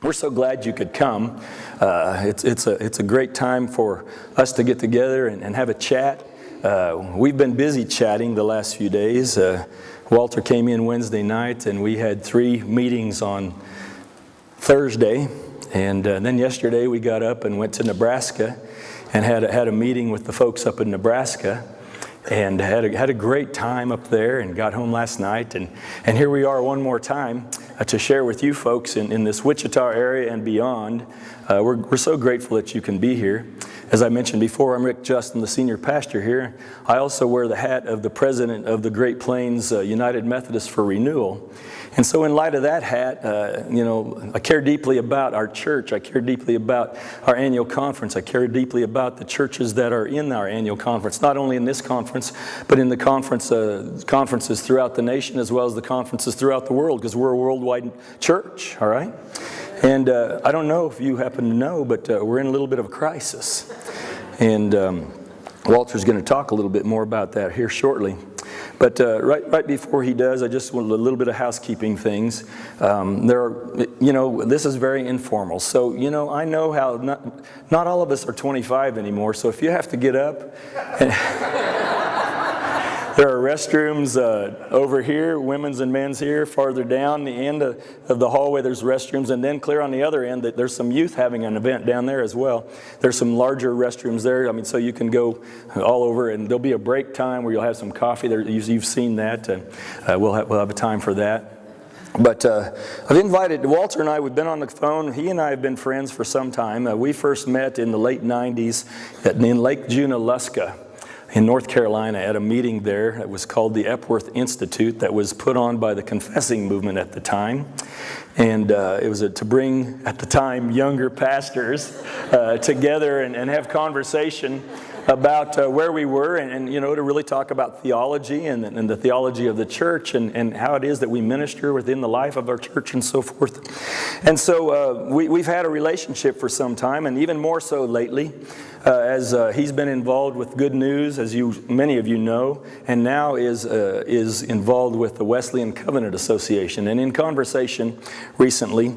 We're so glad you could come. It's a great time for us to get together and have a chat. We've been busy chatting the last few days. Walter came in Wednesday night, and we had 3 meetings on Thursday. And then yesterday we got up and went to Nebraska and had a meeting with the folks up in Nebraska. And had a great time up there and got home last night. And here we are one more time to share with you folks in this Wichita area and beyond. We're so grateful that you can be here. As I mentioned before, I'm Rick Justin, the senior pastor here. I also wear the hat of the president of the Great Plains United Methodist for Renewal. And so in light of that hat, I care deeply about our church. I care deeply about our annual conference. I care deeply about the churches that are in our annual conference, not only in this conference, but in the conferences throughout the nation, as well as the conferences throughout the world, because we're a worldwide church, all right? And I don't know if you happen to know, but we're in a little bit of a crisis. And Walter's going to talk a little bit more about that here shortly. But right before he does, I just want a little bit of housekeeping things. This is very informal. So, I know how not all of us are 25 anymore. So if you have to get up, there are restrooms over here, women's and men's here. Farther down the end of the hallway, there's restrooms. And then clear on the other end, there's some youth having an event down there as well. There's some larger restrooms there. So you can go all over. And there'll be a break time where you'll have some coffee. You've seen that. And we'll have a time for that. But I've invited Walter and I. We've been on the phone. He and I have been friends for some time. We first met in the late 90s in Lake Junaluska in North Carolina at a meeting there. It was called the Epworth Institute, that was put on by the confessing movement at the time. And it was to bring, at the time, younger pastors together and have conversation about where we were and to really talk about theology and the theology of the church and how it is that we minister within the life of our church and so forth. And so we've had a relationship for some time, and even more so lately, as he's been involved with Good News, as many of you know, and now is involved with the Wesleyan Covenant Association. And in conversation recently,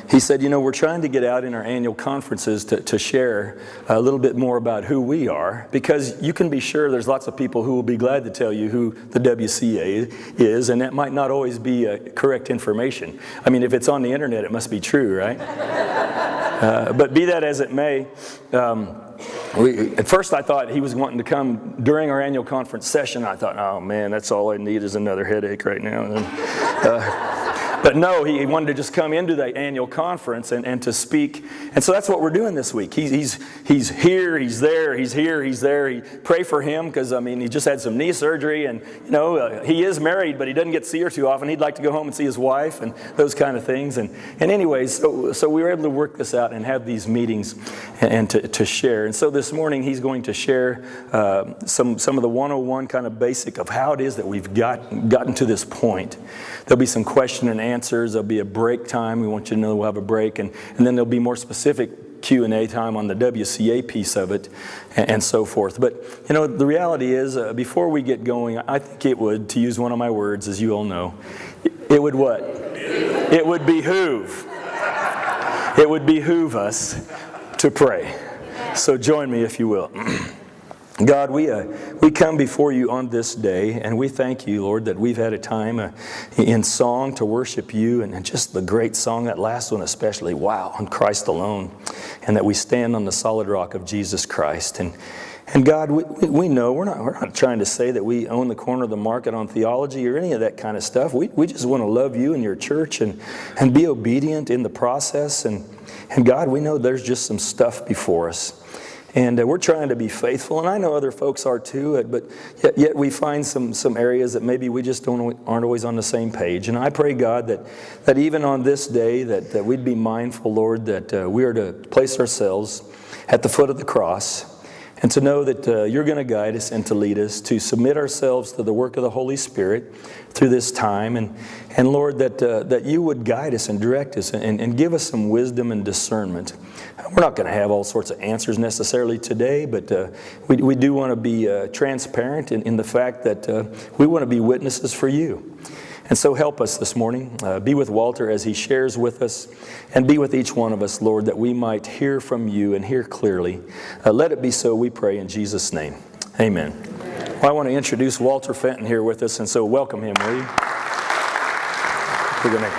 he said, we're trying to get out in our annual conferences to share a little bit more about who we are, because you can be sure there's lots of people who will be glad to tell you who the WCA is, and that might not always be correct information. If it's on the internet, it must be true, right? But be that as it may, at first I thought he was wanting to come during our annual conference session. I thought, oh man, that's all I need is another headache right now. But no, he wanted to just come into the annual conference and to speak. And so that's what we're doing this week. He's here, he's there, he's here, he's there. Pray for him, because he just had some knee surgery, and he is married, but he doesn't get to see her too often. He'd like to go home and see his wife and those kind of things. And anyways, so we were able to work this out and have these meetings and to share. And so this morning he's going to share some of the 101 kind of basic of how it is that we've gotten to this point. There'll be some question and answers. There'll be a break time. We want you to know we'll have a break. And then there'll be more specific Q&A time on the WCA piece of it and so forth. But, the reality is, before we get going, I think it would, to use one of my words, as you all know, it would what? It would behoove. It would behoove us to pray. So join me if you will. God, we come before you on this day, and we thank you, Lord, that we've had a time in song to worship you, and just the great song, that last one especially, wow, on Christ alone, and that we stand on the solid rock of Jesus Christ. And God, we know we're not trying to say that we own the corner of the market on theology or any of that kind of stuff. We just want to love you and your church and be obedient in the process. And God, we know there's just some stuff before us. And we're trying to be faithful, and I know other folks are too, but yet we find some areas that maybe we just aren't always on the same page. And I pray, God, that even on this day, that we'd be mindful, Lord, that we are to place ourselves at the foot of the cross, and to know that you're going to guide us and to lead us, to submit ourselves to the work of the Holy Spirit through this time. And Lord, that you would guide us and direct us and give us some wisdom and discernment. We're not going to have all sorts of answers necessarily today, but we do want to be transparent in the fact that we want to be witnesses for you. And so help us this morning. Be with Walter as he shares with us, and be with each one of us, Lord, that we might hear from you and hear clearly. Let it be so, we pray in Jesus' name. Amen. Well, I want to introduce Walter Fenton here with us, and so welcome him, will you? We're going to...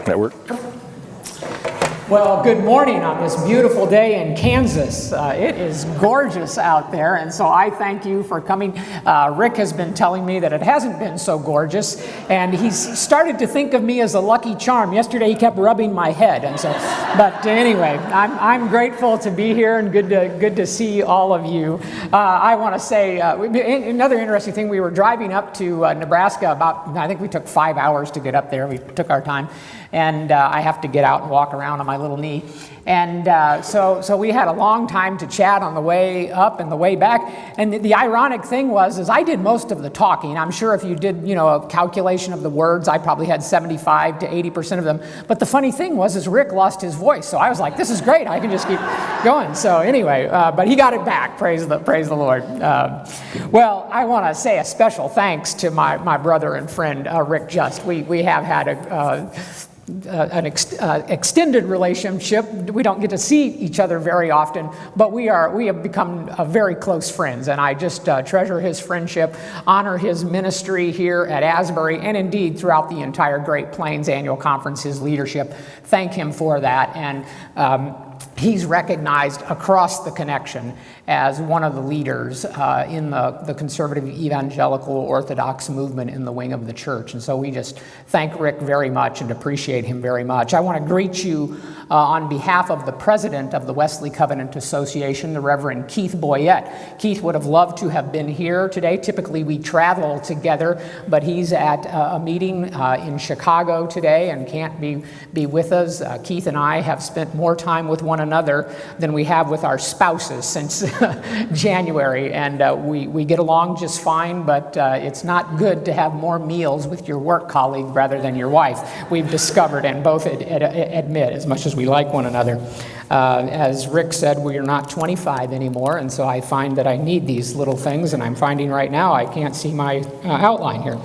That work? Well, good morning on this beautiful day in Kansas. It is gorgeous out there, and so I thank you for coming. Rick has been telling me that it hasn't been so gorgeous, and he's started to think of me as a lucky charm. Yesterday he kept rubbing my head, and so. But anyway, I'm grateful to be here, and good to see all of you. I want to say another interesting thing. We were driving up to Nebraska. I think we took 5 hours to get up there. We took our time. And I have to get out and walk around on my little knee. And so we had a long time to chat on the way up and the way back. And the ironic thing is I did most of the talking. I'm sure if you did, a calculation of the words, I probably had 75 to 80% of them. But the funny thing is Rick lost his voice. So I was like, this is great. I can just keep going. So anyway, but he got it back. Praise the Lord. Well, I want to say a special thanks to my brother and friend, Rick Just. We have had an extended relationship. We don't get to see each other very often, but we have become very close friends, and I just treasure his friendship, honor his ministry here at Asbury, and indeed throughout the entire Great Plains Annual Conference, his leadership. Thank him for that, and he's recognized across the connection as one of the leaders in the conservative evangelical Orthodox movement in the wing of the church. And so we just thank Rick very much and appreciate him very much. I want to greet you on behalf of the president of the Wesley Covenant Association, the Reverend Keith Boyette. Keith would have loved to have been here today. Typically we travel together, but he's at a meeting in Chicago today and can't be with us. Keith and I have spent more time with one another than we have with our spouses since January, and we get along just fine, but it's not good to have more meals with your work colleague rather than your wife, we've discovered, and both admit, as much as we like one another. As Rick said, we are not 25 anymore, and so I find that I need these little things, and I'm finding right now I can't see my outline here.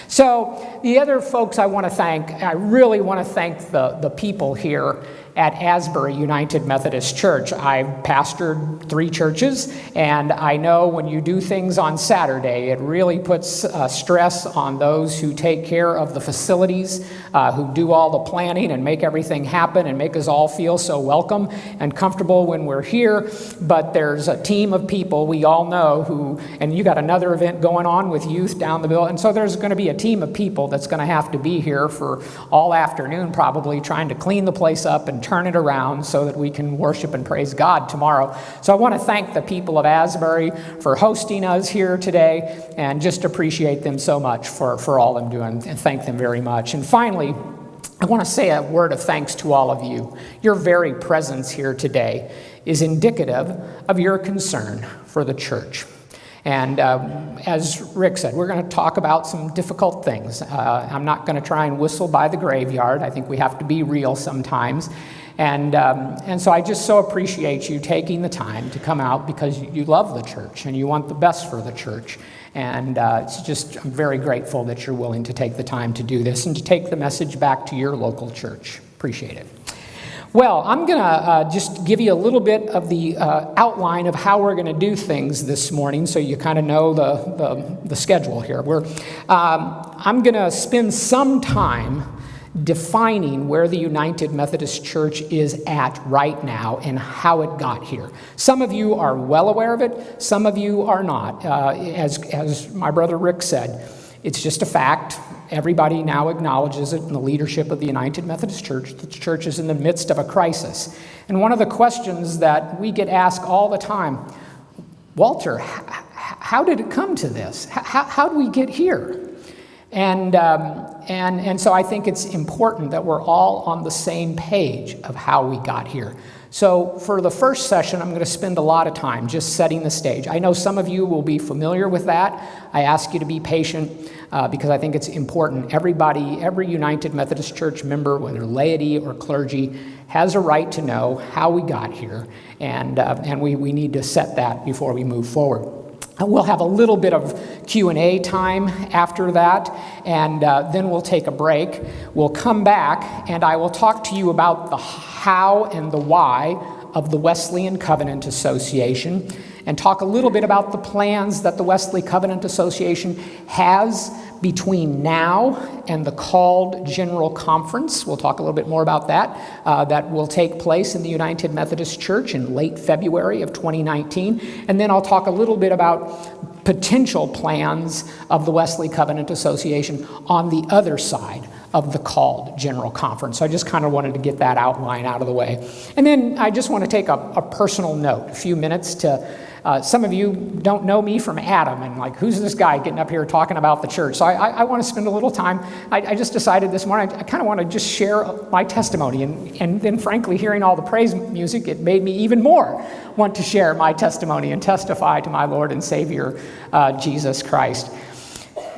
So the other folks I want to thank, I really want to thank the people here at Asbury United Methodist Church. I've pastored 3 churches, and I know when you do things on Saturday, it really puts stress on those who take care of the facilities, who do all the planning and make everything happen and make us all feel so welcome and comfortable when we're here. But there's a team of people we all know who, and you got another event going on with youth down the bill, and so there's going to be a team of people that's going to have to be here for all afternoon probably, trying to clean the place up and turn it around so that we can worship and praise God tomorrow. So I want to thank the people of Asbury for hosting us here today, and just appreciate them so much for all I'm doing, and thank them very much. And finally, I want to say a word of thanks to all of you. Your very presence here today is indicative of your concern for the church. And as Rick said, we're going to talk about some difficult things. I'm not going to try and whistle by the graveyard. I think we have to be real sometimes. And so I just so appreciate you taking the time to come out, because you love the church and you want the best for the church. And I'm very grateful that you're willing to take the time to do this and to take the message back to your local church. Appreciate it. Well, I'm going to just give you a little bit of the outline of how we're going to do things this morning, so you kind of know the schedule here. I'm going to spend some time defining where the United Methodist Church is at right now and how it got here. Some of you are well aware of it, some of you are not. As my brother Rick said, it's just a fact. Everybody now acknowledges it in the leadership of the United Methodist Church. The church is in the midst of a crisis. And one of the questions that we get asked all the time, Walter, how did it come to this? How do we get here? And so I think it's important that we're all on the same page of how we got here. So for the first session, I'm going to spend a lot of time just setting the stage. I know some of you will be familiar with that. I ask you to be patient because I think it's important. Everybody, every United Methodist Church member, whether laity or clergy, has a right to know how we got here, and we need to set that before we move forward. We'll have a little bit of Q&A time after that, and then we'll take a break. We'll come back, and I will talk to you about the how and the why of the Wesleyan Covenant Association, and talk a little bit about the plans that the Wesley Covenant Association has between now and the called General Conference. We'll talk a little bit more about that. That will take place in the United Methodist Church in late February of 2019. And then I'll talk a little bit about potential plans of the Wesley Covenant Association on the other side of the called General Conference. So I just kind of wanted to get that outline out of the way. And then I just want to take a personal note, a few minutes to some of you don't know me from Adam, and like, who's this guy getting up here talking about the church? So I want to spend a little time. I just decided this morning, I kind of want to just share my testimony. And then frankly, hearing all the praise music, it made me even more want to share my testimony and testify to my Lord and Savior, Jesus Christ.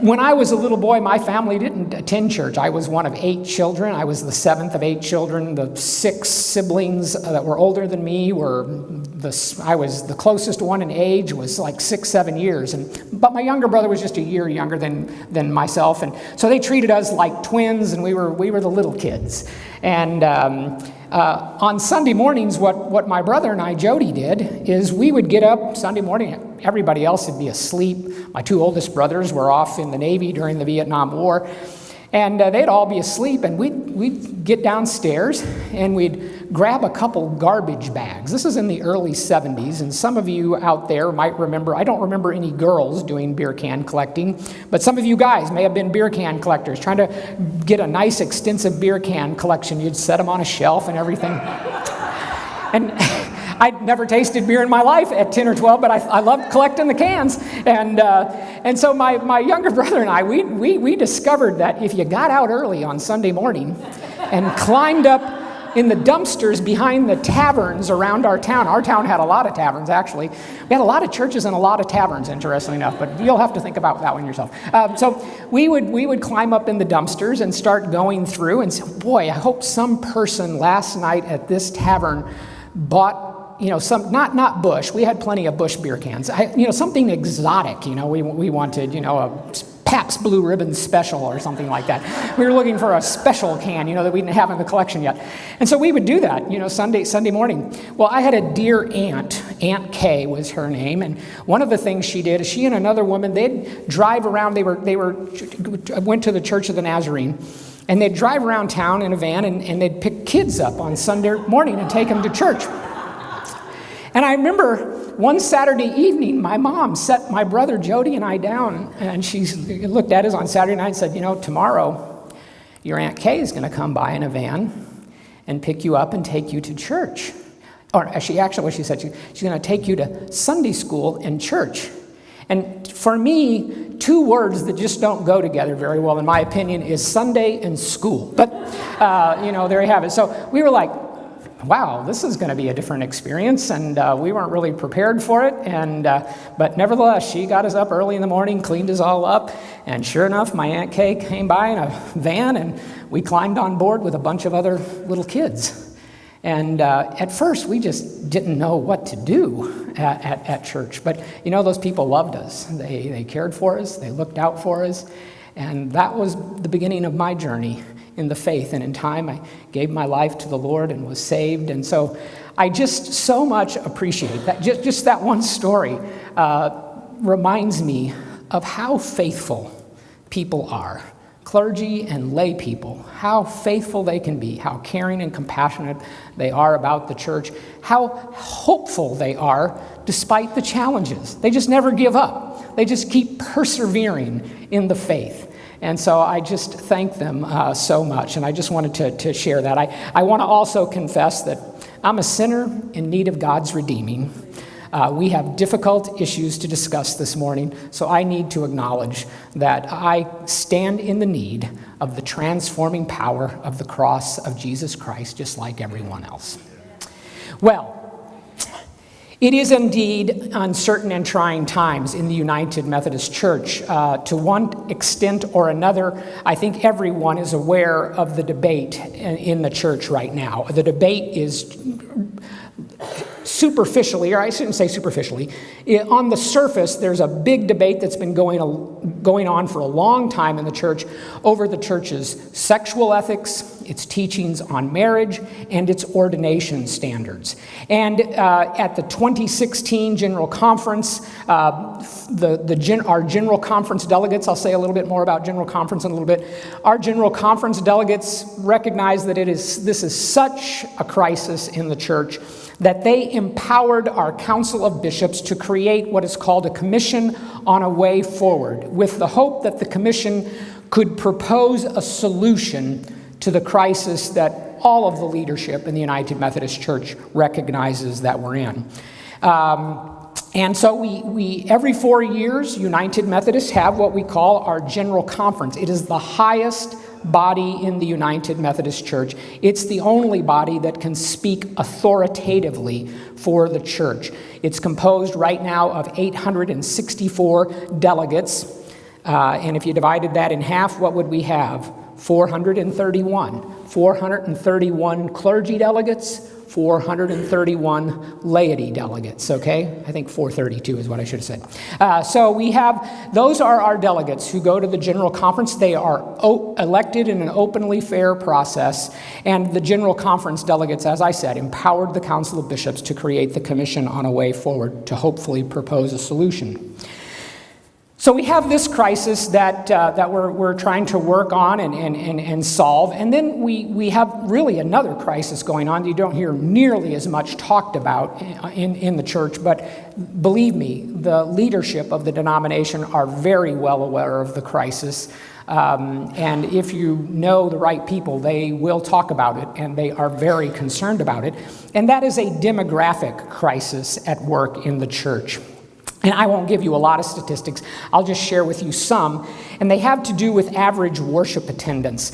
When I was a little boy, my family didn't attend church. I was one of 8 children. I was the 7th of 8 children. The 6 siblings that were older than me I was the closest one in age, was like 6-7 years. But my younger brother was just a year younger than myself. And so they treated us like twins, and we were the little kids. And on Sunday mornings, what my brother and I, Jody, did is we would get up Sunday morning. Everybody else would be asleep. My 2 oldest brothers were off in the Navy during the Vietnam War. And they'd all be asleep, and we'd get downstairs, and we'd grab a couple garbage bags. This is in the early 70s, and some of you out there might remember, I don't remember any girls doing beer can collecting, but some of you guys may have been beer can collectors, trying to get a nice extensive beer can collection. You'd set them on a shelf and everything. And I'd never tasted beer in my life at 10 or 12, but I loved collecting the cans. And so my younger brother and I, we discovered that if you got out early on Sunday morning and climbed up in the dumpsters behind the taverns around our town had a lot of taverns, actually. We had a lot of churches and a lot of taverns, interestingly enough, but you'll have to think about that one yourself. So we would climb up in the dumpsters and start going through and say, boy, I hope some person last night at this tavern bought, some, not Bush. We had plenty of Bush beer cans. Something exotic. We wanted, a Pabst Blue Ribbon special or something like that. We were looking for a special can, that we didn't have in the collection yet. And so we would do that, Sunday morning. Well, I had a dear aunt. Aunt Kay was her name. And one of the things she did is she and another woman, they'd drive around. They went to the Church of the Nazarene. And they'd drive around town in a van, and they'd pick kids up on Sunday morning and take them to church. And I remember one Saturday evening, my mom set my brother Jody and I down, and she looked at us on Saturday night and said, tomorrow your Aunt Kay is going to come by in a van and pick you up and take you to church. Or what she said, she's going to take you to Sunday school and church. And for me, 2 words that just don't go together very well, in my opinion, is Sunday and school. But, there you have it. So we were like, wow, this is going to be a different experience, and we weren't really prepared for it. But nevertheless, she got us up early in the morning, cleaned us all up, and sure enough, my Aunt Kay came by in a van, and we climbed on board with a bunch of other little kids. And at first, we just didn't know what to do at church. But, those people loved us. They cared for us. They looked out for us. And that was the beginning of my journey in the faith. And in time, I gave my life to the Lord and was saved. And so I just so much appreciate that. Just that one story reminds me of how faithful people are. Clergy and lay people, how faithful they can be, how caring and compassionate they are about the church, how hopeful they are despite the challenges. They just never give up. They just keep persevering in the faith. And so I just thank them so much, and I just wanted to share that. I want to also confess that I'm a sinner in need of God's redeeming. We have difficult issues to discuss this morning, so I need to acknowledge that I stand in the need of the transforming power of the cross of Jesus Christ, just like everyone else. Well, it is indeed uncertain and trying times in the United Methodist Church. To one extent or another, I think everyone is aware of the debate in the church right now. The debate is superficially, or I shouldn't say superficially, on the surface, there's a big debate that's been going on for a long time in the church over the church's sexual ethics, its teachings on marriage, and its ordination standards. And at the 2016 General Conference, our General Conference delegates, I'll say a little bit more about General Conference in a little bit, our General Conference delegates recognize that this is such a crisis in the church that they empowered our Council of Bishops to create what is called a Commission on a Way Forward, with the hope that the Commission could propose a solution to the crisis that all of the leadership in the United Methodist Church recognizes that we're in. And so we every 4 years, United Methodists have what we call our General Conference. It is the highest body in the United Methodist Church. It's the only body that can speak authoritatively for the church. It's composed right now of 864 delegates. And if you divided that in half, what would we have? 431. 431 clergy delegates, 431 laity delegates, okay? I think 432 is what I should have said. So we have, those are our delegates who go to the General Conference. They are elected in an openly fair process, and the General Conference delegates, as I said, empowered the Council of Bishops to create the Commission on a Way Forward to hopefully propose a solution. So we have this crisis that we're trying to work on and solve, and then we have really another crisis going on that you don't hear nearly as much talked about in the church, but believe me, the leadership of the denomination are very well aware of the crisis, and if you know the right people, they will talk about it, and they are very concerned about it, and that is a demographic crisis at work in the church. And I won't give you a lot of statistics. I'll just share with you some. And they have to do with average worship attendance.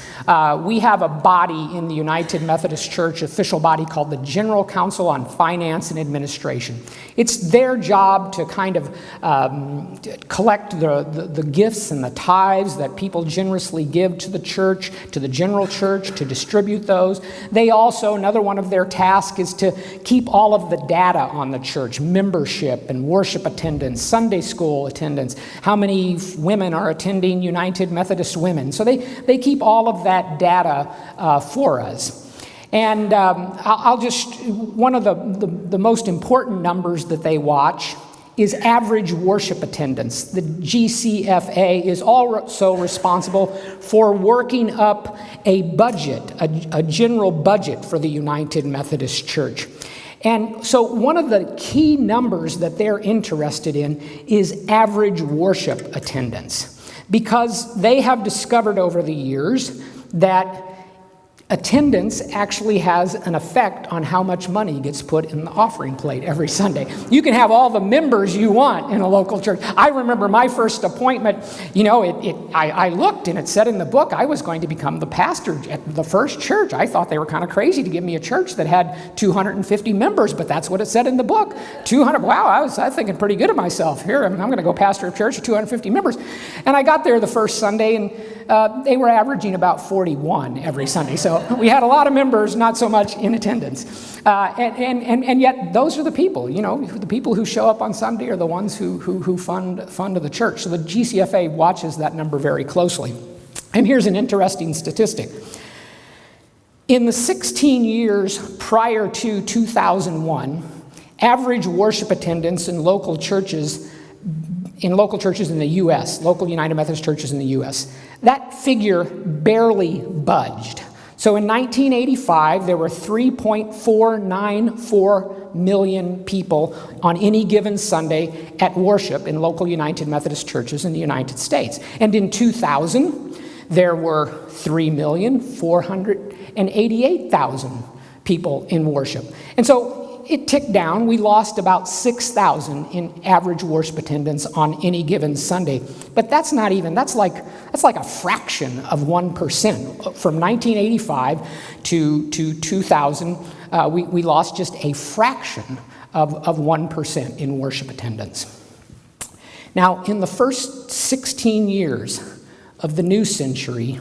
We have a body in the United Methodist Church, official body called the General Council on Finance and Administration. It's their job to kind of collect the gifts and the tithes that people generously give to the church, to the general church, to distribute those. They also, another one of their tasks is to keep all of the data on the church, membership and worship attendance, Sunday school attendance, how many women are attending United Methodist Women. So they keep all of that data for us. And I'll just, one of the most important numbers that they watch is average worship attendance. The GCFA is also responsible for working up a budget, a general budget for the United Methodist Church. And so one of the key numbers that they're interested in is average worship attendance, because they have discovered over the years that attendance actually has an effect on how much money gets put in the offering plate every Sunday. You can have all the members you want in a local church. I remember my first appointment, I looked and it said in the book I was going to become the pastor at the first church. I thought they were kind of crazy to give me a church that had 250 members, but that's what it said in the book. 200, wow, I was thinking pretty good of myself. Here, I'm going to go pastor a church of 250 members. And I got there the first Sunday, and they were averaging about 41 every Sunday. So we had a lot of members, not so much in attendance. And yet those are the people, the people who show up on Sunday are the ones who fund the church. So the GCFA watches that number very closely. And here's an interesting statistic. In the 16 years prior to 2001, average worship attendance in local churches in the U.S., local United Methodist churches in the U.S., that figure barely budged. So in 1985, there were 3.494 million people on any given Sunday at worship in local United Methodist churches in the United States. And in 2000, there were 3,488,000 people in worship. And so it ticked down. We lost about 6,000 in average worship attendance on any given Sunday. But that's like a fraction of 1%. From 1985 to 2000, we lost just a fraction of 1% in worship attendance. Now, in the first 16 years of the new century,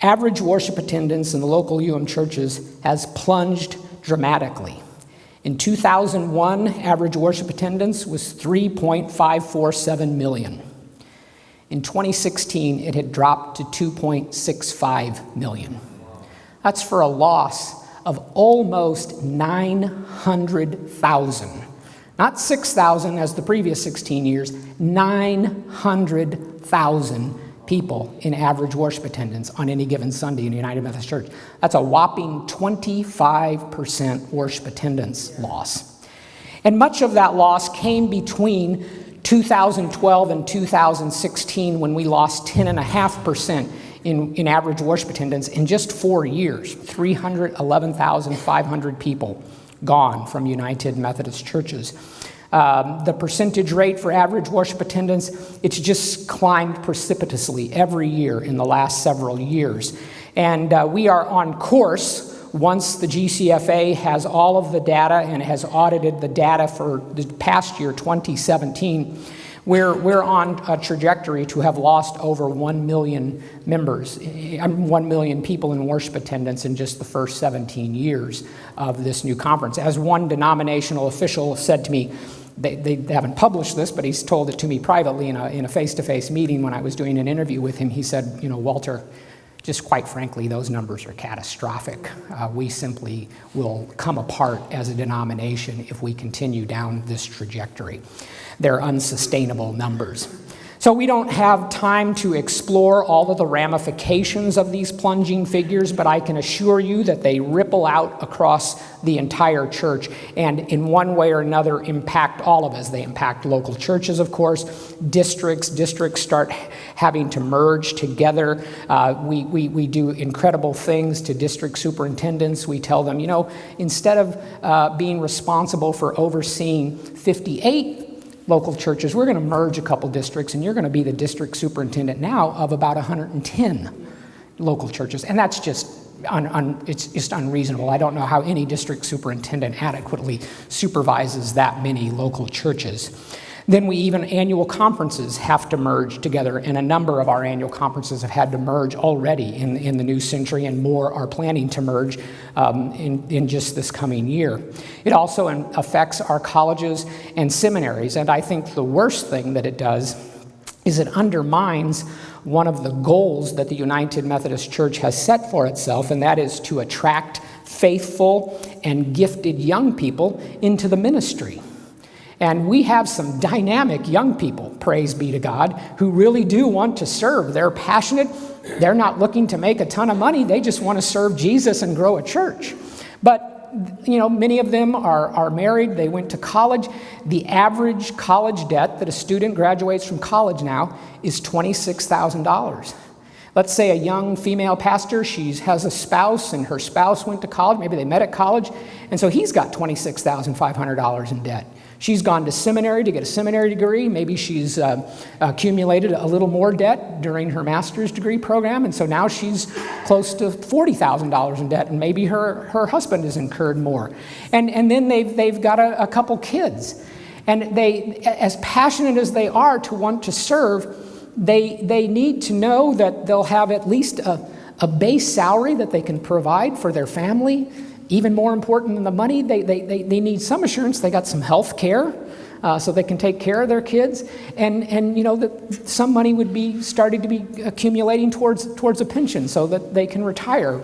average worship attendance in the local churches has plunged dramatically. In 2001, average worship attendance was 3.547 million. In 2016, it had dropped to 2.65 million. That's for a loss of almost 900,000. Not 6,000 as the previous 16 years, 900,000 people in average worship attendance on any given Sunday in the United Methodist Church. That's a whopping 25% worship attendance loss. And much of that loss came between 2012 and 2016, when we lost 10.5% in average worship attendance in just 4 years. 311,500 people gone from United Methodist churches. The percentage rate for average worship attendance, it's just climbed precipitously every year in the last several years. And we are on course, once the GCFA has all of the data and has audited the data for the past year, 2017, we're on a trajectory to have lost over 1 million members, 1 million people in worship attendance in just the first 17 years of this new conference. As one denominational official said to me, they haven't published this, but he's told it to me privately in a face-to-face meeting when I was doing an interview with him. He said, Walter, just quite frankly, those numbers are catastrophic. We simply will come apart as a denomination if we continue down this trajectory. They're unsustainable numbers. So we don't have time to explore all of the ramifications of these plunging figures, but I can assure you that they ripple out across the entire church and in one way or another impact all of us. They impact local churches, of course, districts start having to merge together. We do incredible things to district superintendents. We tell them, instead of being responsible for overseeing 58 local churches, we're going to merge a couple districts, and you're going to be the district superintendent now of about 110 local churches. And that's just it's just unreasonable. I don't know how any district superintendent adequately supervises that many local churches. Then annual conferences have to merge together, and a number of our annual conferences have had to merge already in the new century, and more are planning to merge in just this coming year. It also affects our colleges and seminaries, and I think the worst thing that it does is it undermines one of the goals that the United Methodist Church has set for itself, and that is to attract faithful and gifted young people into the ministry. And we have some dynamic young people, praise be to God, who really do want to serve. They're passionate. They're not looking to make a ton of money. They just want to serve Jesus and grow a church. But, many of them are married. They went to college. The average college debt that a student graduates from college now is $26,000. Let's say a young female pastor, she has a spouse, and her spouse went to college. Maybe they met at college, and so he's got $26,500 in debt. She's gone to seminary to get a seminary degree. Maybe she's accumulated a little more debt during her master's degree program, and so now she's close to $40,000 in debt, and maybe her husband has incurred more. And then they've got a couple kids. And they, as passionate as they are to want to serve, they need to know that they'll have at least a base salary that they can provide for their family. Even more important than the money, they need some assurance they got some health care so they can take care of their kids. And that some money would be starting to be accumulating towards a pension so that they can retire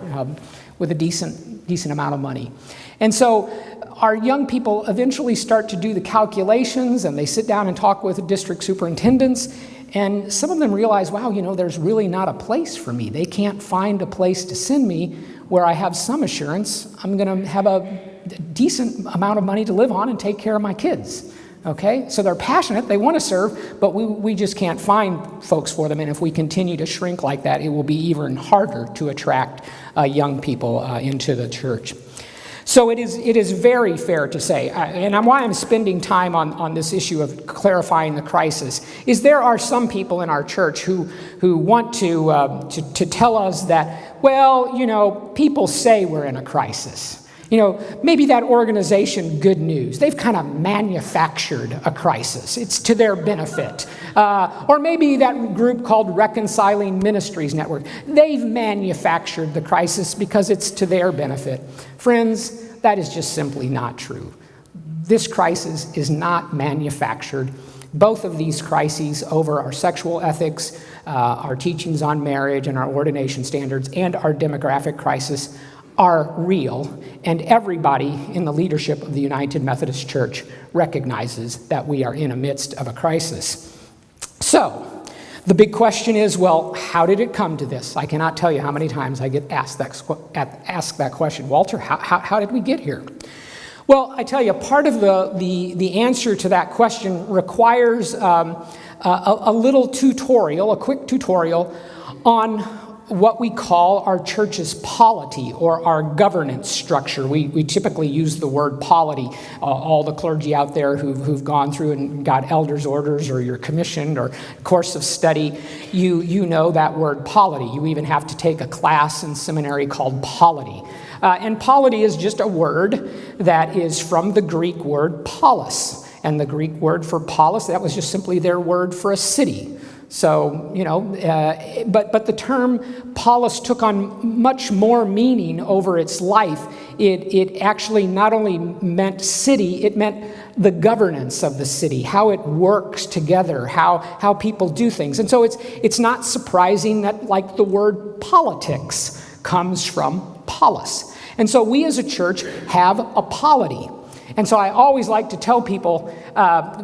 with a decent amount of money. And so our young people eventually start to do the calculations, and they sit down and talk with the district superintendents. And some of them realize, wow, there's really not a place for me. They can't find a place to send me where I have some assurance I'm going to have a decent amount of money to live on and take care of my kids. Okay? So they're passionate, they want to serve, but we just can't find folks for them. And if we continue to shrink like that, it will be even harder to attract young people into the church. So it is very fair to say, and why I'm spending time on this issue of clarifying the crisis, is there are some people in our church who want to tell us that, well, people say we're in a crisis. Maybe that organization, Good News, they've kind of manufactured a crisis. It's to their benefit. Or maybe that group called Reconciling Ministries Network, they've manufactured the crisis because it's to their benefit. Friends, that is just simply not true. This crisis is not manufactured. Both of these crises over our sexual ethics, our teachings on marriage and our ordination standards, and our demographic crisis are real, and everybody in the leadership of the United Methodist Church recognizes that we are in the midst of a crisis. So, the big question is, well, how did it come to this? I cannot tell you how many times I get asked that question. Walter, how did we get here? Well, I tell you, part of the answer to that question requires a little tutorial, a quick tutorial on what we call our church's polity or our governance structure. We typically use the word polity. All the clergy out there who've gone through and got elders' orders or you're commissioned or course of study, you know that word polity. You even have to take a class in seminary called polity. And polity is just a word that is from the Greek word polis. And the Greek word for polis, that was just simply their word for a city. So, but the term polis took on much more meaning over its life. It actually not only meant city, it meant the governance of the city, how it works together, how people do things. And so it's not surprising that, like, the word politics comes from polis. And so we as a church have a polity. And so I always like to tell people,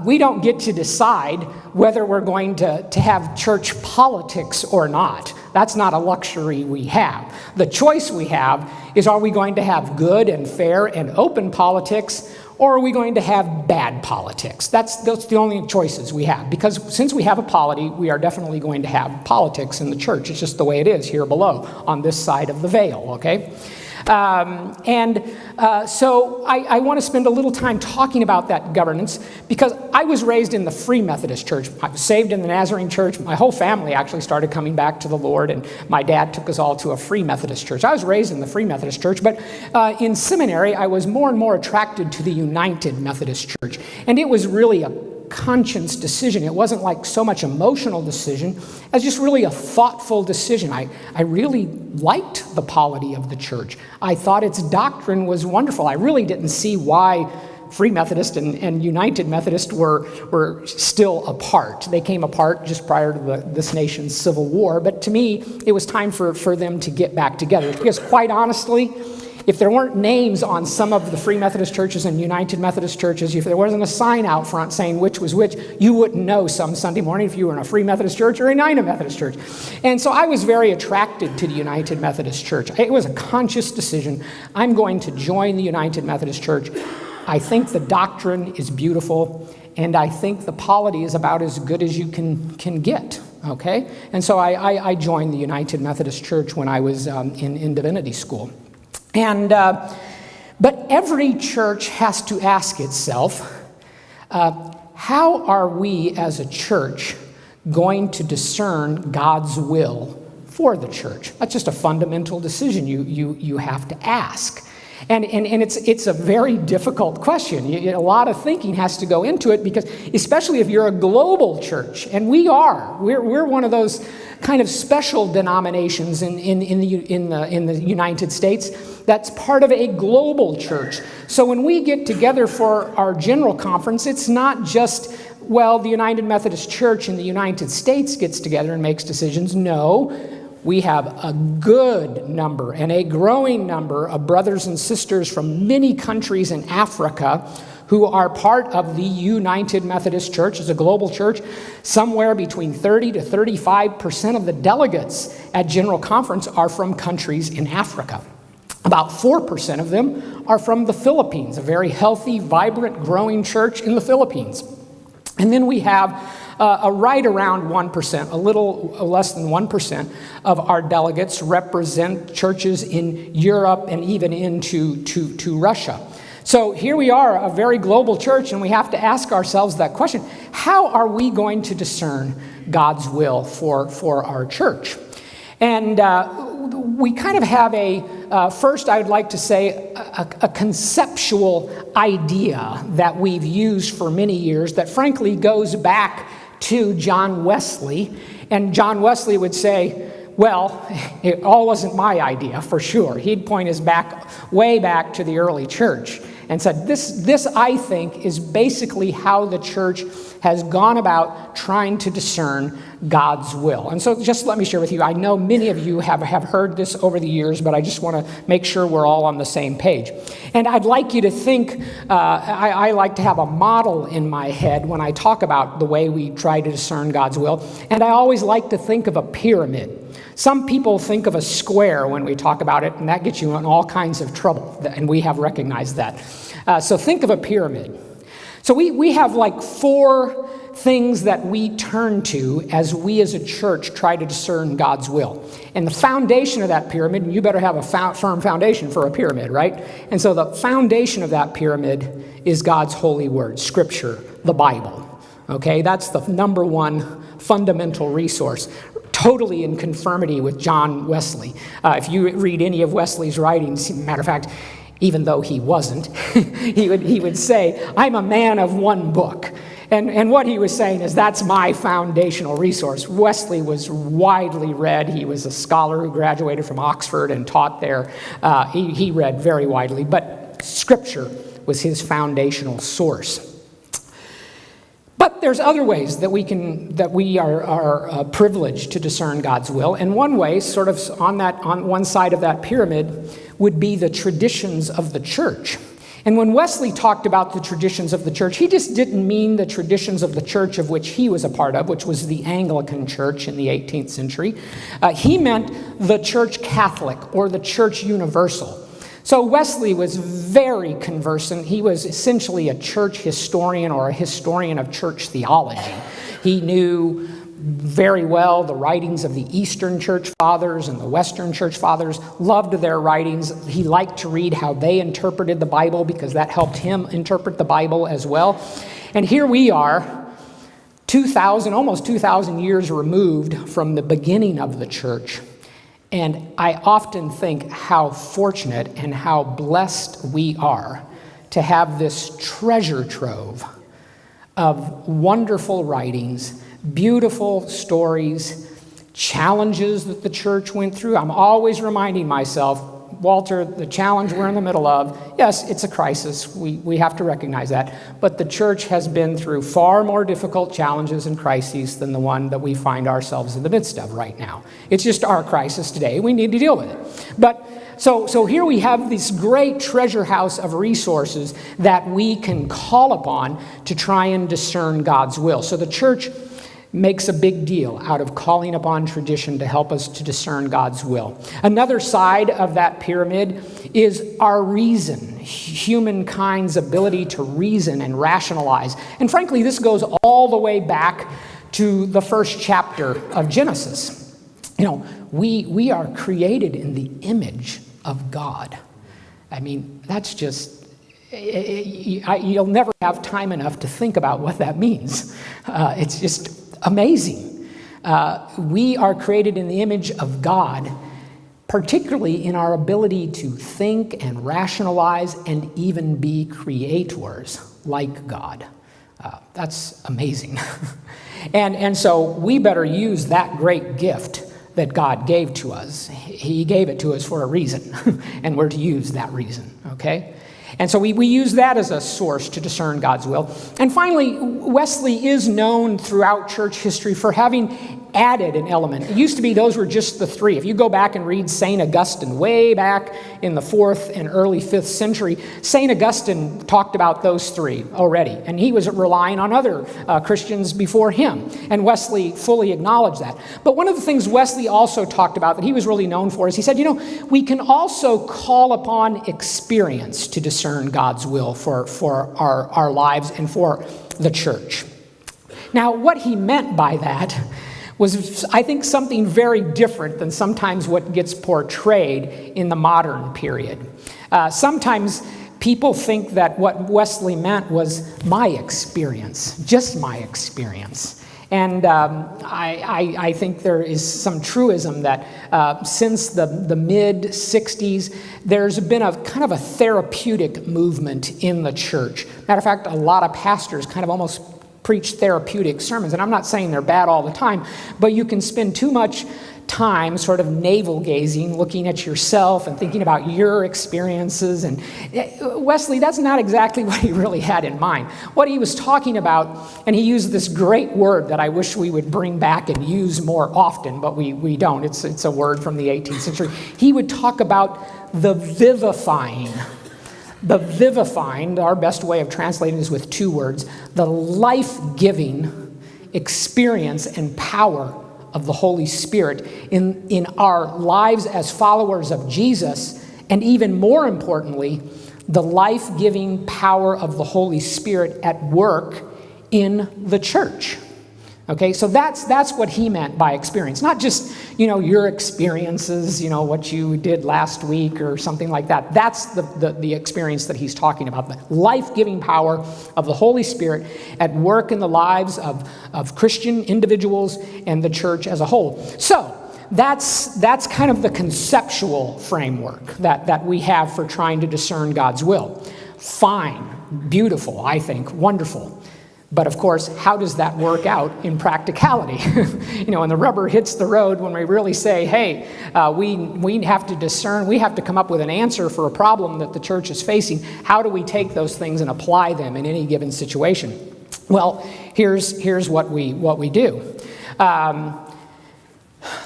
we don't get to decide whether we're going to have church politics or not. That's not a luxury we have. The choice we have is, are we going to have good and fair and open politics, or are we going to have bad politics? That's the only choices we have. Because since we have a polity, we are definitely going to have politics in the church. It's just the way it is here below on this side of the veil, okay? So I want to spend a little time talking about that governance, because I was raised in the Free Methodist Church. I was saved in the Nazarene Church. My whole family actually started coming back to the Lord, and my dad took us all to a Free Methodist Church. I was raised in the Free Methodist Church, but in seminary, I was more and more attracted to the United Methodist Church. And it was really a conscience decision. It wasn't like so much emotional decision as just really a thoughtful decision. I really liked the polity of the church. I thought its doctrine was wonderful. I really didn't see why Free Methodist and United Methodist were still apart. They came apart just prior to this nation's Civil War, but to me, it was time for them to get back together. Because quite honestly, if there weren't names on some of the Free Methodist churches and United Methodist churches, if there wasn't a sign out front saying which was which, you wouldn't know some Sunday morning if you were in a Free Methodist church or a United Methodist church. And so I was very attracted to the United Methodist Church. It was a conscious decision. I'm going to join the United Methodist Church. I think the doctrine is beautiful, and I think the polity is about as good as you can get. Okay? And so I joined the United Methodist Church when I was in divinity school. And but every church has to ask itself, how are we as a church going to discern God's will for the church? That's just a fundamental decision you have to ask. And it's a very difficult question. A lot of thinking has to go into it, because especially if you're a global church, and we're one of those kind of special denominations in the United States that's part of a global church. So when we get together for our general conference, it's not just, well, the United Methodist Church in the United States gets together and makes decisions. No, we have a good number and a growing number of brothers and sisters from many countries in Africa who are part of the United Methodist Church as a global church. Somewhere between 30 to 35% of the delegates at General Conference are from countries in Africa. About 4% of them are from the Philippines, a very healthy, vibrant, growing church in the Philippines. And then we have right around 1%, a little less than 1% of our delegates represent churches in Europe and even into Russia. So here we are, a very global church, and we have to ask ourselves that question: how are we going to discern God's will for our church? And we kind of have first I would like to say, a conceptual idea that we've used for many years that frankly goes back to John Wesley. And John Wesley would say, well, it all wasn't my idea, for sure. He'd point us way back to the early church and said, this I think, is basically how the church has gone about trying to discern God's will. And so just let me share with you, I know many of you have heard this over the years, but I just want to make sure we're all on the same page. And I'd like you to think, I like to have a model in my head when I talk about the way we try to discern God's will, and I always like to think of a pyramid. Some people think of a square when we talk about it, and that gets you in all kinds of trouble, and we have recognized that. So think of a pyramid. So we have like 4 things that we turn to as we as a church try to discern God's will. And the foundation of that pyramid, and you better have a firm foundation for a pyramid, right? And so the foundation of that pyramid is God's holy word, Scripture, the Bible. Okay, that's the number one fundamental resource. Totally in conformity with John Wesley. If you read any of Wesley's writings, matter of fact, even though he wasn't, he would say, I'm a man of one book. And what he was saying is, that's my foundational resource. Wesley was widely read. He was a scholar who graduated from Oxford and taught there. He read very widely, but Scripture was his foundational source. But there's other ways that we are privileged to discern God's will. And one way, sort of on one side of that pyramid, would be the traditions of the church. And when Wesley talked about the traditions of the church, he just didn't mean the traditions of the church of which he was a part of, which was the Anglican church in the 18th century. He meant the church Catholic or the church universal. So Wesley was very conversant. He was essentially a church historian or a historian of church theology. He knew very well the writings of the Eastern Church Fathers and the Western Church Fathers, loved their writings. He liked to read how they interpreted the Bible because that helped him interpret the Bible as well. And here we are, almost 2,000 years removed from the beginning of the church. And I often think how fortunate and how blessed we are to have this treasure trove of wonderful writings, beautiful stories, challenges that the church went through. I'm always reminding myself, Walter, the challenge we're in the middle of, yes, it's a crisis. We have to recognize that. But the church has been through far more difficult challenges and crises than the one that we find ourselves in the midst of right now. It's just our crisis today. We need to deal with it. But so here we have this great treasure house of resources that we can call upon to try and discern God's will. So the church makes a big deal out of calling upon tradition to help us to discern God's will. Another side of that pyramid is our reason, humankind's ability to reason and rationalize. And frankly, this goes all the way back to the first chapter of Genesis. You know, we are created in the image of God. I mean, that's just, you'll never have time enough to think about what that means. It's just amazing. We are created in the image of God, particularly in our ability to think and rationalize and even be creators like God. That's amazing. And so we better use that great gift that God gave to us. He gave it to us for a reason, and we're to use that reason, okay? And so we use that as a source to discern God's will. And finally, Wesley is known throughout church history for having added an element. It used to be those were just the 3. If you go back and read St. Augustine way back in the 4th and early 5th century, St. Augustine talked about those 3 already. And he was relying on other Christians before him. And Wesley fully acknowledged that. But one of the things Wesley also talked about that he was really known for is he said, we can also call upon experience to discern God's will for our lives and for the church. Now, what he meant by that was, I think, something very different than sometimes what gets portrayed in the modern period. Sometimes people think that what Wesley meant was my experience, just my experience. And I think there is some truism that since the mid-'60s, there's been a kind of a therapeutic movement in the church. Matter of fact, a lot of pastors kind of almost preach therapeutic sermons. And I'm not saying they're bad all the time, but you can spend too much time sort of navel-gazing, looking at yourself and thinking about your experiences. And Wesley, that's not exactly what he really had in mind. What he was talking about, and he used this great word that I wish we would bring back and use more often, but we don't. It's a word from the 18th century. He would talk about the vivifying. The vivifying, our best way of translating is with two words, the life-giving experience and power of the Holy Spirit in our lives as followers of Jesus, and even more importantly, the life-giving power of the Holy Spirit at work in the church. Okay, so that's what he meant by experience. Not just, your experiences, what you did last week or something like that. That's the experience that he's talking about. The life-giving power of the Holy Spirit at work in the lives of Christian individuals and the church as a whole. So that's kind of the conceptual framework that we have for trying to discern God's will. Fine, beautiful, I think, wonderful. But of course, how does that work out in practicality? When the rubber hits the road, when we really say, hey, we have to discern, we have to come up with an answer for a problem that the church is facing, how do we take those things and apply them in any given situation? Well, here's what we do.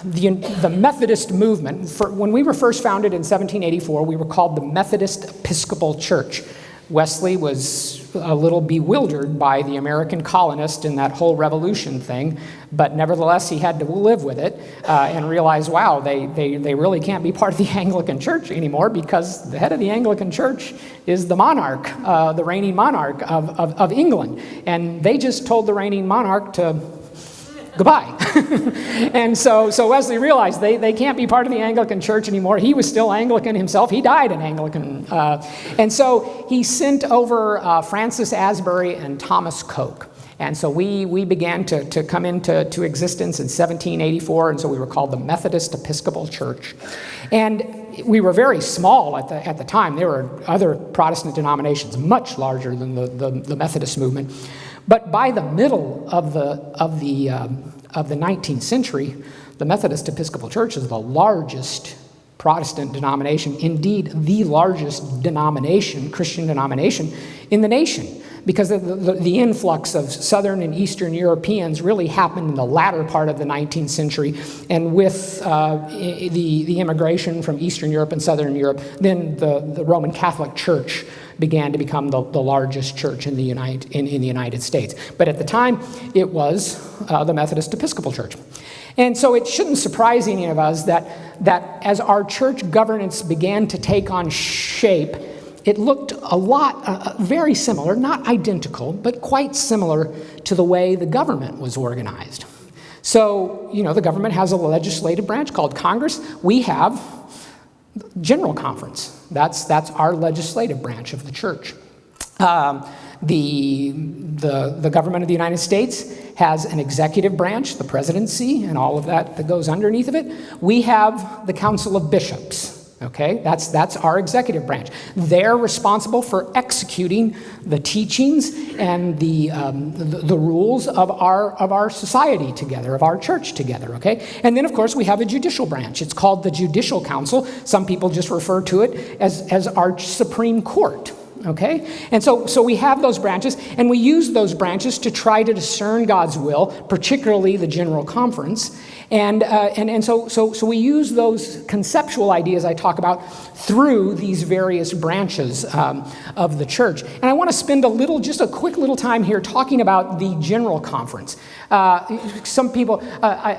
The Methodist movement, when we were first founded in 1784, we were called the Methodist Episcopal Church. Wesley was a little bewildered by the American colonist and that whole revolution thing, but nevertheless he had to live with it and realize, wow, they really can't be part of the Anglican Church anymore because the head of the Anglican Church is the monarch, the reigning monarch of England. And they just told the reigning monarch to goodbye. And so Wesley realized they can't be part of the Anglican Church anymore. He was still Anglican himself. He died an Anglican. And so he sent over Francis Asbury and Thomas Coke. And so we began to come into existence in 1784, and so we were called the Methodist Episcopal Church. And we were very small at the time. There were other Protestant denominations much larger than the Methodist movement. But by the middle of the 19th century, the Methodist Episcopal Church is the largest Protestant denomination, indeed the largest denomination, Christian denomination in the nation, because the influx of Southern and Eastern Europeans really happened in the latter part of the 19th century, and with the immigration from Eastern Europe and Southern Europe, then the Roman Catholic Church began to become the largest church in the United States. But at the time, it was the Methodist Episcopal Church. And so it shouldn't surprise any of us that as our church governance began to take on shape, it looked a lot, very similar, not identical, but quite similar to the way the government was organized. So, the government has a legislative branch called Congress. We have General Conference. That's our legislative branch of the church. The government of the United States has an executive branch, the presidency, and all of that goes underneath of it. We have the Council of Bishops. Okay, that's our executive branch. They're responsible for executing the teachings and the rules of our society together, of our church together. Okay, and then of course we have a judicial branch. It's called the Judicial Council. Some people just refer to it as our Supreme Court. Okay, and so we have those branches, and we use those branches to try to discern God's will, particularly the General Conference, and so we use those conceptual ideas I talk about through these various branches of the church. And I want to spend just a quick little time here talking about the General Conference. Some people,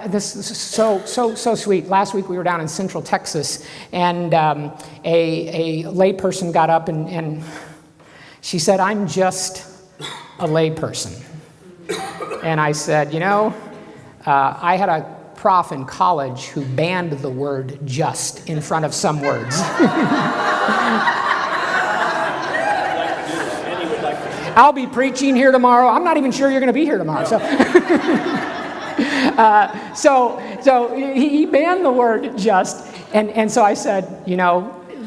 this is so sweet. Last week we were down in Central Texas, and a layperson got up and she said, "I'm just a layperson." And I said, I had a prof in college who banned the word "just" in front of some words. I'll be preaching here tomorrow. I'm not even sure you're going to be here tomorrow. So So he banned the word just, and so I said,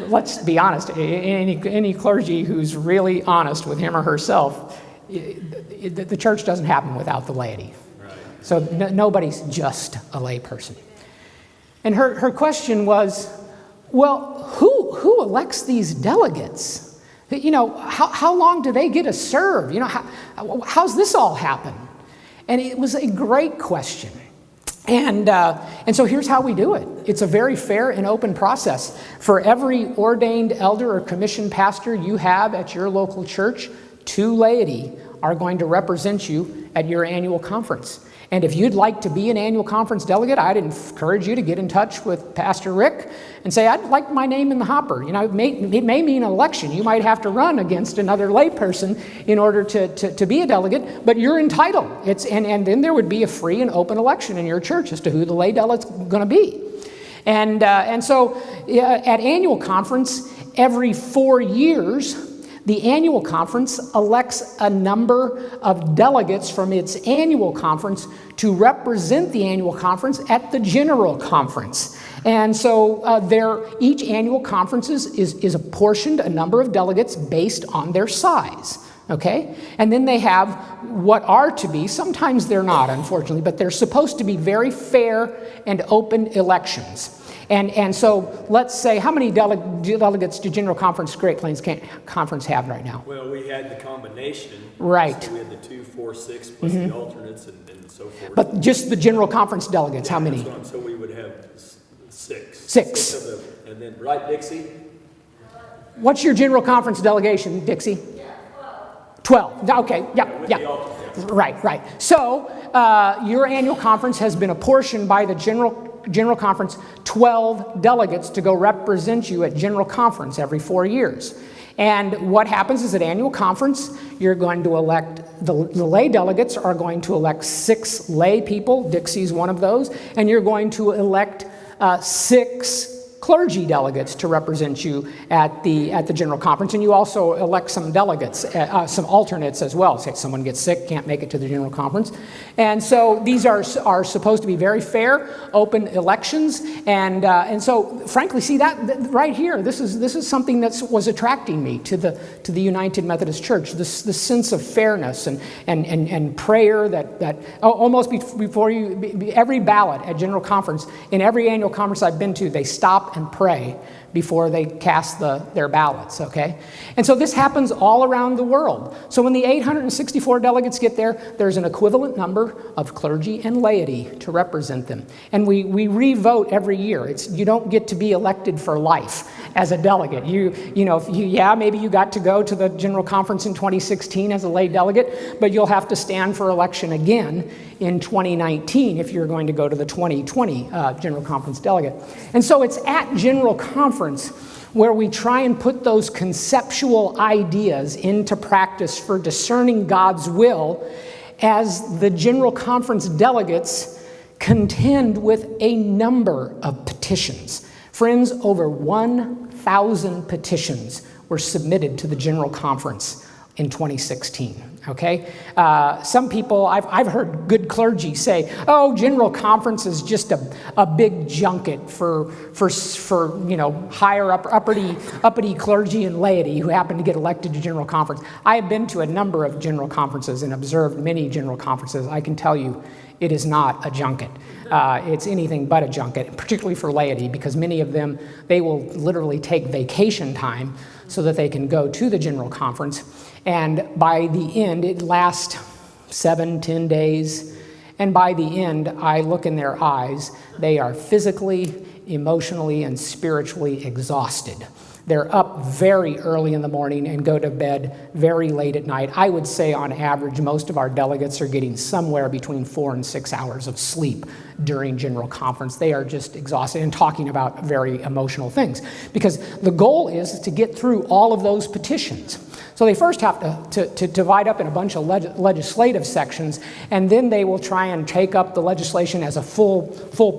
let's be honest, any clergy who's really honest with him or herself, the church doesn't happen without the laity. Right. So nobody's just a lay person. And her question was, well, who elects these delegates? How long do they get to serve? How's this all happen? And it was a great question. And so here's how we do it. It's a very fair and open process. For every ordained elder or commissioned pastor you have at your local church, 2 laity are going to represent you at your annual conference. And if you'd like to be an annual conference delegate, I'd encourage you to get in touch with Pastor Rick and say, I'd like my name in the hopper. It may mean an election. You might have to run against another layperson in order to be a delegate, but you're entitled. And then there would be a free and open election in your church as to who the lay delegate's going to be. And so at annual conference, every 4 years, the annual conference elects a number of delegates from its annual conference to represent the annual conference at the general conference. And so each annual conference is apportioned a number of delegates based on their size. Okay? And then they have what are to be, sometimes they're not, unfortunately, but they're supposed to be very fair and open elections. And so let's say, how many delegates do General Conference, Great Plains Conference have right now? Well, we had the combination. Right. So we had the 2, 4, 6 plus the alternates and so forth. But just the General Conference delegates, how many? So we would have 6. 6. And then, right, Dixie? What's your General Conference delegation, Dixie? 12. Okay, yeah. Right. So your annual conference has been apportioned by the General Conference 12 delegates to go represent you at General Conference every 4 years. And what happens is at annual conference, you're going to elect, the lay delegates are going to elect 6 lay people, Dixie's one of those, and you're going to elect 6 clergy delegates to represent you at the General Conference, and you also elect some delegates, some alternates as well. Say someone gets sick, can't make it to the General Conference. And so these are supposed to be very fair, open elections, and so frankly, see that right here, this is something that was attracting me to the United Methodist Church, the sense of fairness and prayer that almost before every ballot at General Conference, in every annual conference I've been to, they stop and pray before they cast their ballots, okay? And so this happens all around the world. So when the 864 delegates get there, there's an equivalent number of clergy and laity to represent them. And we re-vote every year. You don't get to be elected for life as a delegate. Maybe you got to go to the General Conference in 2016 as a lay delegate, but you'll have to stand for election again in 2019 if you're going to go to the 2020 General Conference delegate. And so it's at General Conference where we try and put those conceptual ideas into practice for discerning God's will as the General Conference delegates contend with a number of petitions. Friends, over 1,000 petitions were submitted to the General Conference in 2016, okay? Some people, I've heard good clergy say, oh, General Conference is just a big junket for higher uppity clergy and laity who happen to get elected to General Conference. I have been to a number of General Conferences and observed many General Conferences. I can tell you it is not a junket. It's anything but a junket, particularly for laity, because many of them, they will literally take vacation time so that they can go to the General Conference. And by the end, it lasts 7-10 days. And by the end, I look in their eyes, they are physically, emotionally, and spiritually exhausted. They're up very early in the morning and go to bed very late at night. I would say on average, most of our delegates are getting somewhere between 4 and 6 hours of sleep during General Conference. They are just exhausted and talking about very emotional things because the goal is to get through all of those petitions. So they first have to divide up in a bunch of legislative sections, and then they will try and take up the legislation as a full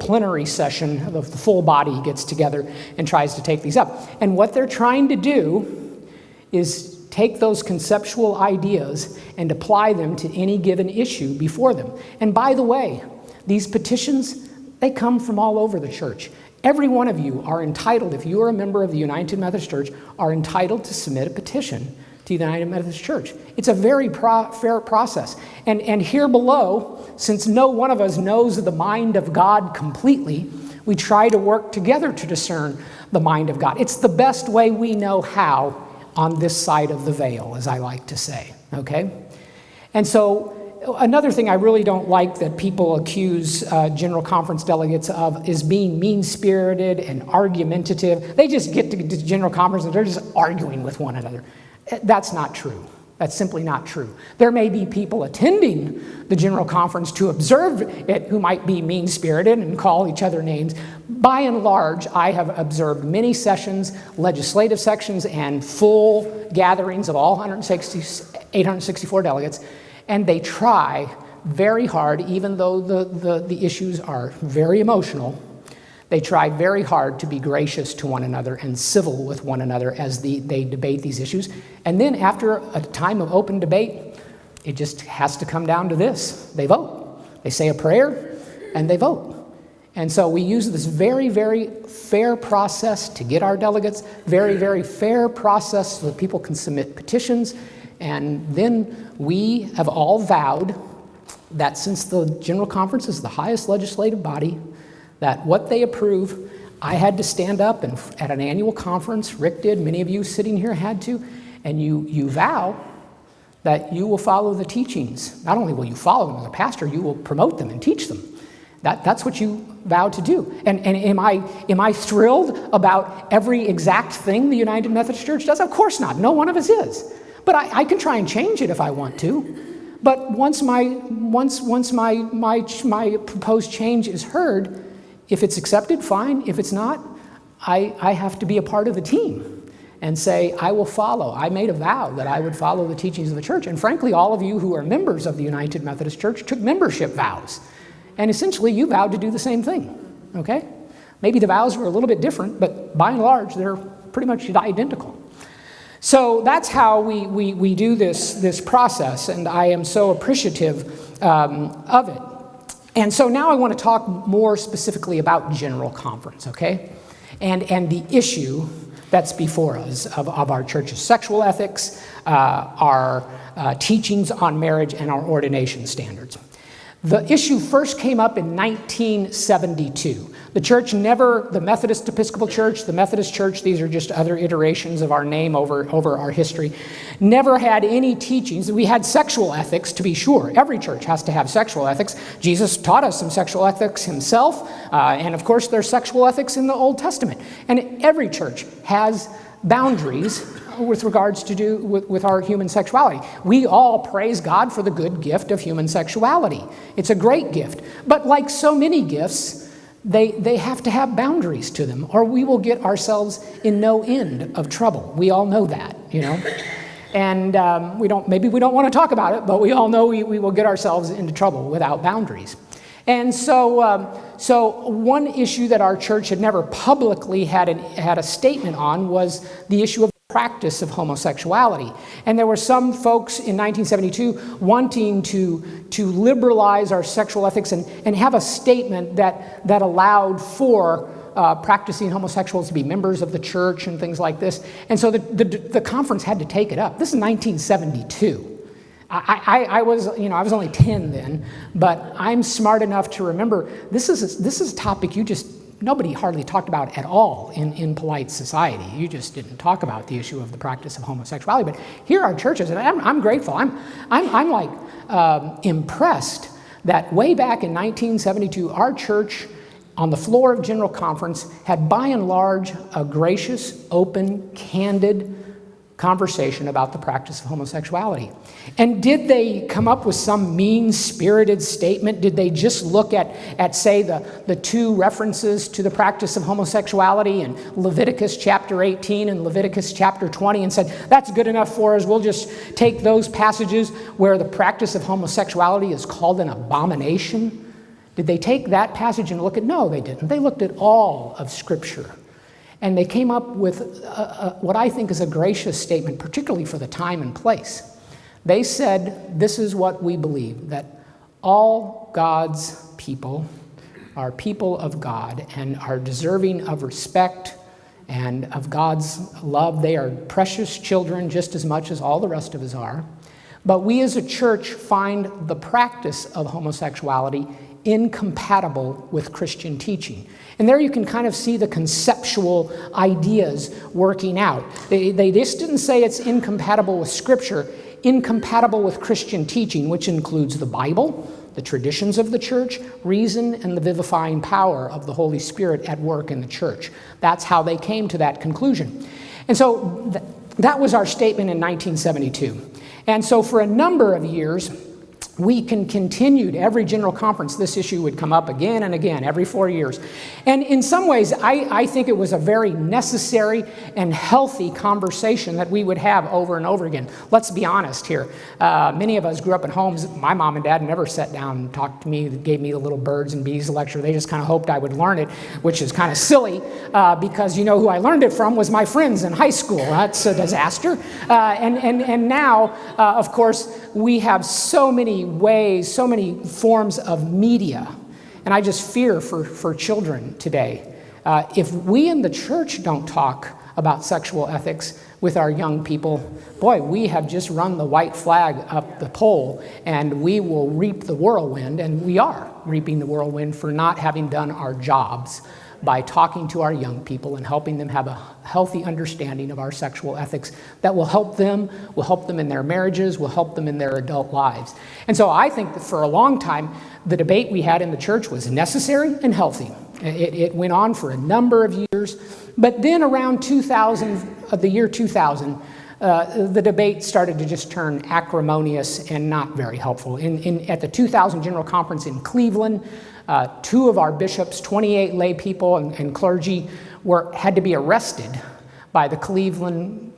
plenary session. The full body gets together and tries to take these up. And what they're trying to do is take those conceptual ideas and apply them to any given issue before them. And by the way, These petitions, they come from all over the church. Every one of you are entitled, if you are a member of the United Methodist Church, are entitled to submit a petition to the United Methodist Church. It's a very fair process. And here below, since no one of us knows the mind of God completely, we try to work together to discern the mind of God. It's the best way we know how on this side of the veil, as I like to say, okay? And so another thing I really don't like that people accuse General Conference delegates of is being mean-spirited and argumentative. They just get to General Conference and they're just arguing with one another. That's not true. That's simply not true. There may be people attending the General Conference to observe it who might be mean-spirited and call each other names. By and large, I have observed many sessions, legislative sections, and full gatherings of all 864 delegates, and they try very hard, even though the issues are very emotional, they try very hard to be gracious to one another and civil with one another as they debate these issues. And then after a time of open debate, it just has to come down to this. They vote. They say a prayer, and they vote. And so we use this very, very fair process to get our delegates, very, very fair process so that people can submit petitions. And then we have all vowed that since the General Conference is the highest legislative body, that what they approve, I had to stand up and at an annual conference, Rick did, many of you sitting here had to, and you vow that you will follow the teachings. Not only will you follow them as a pastor, you will promote them and teach them. That's what you vow to do. And am I thrilled about every exact thing the United Methodist Church does? Of course not. No one of us is. But I can try and change it if I want to. But once my proposed change is heard, if it's accepted, fine. If it's not, I have to be a part of the team and say, I will follow. I made a vow that I would follow the teachings of the church. And frankly, all of you who are members of the United Methodist Church took membership vows. And essentially, you vowed to do the same thing, okay? Maybe the vows were a little bit different, but by and large, they're pretty much identical. So that's how we do this process, and I am so appreciative of it. And so now I want to talk more specifically about General Conference, okay? And the issue that's before us of our church's sexual ethics, our teachings on marriage, and our ordination standards. The issue first came up in 1972. The Methodist Episcopal Church, the Methodist Church, these are just other iterations of our name over our history, never had any teachings. We had sexual ethics, to be sure. Every church has to have sexual ethics. Jesus taught us some sexual ethics himself, and of course there's sexual ethics in the Old Testament. And every church has boundaries with regards to do with our human sexuality. We all praise God for the good gift of human sexuality. It's a great gift. But like so many gifts, they have to have boundaries to them, or we will get ourselves in no end of trouble. We all know that, you know. And maybe we don't want to talk about it, but we all know we will get ourselves into trouble without boundaries. And so one issue that our church had never publicly had a statement on was the issue of practice of homosexuality. And there were some folks in 1972 wanting to liberalize our sexual ethics and have a statement that allowed for practicing homosexuals to be members of the church and things like this. And so the conference had to take it up. This is 1972. I was only 10 then, but I'm smart enough to remember this is a topic nobody hardly talked about at all in polite society. You just didn't talk about the issue of the practice of homosexuality. But here are churches, and I'm grateful. I'm like impressed that way back in 1972, our church on the floor of General Conference had by and large a gracious, open, candid conversation about the practice of homosexuality. And did they come up with some mean-spirited statement? Did they just look at say, the two references to the practice of homosexuality in Leviticus chapter 18 and Leviticus chapter 20 and said, that's good enough for us, we'll just take those passages where the practice of homosexuality is called an abomination? Did they take that passage and look at? No, they didn't. They looked at all of Scripture. And they came up with what I think is a gracious statement, particularly for the time and place. They said, this is what we believe, that All God's people are people of God and are deserving of respect and of God's love. They are precious children just as much as all the rest of us are. But we as a church find the practice of homosexuality incompatible with Christian teaching. And there you can kind of see the conceptual ideas working out. They just didn't say it's incompatible with Scripture, incompatible with Christian teaching, which includes the Bible, the traditions of the church, reason, and the vivifying power of the Holy Spirit at work in the church. That's how they came to that conclusion. And so that was our statement in 1972. And so for a number of years, we continued every general conference, this issue would come up again and again, every 4 years. And in some ways, I think it was a very necessary and healthy conversation that we would have over and over again. Let's be honest here. Many of us grew up in homes, my mom and dad never sat down and talked to me, gave me the little birds and bees lecture. They just kind of hoped I would learn it, which is kind of silly because you know who I learned it from was my friends in high school. That's a disaster. And now, of course, we have so many ways, so many forms of media. And I just fear for children today. If we in the church don't talk about sexual ethics with our young people, boy, we have just run the white flag up the pole and we will reap the whirlwind, and we are reaping the whirlwind for not having done our jobs by talking to our young people and helping them have a healthy understanding of our sexual ethics that will help them in their marriages, will help them in their adult lives. And so I think that for a long time, the debate we had in the church was necessary and healthy. It went on for a number of years, but then around the year 2000, the debate started to just turn acrimonious and not very helpful. At the 2000 General Conference in Cleveland, 2 of our bishops, 28 lay people and clergy had to be arrested by the Cleveland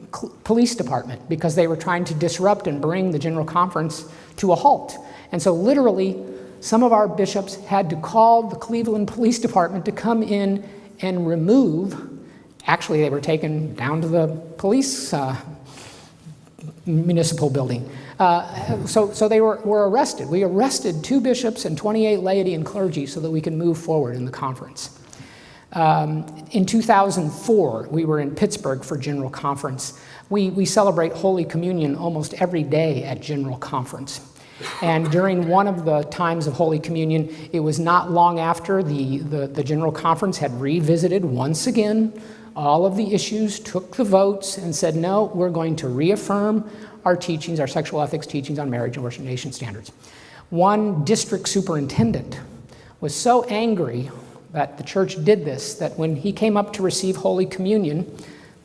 Police Department because they were trying to disrupt and bring the General Conference to a halt. And so literally, some of our bishops had to call the Cleveland Police Department to come in and remove. Actually, they were taken down to the police municipal building. So they were arrested. We arrested 2 bishops and 28 laity and clergy so that we could move forward in the conference. In 2004, we were in Pittsburgh for General Conference. We celebrate Holy Communion almost every day at General Conference. And during one of the times of Holy Communion, it was not long after the General Conference had revisited once again all of the issues, took the votes, and said, no, we're going to reaffirm our teachings, our sexual ethics teachings on marriage and ordination standards. One district superintendent was so angry that the church did this that when he came up to receive Holy Communion,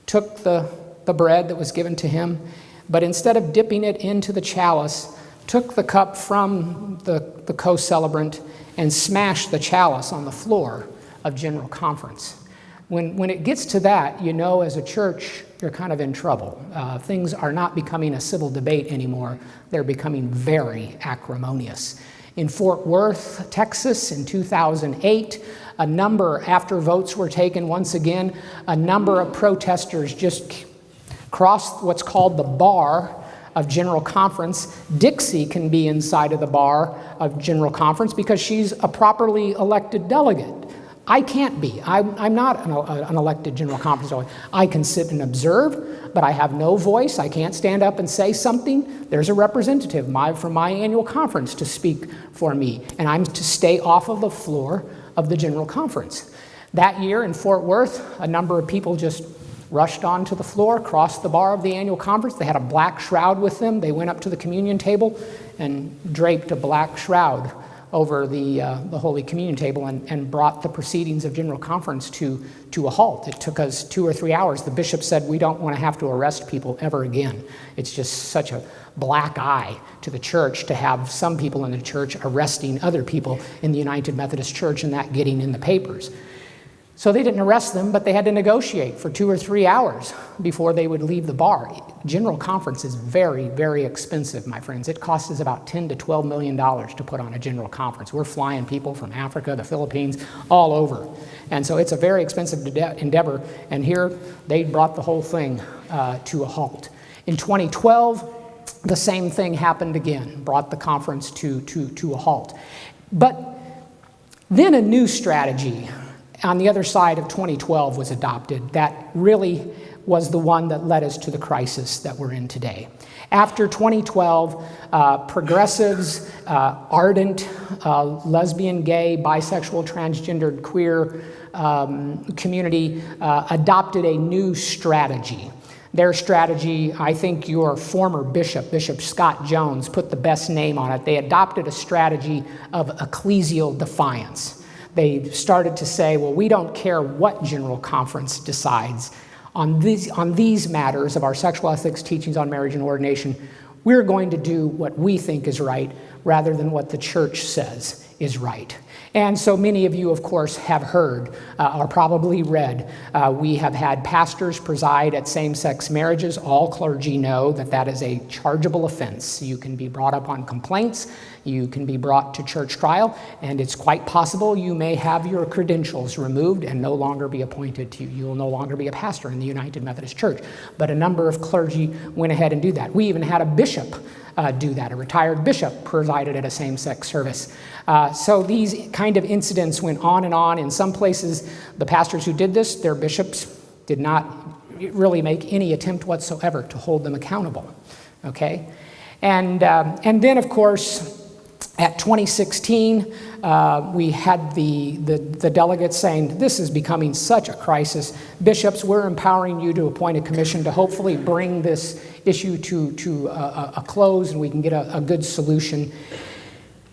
took the bread that was given to him, but instead of dipping it into the chalice, took the cup from the co-celebrant and smashed the chalice on the floor of General Conference. When it gets to that, you know, as a church, you're kind of in trouble. Things are not becoming a civil debate anymore. They're becoming very acrimonious. In Fort Worth, Texas, in 2008, after votes were taken once again, a number of protesters just crossed what's called the bar of General Conference. Dixie can be inside of the bar of General Conference because she's a properly elected delegate. I can't be. I'm not an elected General Conference delegate. I can sit and observe, but I have no voice. I can't stand up and say something. There's a representative from my annual conference to speak for me, and I'm to stay off of the floor of the General Conference. That year in Fort Worth, a number of people just rushed onto the floor, crossed the bar of the annual conference. They had a black shroud with them. They went up to the communion table and draped a black shroud over the Holy Communion table and brought the proceedings of General Conference to a halt. It took us 2 or 3 hours. The bishop said, we don't want to have to arrest people ever again. It's just such a black eye to the church to have some people in the church arresting other people in the United Methodist Church and that getting in the papers. So they didn't arrest them, but they had to negotiate for 2 or 3 hours before they would leave the bar. General Conference is very, very expensive, my friends. It costs us about $10 to $12 million to put on a General Conference. We're flying people from Africa, the Philippines, all over. And so it's a very expensive endeavor, and here they brought the whole thing to a halt. In 2012, the same thing happened again, brought the conference to a halt. But then a new strategy on the other side of 2012 was adopted that really was the one that led us to the crisis that we're in today. After 2012, progressives, ardent lesbian, gay, bisexual, transgendered, queer community adopted a new strategy. Their strategy, I think your former bishop, Bishop Scott Jones, put the best name on it. They adopted a strategy of ecclesial defiance. They started to say, well, we don't care what General Conference decides. On these matters of our sexual ethics, teachings on marriage and ordination, we're going to do what we think is right rather than what the church says is right. And so many of you, of course, have heard or probably read, we have had pastors preside at same-sex marriages. All clergy know that that is a chargeable offense. You can be brought up on complaints, you can be brought to church trial, and it's quite possible you may have your credentials removed and no longer be appointed to you. You will no longer be a pastor in the United Methodist Church. But a number of clergy went ahead and do that. We even had a bishop do that. A retired bishop presided at a same-sex service. So these kind of incidents went on and on. In some places, the pastors who did this, their bishops did not really make any attempt whatsoever to hold them accountable. Okay? And then, of course, at 2016, we had the delegates saying, this is becoming such a crisis. Bishops, we're empowering you to appoint a commission to hopefully bring this issue to a close and we can get a good solution.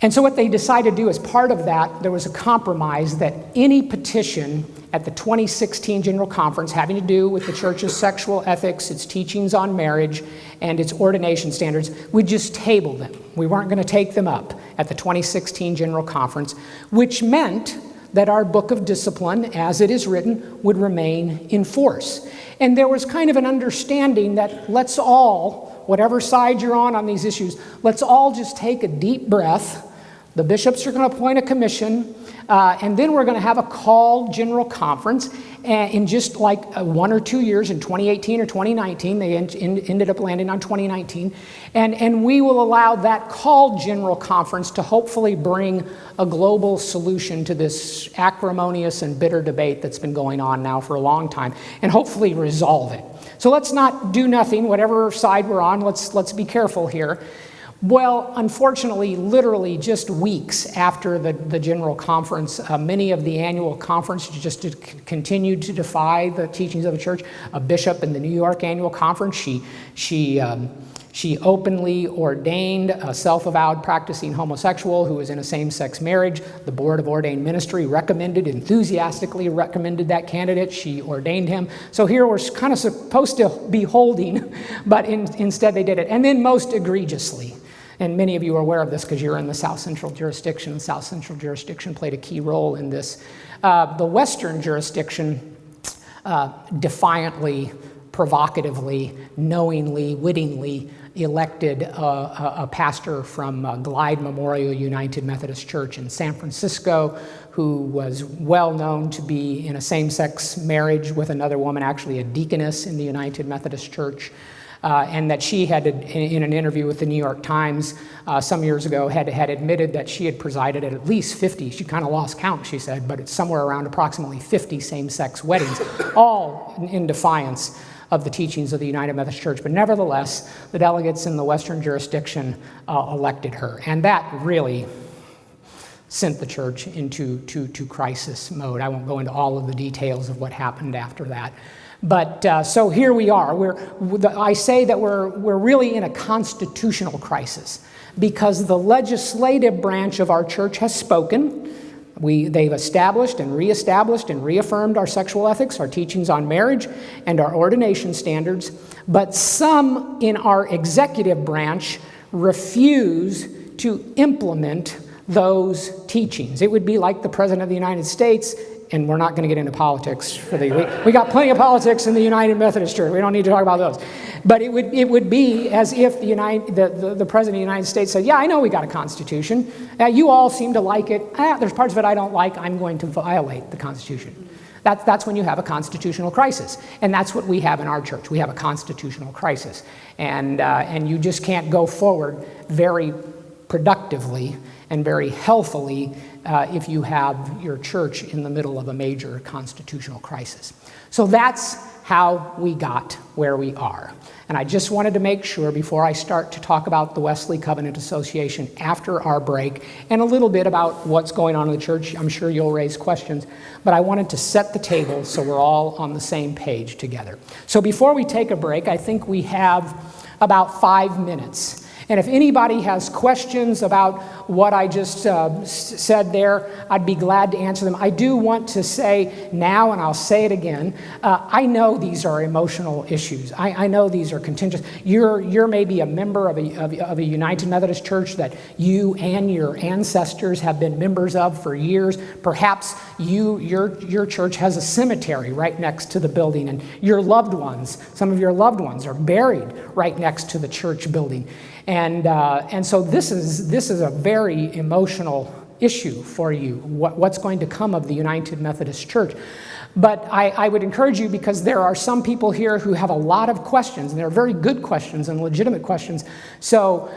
And so what they decided to do as part of that, there was a compromise that any petition at the 2016 General Conference having to do with the church's sexual ethics, its teachings on marriage, and its ordination standards, we'd just table them. We weren't going to take them up at the 2016 General Conference, which meant that our book of discipline, as it is written, would remain in force. And there was kind of an understanding that let's all, whatever side you're on these issues, let's all just take a deep breath. The bishops are going to appoint a commission, and then we're going to have a called General Conference. And in just like 1 or 2 years, in 2018 or 2019, they ended up landing on 2019, and we will allow that called General Conference to hopefully bring a global solution to this acrimonious and bitter debate that's been going on now for a long time, and hopefully resolve it. So let's not do nothing, whatever side we're on, let's be careful here. Well, unfortunately, literally just weeks after the General Conference, many of the annual conferences just continued to defy the teachings of the church. A bishop in the New York annual conference, she openly ordained a self-avowed practicing homosexual who was in a same-sex marriage. The Board of Ordained Ministry enthusiastically recommended that candidate. She ordained him. So here we're kind of supposed to be holding, but instead they did it. And then most egregiously, and many of you are aware of this because you're in the South Central jurisdiction. The South Central jurisdiction played a key role in this. The Western jurisdiction defiantly, provocatively, knowingly, wittingly elected a pastor from Glide Memorial United Methodist Church in San Francisco who was well known to be in a same-sex marriage with another woman, actually a deaconess in the United Methodist Church. And that she had, in an interview with the New York Times some years ago, had admitted that she had presided at least 50, she kind of lost count, she said, but it's somewhere around approximately 50 same-sex weddings, all in defiance of the teachings of the United Methodist Church. But nevertheless, the delegates in the Western jurisdiction elected her. And that really sent the church into crisis mode. I won't go into all of the details of what happened after that. But so here we are. I say that we're really in a constitutional crisis because the legislative branch of our church has spoken. They've established and reestablished and reaffirmed our sexual ethics, our teachings on marriage, and our ordination standards. But some in our executive branch refuse to implement those teachings. It would be like the President of the United States. And we're not going to get into politics. We got plenty of politics in the United Methodist Church. We don't need to talk about those. But it would be as if the President of the United States said, yeah, I know we got a Constitution. You all seem to like it. There's parts of it I don't like. I'm going to violate the Constitution. That's when you have a constitutional crisis. And that's what we have in our church. We have a constitutional crisis. And you just can't go forward very productively and very healthily if you have your church in the middle of a major constitutional crisis. So that's how we got where we are. And I just wanted to make sure before I start to talk about the Wesley Covenant Association after our break and a little bit about what's going on in the church. I'm sure you'll raise questions, but I wanted to set the table so we're all on the same page together. So before we take a break, I think we have about 5 minutes. And if anybody has questions about what I just said there, I'd be glad to answer them. I do want to say now, and I'll say it again, I know these are emotional issues. I know these are contentious. You're maybe a member of a United Methodist Church that you and your ancestors have been members of for years. Perhaps your church has a cemetery right next to the building, and your loved ones, some of your loved ones are buried right next to the church building. And so this is a very emotional issue for you, what's going to come of the United Methodist Church. But I would encourage you, because there are some people here who have a lot of questions, and they're very good questions and legitimate questions. So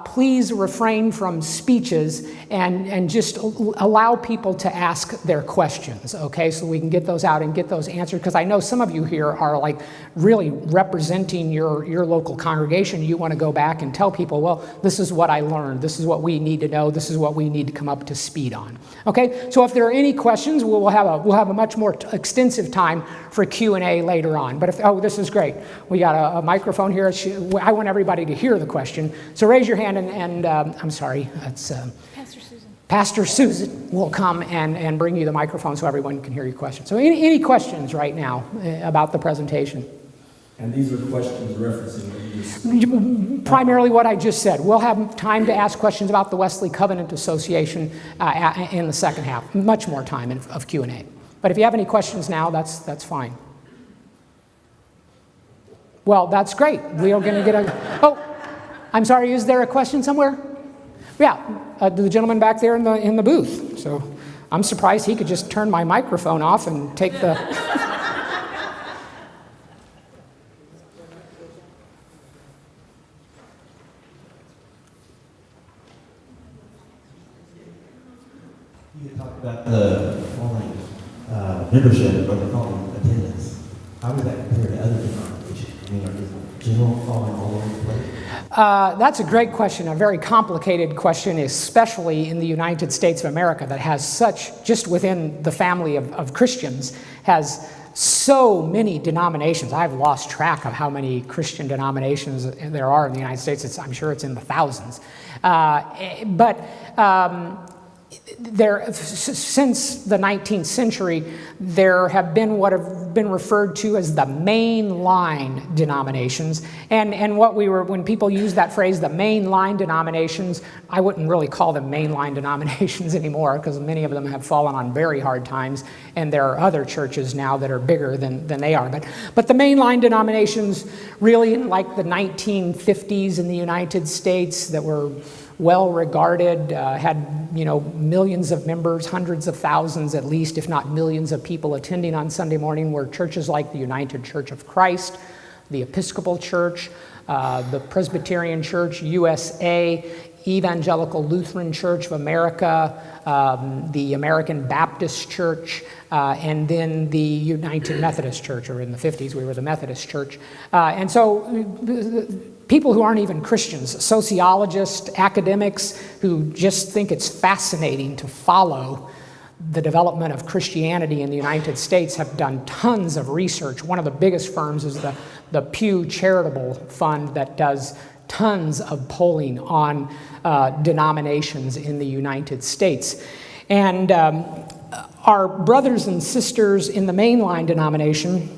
please refrain from speeches and just allow people to ask their questions, okay? So we can get those out and get those answered, because I know some of you here are like really representing your local congregation. You want to go back and tell people, well, this is what I learned. This is what we need to know. This is what we need to come up to speed on. Okay, so if there are any questions, we'll have a much more extensive time for Q&A later on. But this is great. We got a microphone here. I want everybody to hear the question. So raise your hand and I'm sorry, that's Pastor Susan. Pastor Susan will come and bring you the microphone so everyone can hear your question. So any questions right now about the presentation? And these are questions referencing what you just... Primarily what I just said. We'll have time to ask questions about the Wesley Covenant Association in the second half. Much more time of Q&A. But if you have any questions now, that's fine. Well, that's great. We are going to get a... Oh, I'm sorry, is there a question somewhere? Yeah, the gentleman back there in the booth. So I'm surprised he could just turn my microphone off and take the... You talked about the falling membership or the falling attendance. How does that compare to other denominations? I mean, is general falling all over the place? That's a great question, a very complicated question, especially in the United States of America, that has such, just within the family of Christians, has so many denominations. I've lost track of how many Christian denominations there are in the United States. I'm sure it's in the thousands. Since the 19th century, there have been what have been referred to as the mainline denominations. And when people use that phrase, the mainline denominations, I wouldn't really call them mainline denominations anymore, because many of them have fallen on very hard times, and there are other churches now that are bigger than they are. But the mainline denominations, really in like the 1950s in the United States, that were well regarded, had millions of members, hundreds of thousands at least, if not millions of people attending on Sunday morning, were churches like the United Church of Christ, the Episcopal Church, the Presbyterian Church USA, Evangelical Lutheran Church of America, the American Baptist Church, and then the United Methodist Church, or in the 50s we were the Methodist Church. And so people who aren't even Christians, sociologists, academics who just think it's fascinating to follow the development of Christianity in the United States have done tons of research. One of the biggest firms is the Pew Charitable Fund that does tons of polling on denominations in the United States. And our brothers and sisters in the mainline denomination,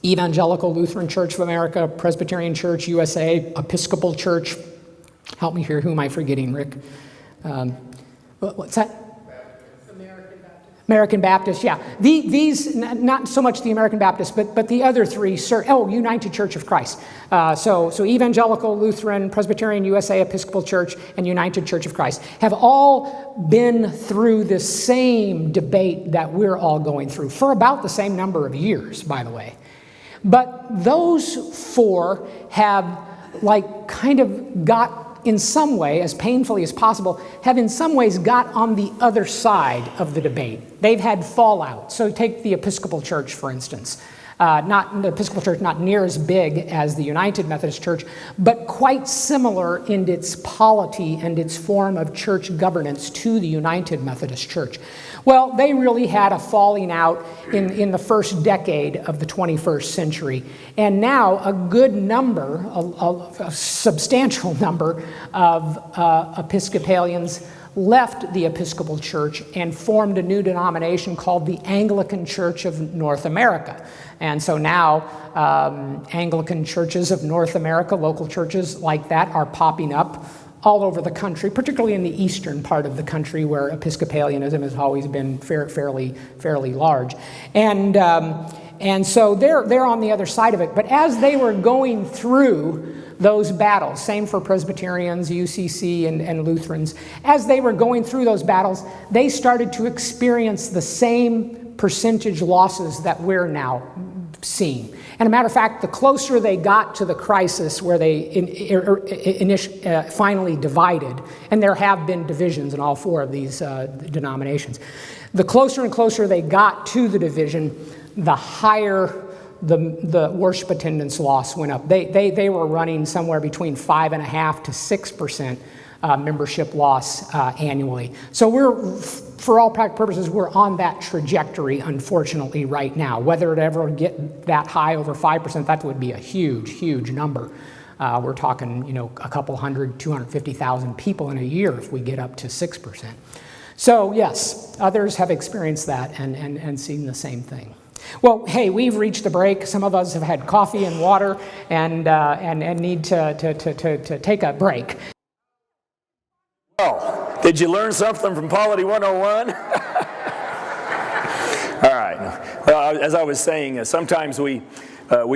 Evangelical Lutheran Church of America, Presbyterian Church USA, Episcopal Church. Help me here. Who am I forgetting, Rick? What's that? American Baptist, yeah. These, not so much the American Baptist, but the other three, United Church of Christ. So Evangelical, Lutheran, Presbyterian USA, Episcopal Church, and United Church of Christ have all been through the same debate that we're all going through for about the same number of years, by the way. But those four have kind of got, in some way, as painfully as possible, have in some ways got on the other side of the debate. They've had fallout. So take the Episcopal Church, for instance. The Episcopal Church, not near as big as the United Methodist Church, but quite similar in its polity and its form of church governance to the United Methodist Church. Well, they really had a falling out in the first decade of the 21st century. And now a good number, a substantial number of Episcopalians left the Episcopal Church and formed a new denomination called the Anglican Church of North America. And so now Anglican churches of North America, local churches like that, are popping up all over the country, particularly in the eastern part of the country where Episcopalianism has always been fairly large. And so they're on the other side of it. But as they were going through those battles, same for Presbyterians, UCC, and Lutherans, as they were going through those battles, they started to experience the same percentage losses that we're now seeing. And a matter of fact, the closer they got to the crisis where they finally divided, and there have been divisions in all four of these denominations, the closer and closer they got to the division, the higher the worship attendance loss went up. They were running somewhere between 5.5% to 6% membership loss annually. So we're, for all practical purposes, we're on that trajectory, unfortunately, right now. Whether it ever get that high, over 5%, that would be a huge number. We're talking, a couple hundred, 250,000 people in a year if we get up to 6%. So yes, others have experienced that and seen the same thing. Well, hey, we've reached the break. Some of us have had coffee and water and need to take a break. Oh, did you learn something from Polity 101? All right. Well, as I was saying, sometimes we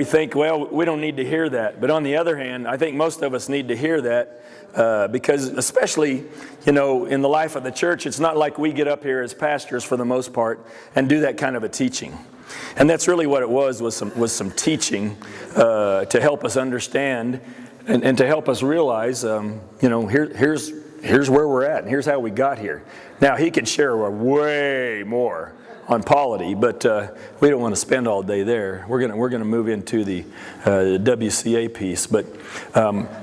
think, well, we don't need to hear that. But on the other hand, I think most of us need to hear that because especially, in the life of the church, it's not like we get up here as pastors for the most part and do that kind of a teaching. And that's really what it was some teaching to help us understand and to help us realize, here's where we're at and here's how we got here. Now, he could share way more on polity, but we don't want to spend all day there. We're gonna move into the WCA piece. But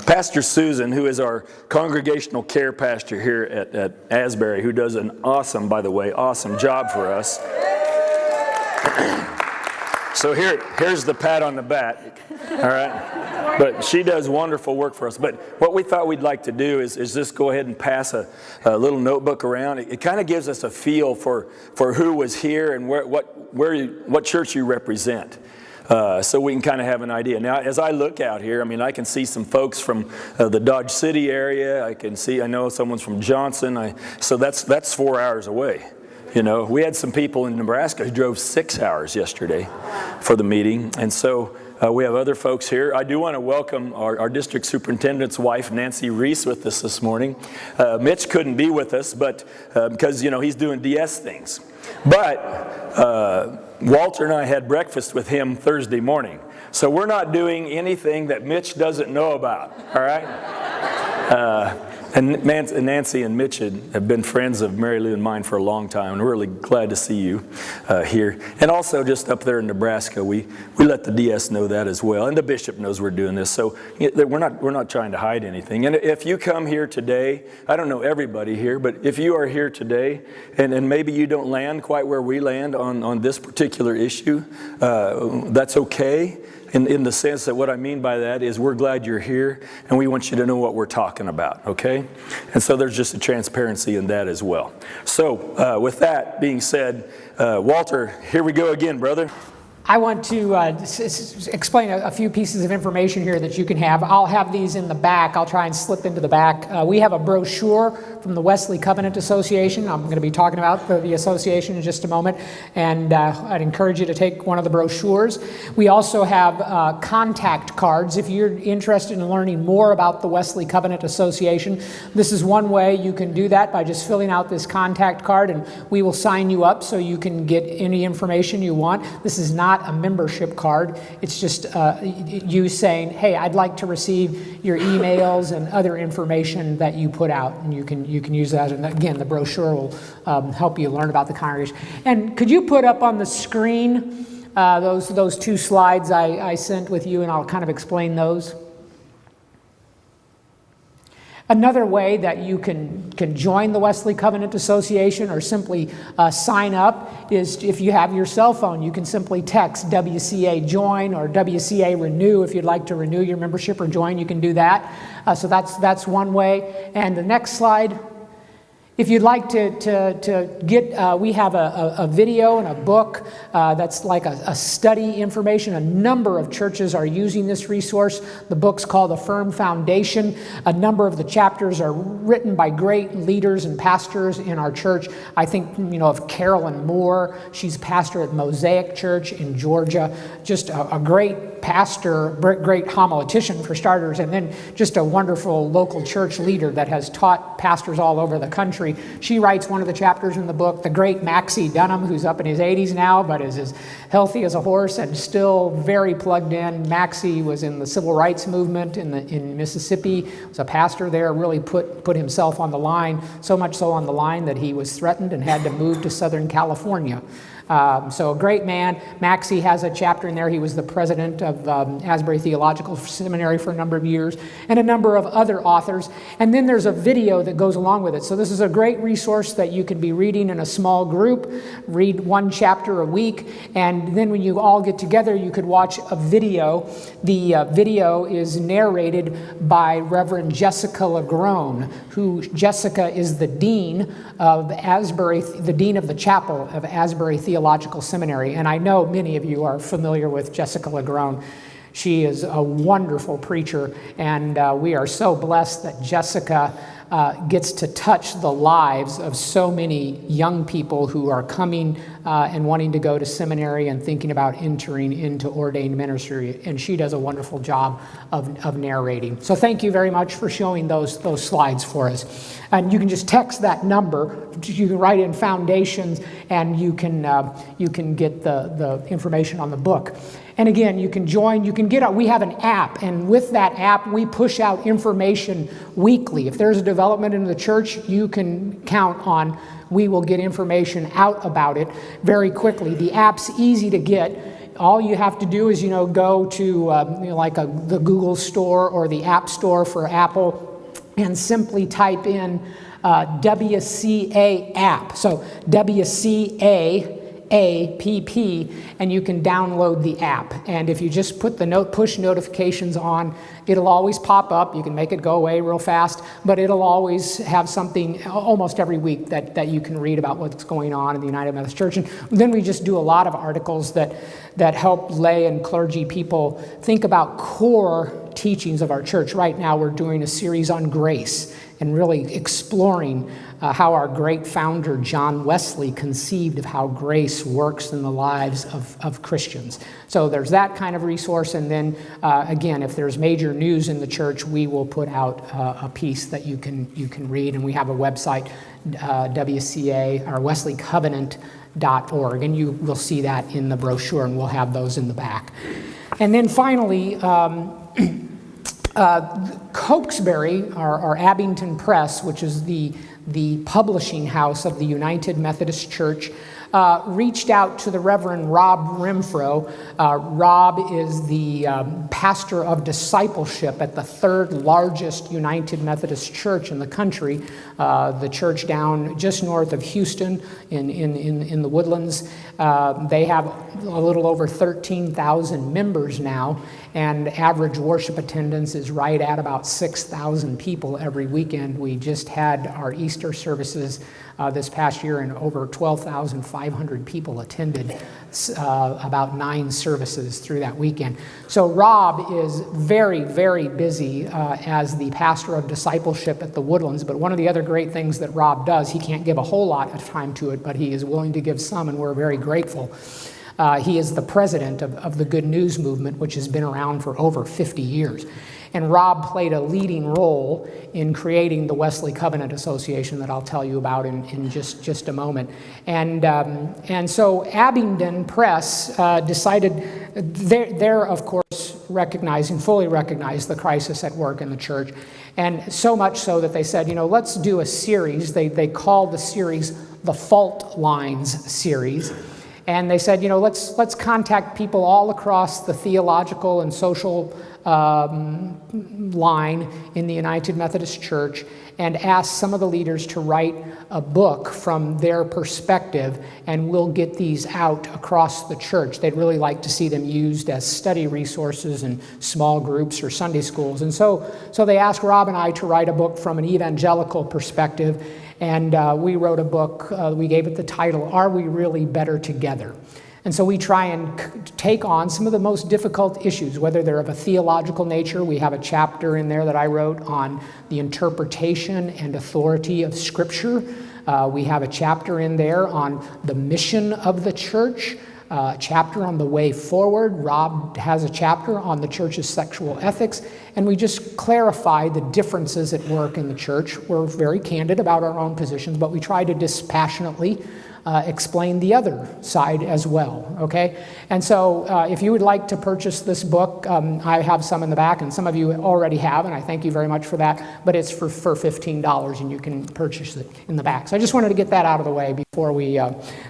Pastor Susan, who is our congregational care pastor here at Asbury, who does an awesome job for us. So here's the pat on the back, all right? But she does wonderful work for us. But what we thought we'd like to do is just go ahead and pass a little notebook around. It kind of gives us a feel for who was here and what church you represent. So we can kind of have an idea. Now, as I look out here, I can see some folks from the Dodge City area. I know someone's from Johnson. So that's 4 hours away. We had some people in Nebraska who drove 6 hours yesterday for the meeting. And so we have other folks here. I do want to welcome our district superintendent's wife, Nancy Reese, with us this morning. Mitch couldn't be with us, but because, he's doing DS things. But Walter and I had breakfast with him Thursday morning. So we're not doing anything that Mitch doesn't know about, all right? And Nancy and Mitch have been friends of Mary Lou and mine for a long time, and we're really glad to see you here. And also just up there in Nebraska, we let the DS know that as well, and the bishop knows we're doing this. So we're not trying to hide anything. And if you come here today, I don't know everybody here, but if you are here today, and maybe you don't land quite where we land on this particular issue, that's okay. In the sense that what I mean by that is we're glad you're here and we want you to know what we're talking about, okay? And so there's just a transparency in that as well. So with that being said, Walter, here we go again, brother. I want to explain a few pieces of information here that you can have. I'll have these in the back. I'll try and slip into the back. We have a brochure from the Wesley Covenant Association. I'm going to be talking about the association in just a moment, and I'd encourage you to take one of the brochures. We also have contact cards. If you're interested in learning more about the Wesley Covenant Association, this is one way you can do that, by just filling out this contact card, and we will sign you up so you can get any information you want. This is not a membership card. It's just you saying, hey, I'd like to receive your emails and other information that you put out, and you can use that. And again, the brochure will help you learn about the congregation. And could you put up on the screen those two slides I sent with you, and I'll kind of explain those. Another way that you can join the Wesley Covenant Association or simply sign up is, if you have your cell phone, you can simply text WCA join or WCA renew. If you'd like to renew your membership or join, you can do that. So that's one way. And the next slide. If you'd like to get, we have a video and a book that's like a study information. A number of churches are using this resource. The book's called A Firm Foundation. A number of the chapters are written by great leaders and pastors in our church. I think, of Carolyn Moore. She's pastor at Mosaic Church in Georgia. Just a great pastor, great homiletian for starters, and then just a wonderful local church leader that has taught pastors all over the country. She writes one of the chapters in the book. The great Maxie Dunham, who's up in his 80s now, but is as healthy as a horse and still very plugged in. Maxie was in the civil rights movement in Mississippi, was a pastor there, really put himself on the line, so much so on the line that he was threatened and had to move to Southern California. So a great man. Maxie has a chapter in there. He was the president of Asbury Theological Seminary for a number of years, and a number of other authors. And then there's a video that goes along with it. So this is a great resource that you can be reading in a small group, read one chapter a week, and then when you all get together, you could watch a video. The video is narrated by Reverend Jessica LaGrone, Jessica is the dean of Asbury, the dean of the chapel of Asbury Theological Seminary. And I know many of you are familiar with Jessica LaGrone. She is a wonderful preacher, and we are so blessed that Jessica gets to touch the lives of so many young people who are coming and wanting to go to seminary and thinking about entering into ordained ministry. And she does a wonderful job of narrating. So thank you very much for showing those slides for us. And you can just text that number. You can write in Foundations, and you can get the information on the book. And again, you can join, we have an app, and with that app, we push out information weekly. If there's a development in the church, you can count on, we will get information out about it very quickly. The app's easy to get. All you have to do is, go to the Google Store or the App Store for Apple and simply type in WCA app. So WCA app, and you can download the app. And if you just put the push notifications on, it'll always pop up. You can make it go away real fast, but it'll always have something almost every week that you can read about what's going on in the United Methodist Church. And then we just do a lot of articles that help lay and clergy people think about core teachings of our church. Right now we're doing a series on grace and really exploring how our great founder John Wesley conceived of how grace works in the lives of Christians. So there's that kind of resource, and then again, if there's major news in the church, we will put out a piece that you can read, and we have a website, WCA or wesleycovenant.org, and you will see that in the brochure, and we'll have those in the back. And then finally, Cokesbury, or Abington Press, which is the publishing house of the United Methodist Church, reached out to the Reverend Rob Renfro. Rob is the pastor of discipleship at the third largest United Methodist church in the country, the church down just north of Houston in the Woodlands. They have a little over 13,000 members now, and average worship attendance is right at about 6,000 people every weekend. We just had our Easter services this past year, and over 12,500 people attended about 9 services through that weekend. So Rob is very, very busy as the pastor of discipleship at the Woodlands, but one of the other great things that Rob does, he can't give a whole lot of time to it, but he is willing to give some, and we're very grateful. He is the president of the Good News Movement, which has been around for over 50 years. And Rob played a leading role in creating the Wesley Covenant Association that I'll tell you about in just a moment. And so Abingdon Press decided, they're of course fully recognize the crisis at work in the church. And so much so that they said, let's do a series. They called the series the Fault Lines series. And they said, let's contact people all across the theological and social line in the United Methodist Church and ask some of the leaders to write a book from their perspective, and we'll get these out across the church. They'd really like to see them used as study resources in small groups or Sunday schools. And so they asked Rob and I to write a book from an evangelical perspective, and we wrote a book. We gave it the title, Are We Really Better Together? And so we try and take on some of the most difficult issues, whether they're of a theological nature. We have a chapter in there that I wrote on the interpretation and authority of Scripture. We have a chapter in there on the mission of the church, a chapter on the way forward. Rob has a chapter on the church's sexual ethics, and we just clarify the differences at work in the church. We're very candid about our own positions, but we try to dispassionately explain the other side as well, okay? And so if you would like to purchase this book, I have some in the back, and some of you already have, and I thank you very much for that, but it's for $15, and you can purchase it in the back. So I just wanted to get that out of the way before we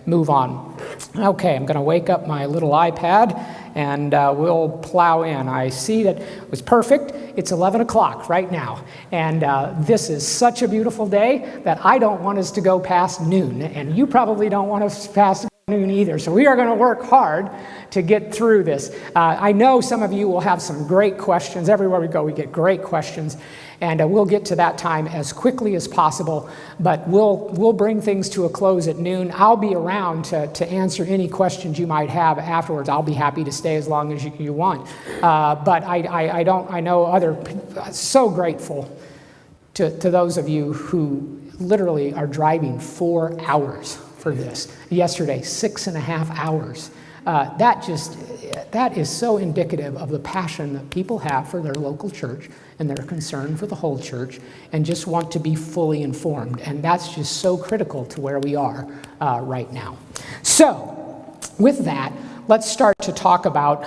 move on. Okay, I'm going to wake up my little iPad, and we'll plow in. I see that it was perfect. It's 11 o'clock right now, and this is such a beautiful day that I don't want us to go past noon, and you probably don't want us past noon either. So we are going to work hard to get through this. I know some of you will have some great questions. Everywhere we go, we get great questions, and we'll get to that time as quickly as possible, but we'll bring things to a close at noon. I'll be around to answer any questions you might have afterwards. I'll be happy to stay as long as you want. But I know so grateful to those of you who literally are driving 4 hours for this. Yesterday, 6.5 hours. That is so indicative of the passion that people have for their local church and their concern for the whole church and just want to be fully informed. And that's just so critical to where we are right now. So, with that, let's start to talk about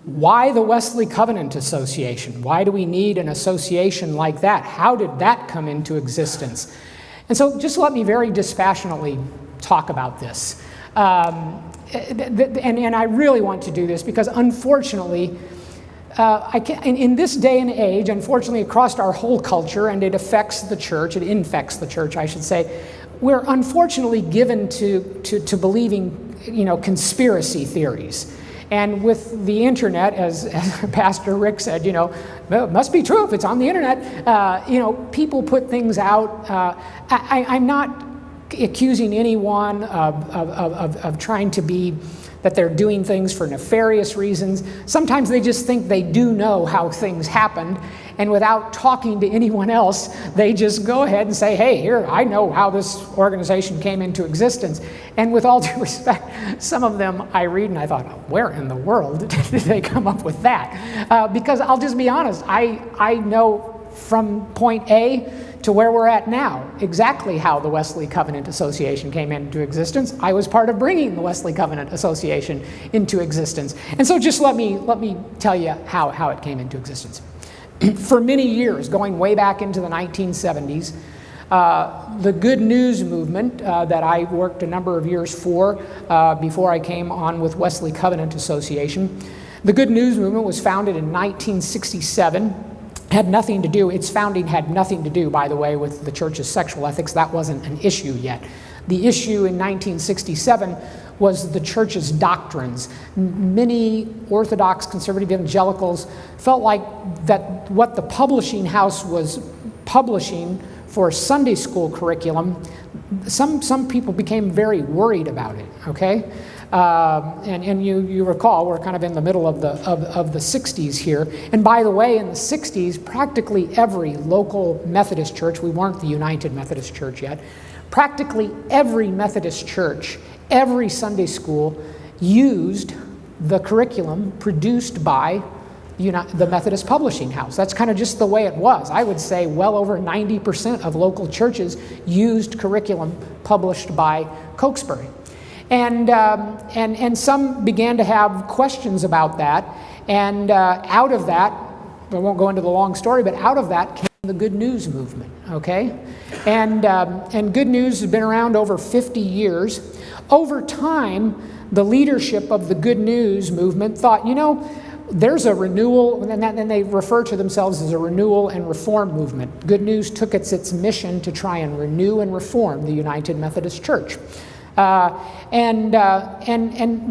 why the Wesley Covenant Association? Why do we need an association like that? How did that come into existence? And so just let me very dispassionately talk about this. And I really want to do this because unfortunately, in this day and age, unfortunately across our whole culture, and it affects the church, it infects the church, I should say, we're unfortunately given to believing, conspiracy theories. And with the internet, as Pastor Rick said, well, it must be true if it's on the internet. People put things out. I'm not accusing anyone of trying to be, that they're doing things for nefarious reasons. Sometimes they just think they do know how things happened, and without talking to anyone else, they just go ahead and say, hey, here, I know how this organization came into existence. And with all due respect, some of them I read and I thought, where in the world did they come up with that? Because I'll just be honest, I know from point A to where we're at now exactly how the Wesley Covenant Association came into existence. I was part of bringing the Wesley Covenant Association into existence. And so just let me tell you how it came into existence. For many years, going way back into the 1970s, the Good News Movement that I worked a number of years for before I came on with Wesley Covenant Association, the Good News Movement was founded in 1967. Its founding had nothing to do, by the way, with the church's sexual ethics. That wasn't an issue yet. The issue in 1967 was the church's doctrines. Many Orthodox conservative evangelicals felt like that what the publishing house was publishing for Sunday school curriculum, some people became very worried about it, okay? And you recall, we're kind of in the middle of the 60s here. And by the way, in the 60s, practically every local Methodist church, we weren't the United Methodist Church yet, practically every Methodist church, every Sunday school used the curriculum produced by the Methodist Publishing House. That's kind of just the way it was. I would say well over 90% of local churches used curriculum published by Cokesbury. And some began to have questions about that. And out of that, I won't go into the long story, but out of that came the Good News movement, okay? And Good News has been around over 50 years. Over time, the leadership of the Good News movement thought, there's a renewal, and they refer to themselves as a renewal and reform movement. Good News took its mission to try and renew and reform the United Methodist Church. And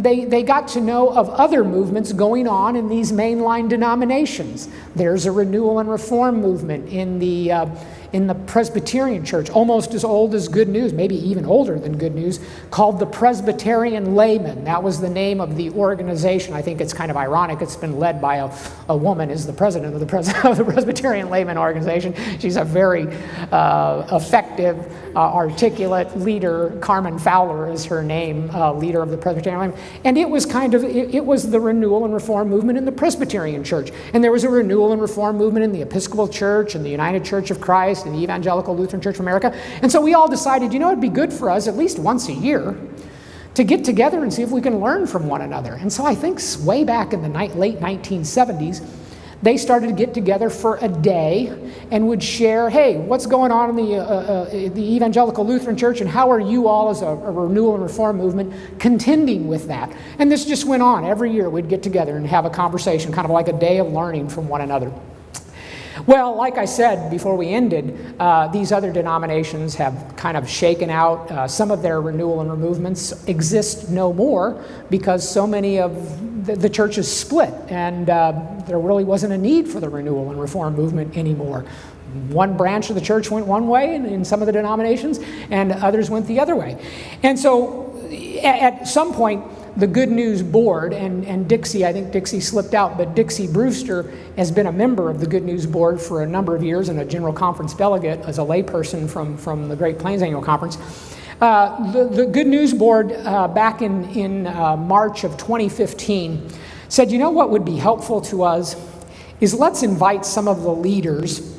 they got to know of other movements going on in these mainline denominations. There's a renewal and reform movement in the Presbyterian Church, almost as old as Good News, maybe even older than Good News, called the Presbyterian Laymen. That was the name of the organization. I think it's kind of ironic. It's been led by a woman as the president of the Presbyterian Laymen organization. She's a very effective, articulate leader. Carmen Fowler is her name, leader of the Presbyterian Laymen. And it was it was the renewal and reform movement in the Presbyterian Church. And there was a renewal and reform movement in the Episcopal Church and the United Church of Christ and the Evangelical Lutheran Church of America. And so we all decided, it'd be good for us at least once a year to get together and see if we can learn from one another. And so I think way back in the late 1970s, they started to get together for a day and would share, hey, what's going on in the Evangelical Lutheran Church, and how are you all as a renewal and reform movement contending with that? And this just went on. Every year we'd get together and have a conversation, kind of like a day of learning from one another. Well, like I said before we ended, these other denominations have kind of shaken out. Some of their renewal and movements exist no more because so many of the churches split, and there really wasn't a need for the renewal and reform movement anymore. One branch of the church went one way in some of the denominations, and others went the other way. And so at some point, the Good News Board, and Dixie, I think Dixie slipped out, but Dixie Brewster has been a member of the Good News Board for a number of years and a General Conference delegate as a layperson from the Great Plains Annual Conference. The Good News Board back in March of 2015 said, what would be helpful to us is let's invite some of the leaders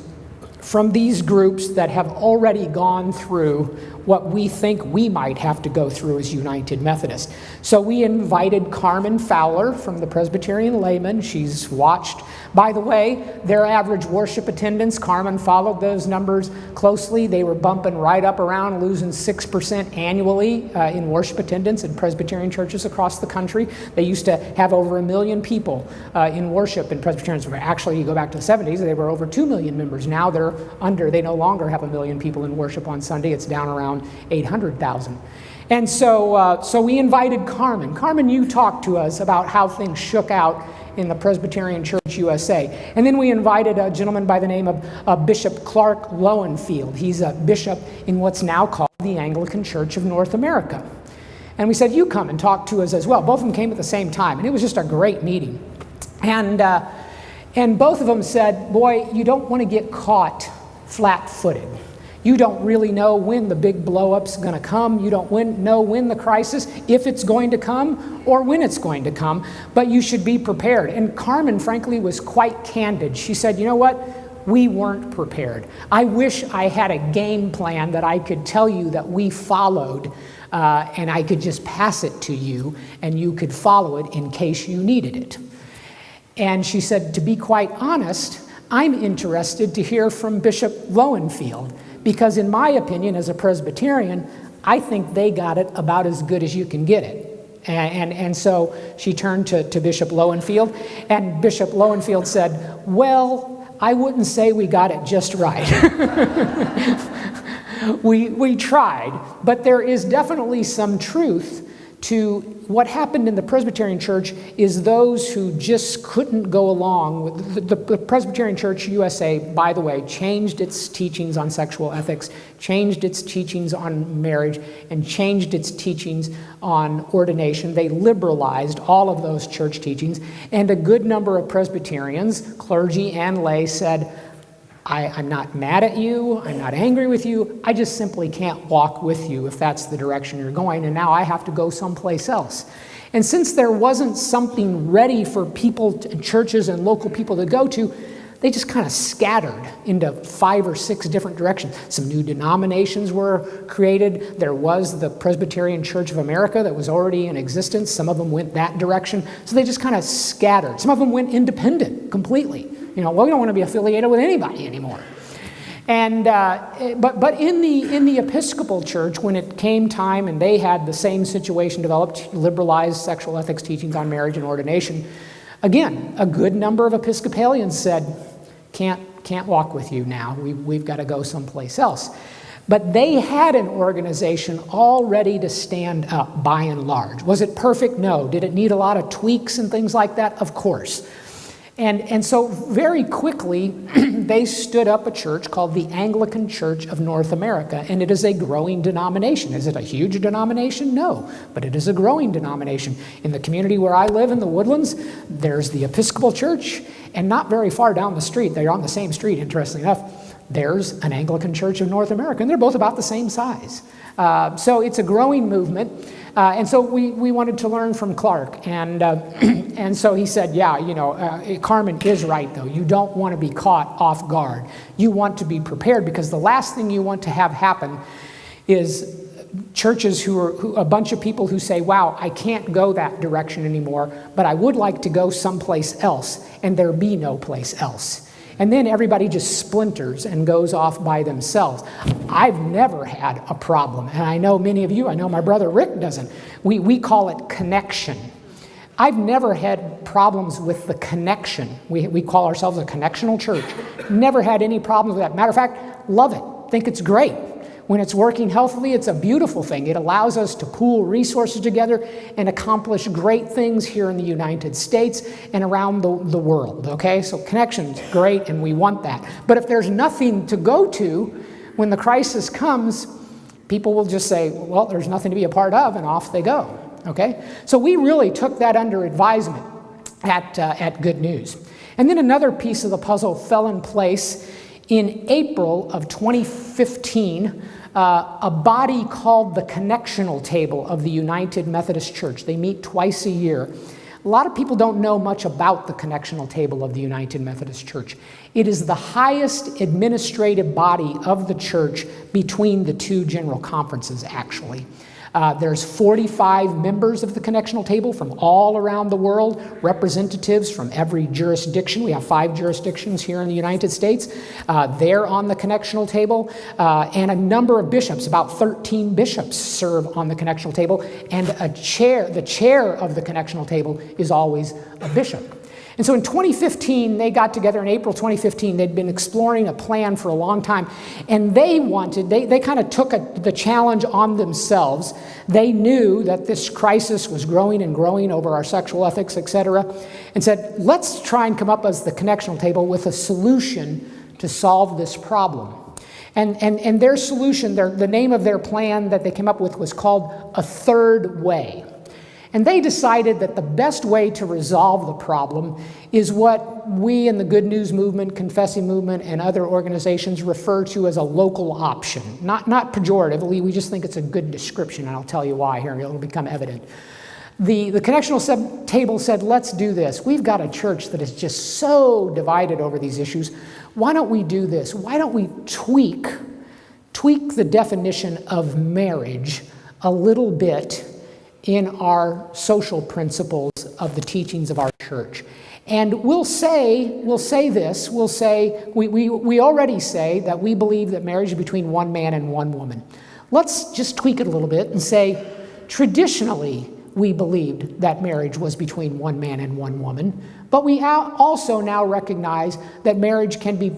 from these groups that have already gone through what we think we might have to go through as United Methodists. So we invited Carmen Fowler from the Presbyterian Laymen. She's watched, by the way, their average worship attendance. Carmen followed those numbers closely. They were bumping right up around, losing 6% annually in worship attendance in Presbyterian churches across the country. They used to have over 1 million people in worship in Presbyterians. Actually, you go back to the 70s, they were over 2 million members. Now they no longer have 1 million people in worship on Sunday. It's down around 800,000. And so we invited Carmen. Carmen, you talked to us about how things shook out in the Presbyterian Church USA. And then we invited a gentleman by the name of Bishop Clark Lowenfield. He's a bishop in what's now called the Anglican Church of North America. And we said, you come and talk to us as well. Both of them came at the same time, and it was just a great meeting. And both of them said, boy, you don't want to get caught flat-footed. You don't really know when the big blow-up's going to come. You don't know when the crisis, if it's going to come or when it's going to come, but you should be prepared. And Carmen, frankly, was quite candid. She said, you know what? We weren't prepared. I wish I had a game plan that I could tell you that we followed, and I could just pass it to you, and you could follow it in case you needed it. And she said, to be quite honest, I'm interested to hear from Bishop Lowenfield, because in my opinion, as a Presbyterian, I think they got it about as good as you can get it. And so she turned to Bishop Lowenfield, and Bishop Lowenfield said, well, I wouldn't say we got it just right. We tried, but there is definitely some truth to what happened in the Presbyterian Church is those who just couldn't go along with the Presbyterian Church USA, by the way, changed its teachings on sexual ethics, changed its teachings on marriage, and changed its teachings on ordination. They liberalized all of those church teachings, and a good number of Presbyterians, clergy and lay, said, I'm not mad at you, I'm not angry with you, I just simply can't walk with you if that's the direction you're going, and now I have to go someplace else. And since there wasn't something ready for people, churches and local people to go to, they just kind of scattered into 5 or 6 different directions. Some new denominations were created. There was the Presbyterian Church of America that was already in existence. Some of them went that direction. So they just kind of scattered. Some of them went independent completely. We don't want to be affiliated with anybody anymore. And but in the Episcopal Church, when it came time and they had the same situation developed, liberalized sexual ethics teachings on marriage and ordination, again, a good number of Episcopalians said, can't walk with you now. We've got to go someplace else. But they had an organization all ready to stand up by and large. Was it perfect? No. Did it need a lot of tweaks and things like that? Of course. And so very quickly, they stood up a church called the Anglican Church of North America, and it is a growing denomination. Is it a huge denomination? No, but it is a growing denomination. In the community where I live in the Woodlands, there's the Episcopal Church, and not very far down the street, they're on the same street, interestingly enough, there's an Anglican Church of North America, and they're both about the same size. So it's a growing movement. And so we wanted to learn from Clark, and so he said, Carmen is right, though. You don't want to be caught off guard. You want to be prepared, because the last thing you want to have happen is churches a bunch of people who say, wow, I can't go that direction anymore, but I would like to go someplace else, and there be no place else. And then everybody just splinters and goes off by themselves. I've never had a problem, and I know many of you, I know my brother Rick doesn't. We call it connection. I've never had problems with the connection. We call ourselves a connectional church. Never had any problems with that. Matter of fact, love it, think it's great. When it's working healthily, it's a beautiful thing. It allows us to pool resources together and accomplish great things here in the United States and around the world, okay? So connection's great, and we want that. But if there's nothing to go to, when the crisis comes, people will just say, well, there's nothing to be a part of, and off they go, okay? So we really took that under advisement at Good News. And then another piece of the puzzle fell in place in April of 2015. A body called the Connectional Table of the United Methodist Church. They meet twice a year. A lot of people don't know much about the Connectional Table of the United Methodist Church. It is the highest administrative body of the church between the 2 general conferences, actually. There's 45 members of the Connectional Table from all around the world, representatives from every jurisdiction. We have 5 jurisdictions here in the United States. They're on the Connectional Table, and a number of bishops, about 13 bishops serve on the Connectional Table, and the chair of the Connectional Table is always a bishop. And so in 2015, they got together in April 2015. They'd been exploring a plan for a long time, and they kind of took the challenge on themselves. They knew that this crisis was growing and growing over our sexual ethics, etc., and said, let's try and come up as the Connectional Table with a solution to solve this problem. And their solution, the name of their plan that they came up with was called A Third Way. And they decided that the best way to resolve the problem is what we in the Good News Movement, Confessing Movement, and other organizations refer to as a local option. Not pejoratively, we just think it's a good description, and I'll tell you why here, it'll become evident. The Connectional Table said, let's do this. We've got a church that is just so divided over these issues. Why don't we do this? Why don't we tweak the definition of marriage a little bit in our social principles of the teachings of our church? And we already say that we believe that marriage is between one man and one woman. Let's just tweak it a little bit and say, traditionally, we believed that marriage was between one man and one woman, but we also now recognize that marriage can be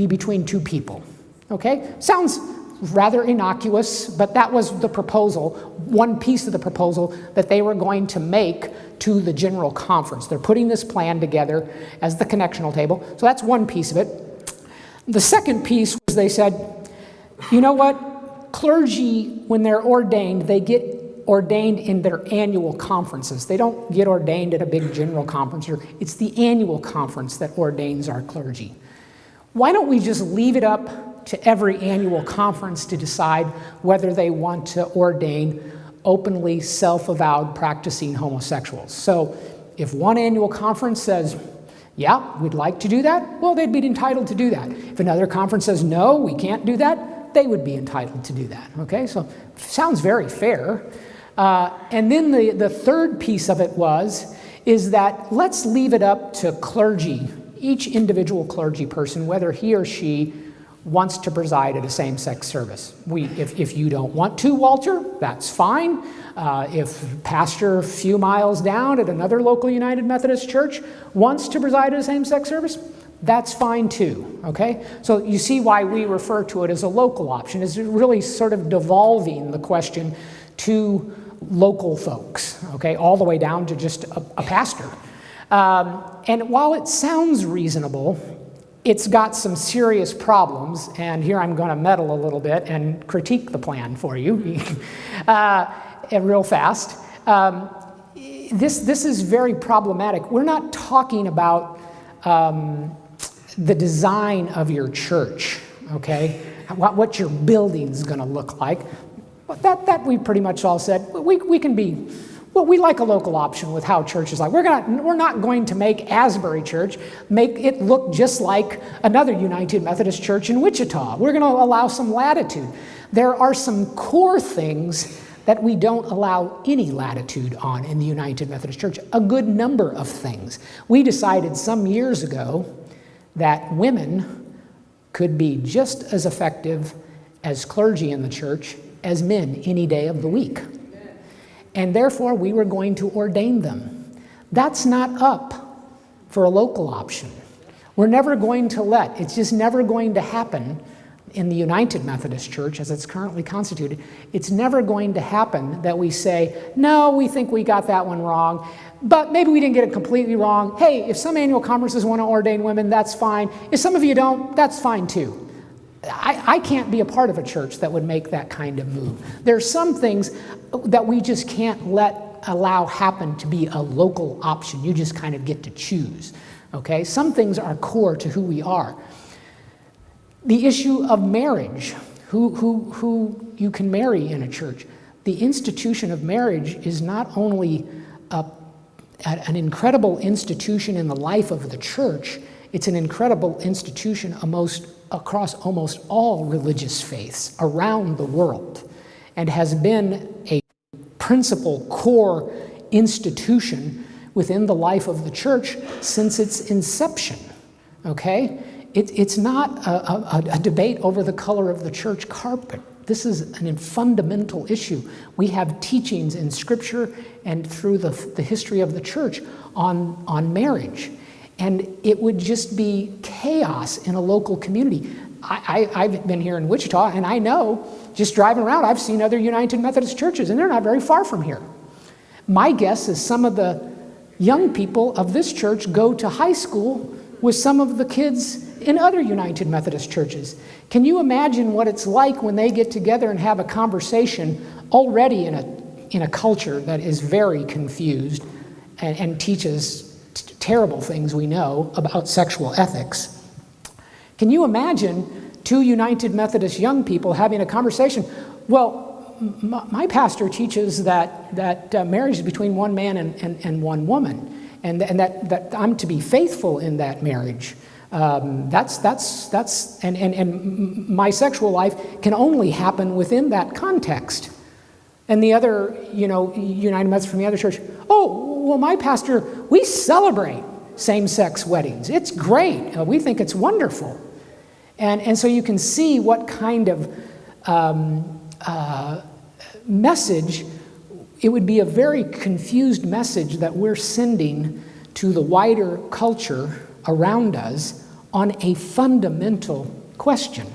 between 2 people. Okay? Sounds rather innocuous, but that was the proposal, one piece of the proposal that they were going to make to the General Conference. They're putting this plan together as the connectional table. So that's one piece of it. The second piece was they said, you know what? Clergy, when they're ordained, they get ordained in their annual conferences. They don't get ordained at a big general conference. It's the annual conference that ordains our clergy. Why don't we just leave it up to every annual conference to decide whether they want to ordain openly self-avowed practicing homosexuals? So if one annual conference says, yeah, we'd like to do that, well, they'd be entitled to do that. If another conference says, no, we can't do that, they would be entitled to do that, okay? So sounds very fair. And then the third piece of it is that let's leave it up to clergy, each individual clergy person, whether he or she wants to preside at a same-sex service. If you don't want to, Walter, that's fine. If pastor a few miles down at another local United Methodist church wants to preside at a same-sex service, that's fine too, okay? So you see why we refer to it as a local option. It's really sort of devolving the question to local folks, okay, all the way down to just a pastor. And while it sounds reasonable, it's got some serious problems, and here I'm going to meddle a little bit and critique the plan for you real fast. This is very problematic. We're not talking about the design of your church, okay? What your building's going to look like. That we pretty much all said. We can be. Well, we like a local option with how church is like. We're not going to make Asbury Church make it look just like another United Methodist Church in Wichita. We're going to allow some latitude. There are some core things that we don't allow any latitude on in the United Methodist Church, a good number of things. We decided some years ago that women could be just as effective as clergy in the church as men any day of the week. And therefore, we were going to ordain them. That's not up for a local option. We're never going to it's just never going to happen in the United Methodist Church as it's currently constituted. It's never going to happen that we say, no, we think we got that one wrong, but maybe we didn't get it completely wrong. Hey, if some annual conferences want to ordain women, that's fine. If some of you don't, that's fine too. I can't be a part of a church that would make that kind of move. There's some things that we just can't allow happen to be a local option. You just kind of get to choose, okay? Some things are core to who we are. The issue of marriage, who you can marry in a church. The institution of marriage is not only an incredible institution in the life of the church, it's an incredible institution across almost all religious faiths around the world, and has been a principal core institution within the life of the church since its inception, okay? It's not a debate over the color of the church carpet. This is a fundamental issue. We have teachings in Scripture and through the history of the church on marriage. And it would just be chaos in a local community. I've been here in Wichita, and I know, just driving around, I've seen other United Methodist churches, and they're not very far from here. My guess is some of the young people of this church go to high school with some of the kids in other United Methodist churches. Can you imagine what it's like when they get together and have a conversation already in a culture that is very confused and teaches terrible things we know about sexual ethics? Can you imagine two United Methodist young people having a conversation? Well, my pastor teaches that marriage is between one man and one woman, and that I'm to be faithful in that marriage. And my sexual life can only happen within that context. And the other, United Methodists from the other church, oh, well, my pastor, we celebrate same-sex weddings. It's great. We think it's wonderful. And so you can see what kind of message, it would be a very confused message that we're sending to the wider culture around us on a fundamental question,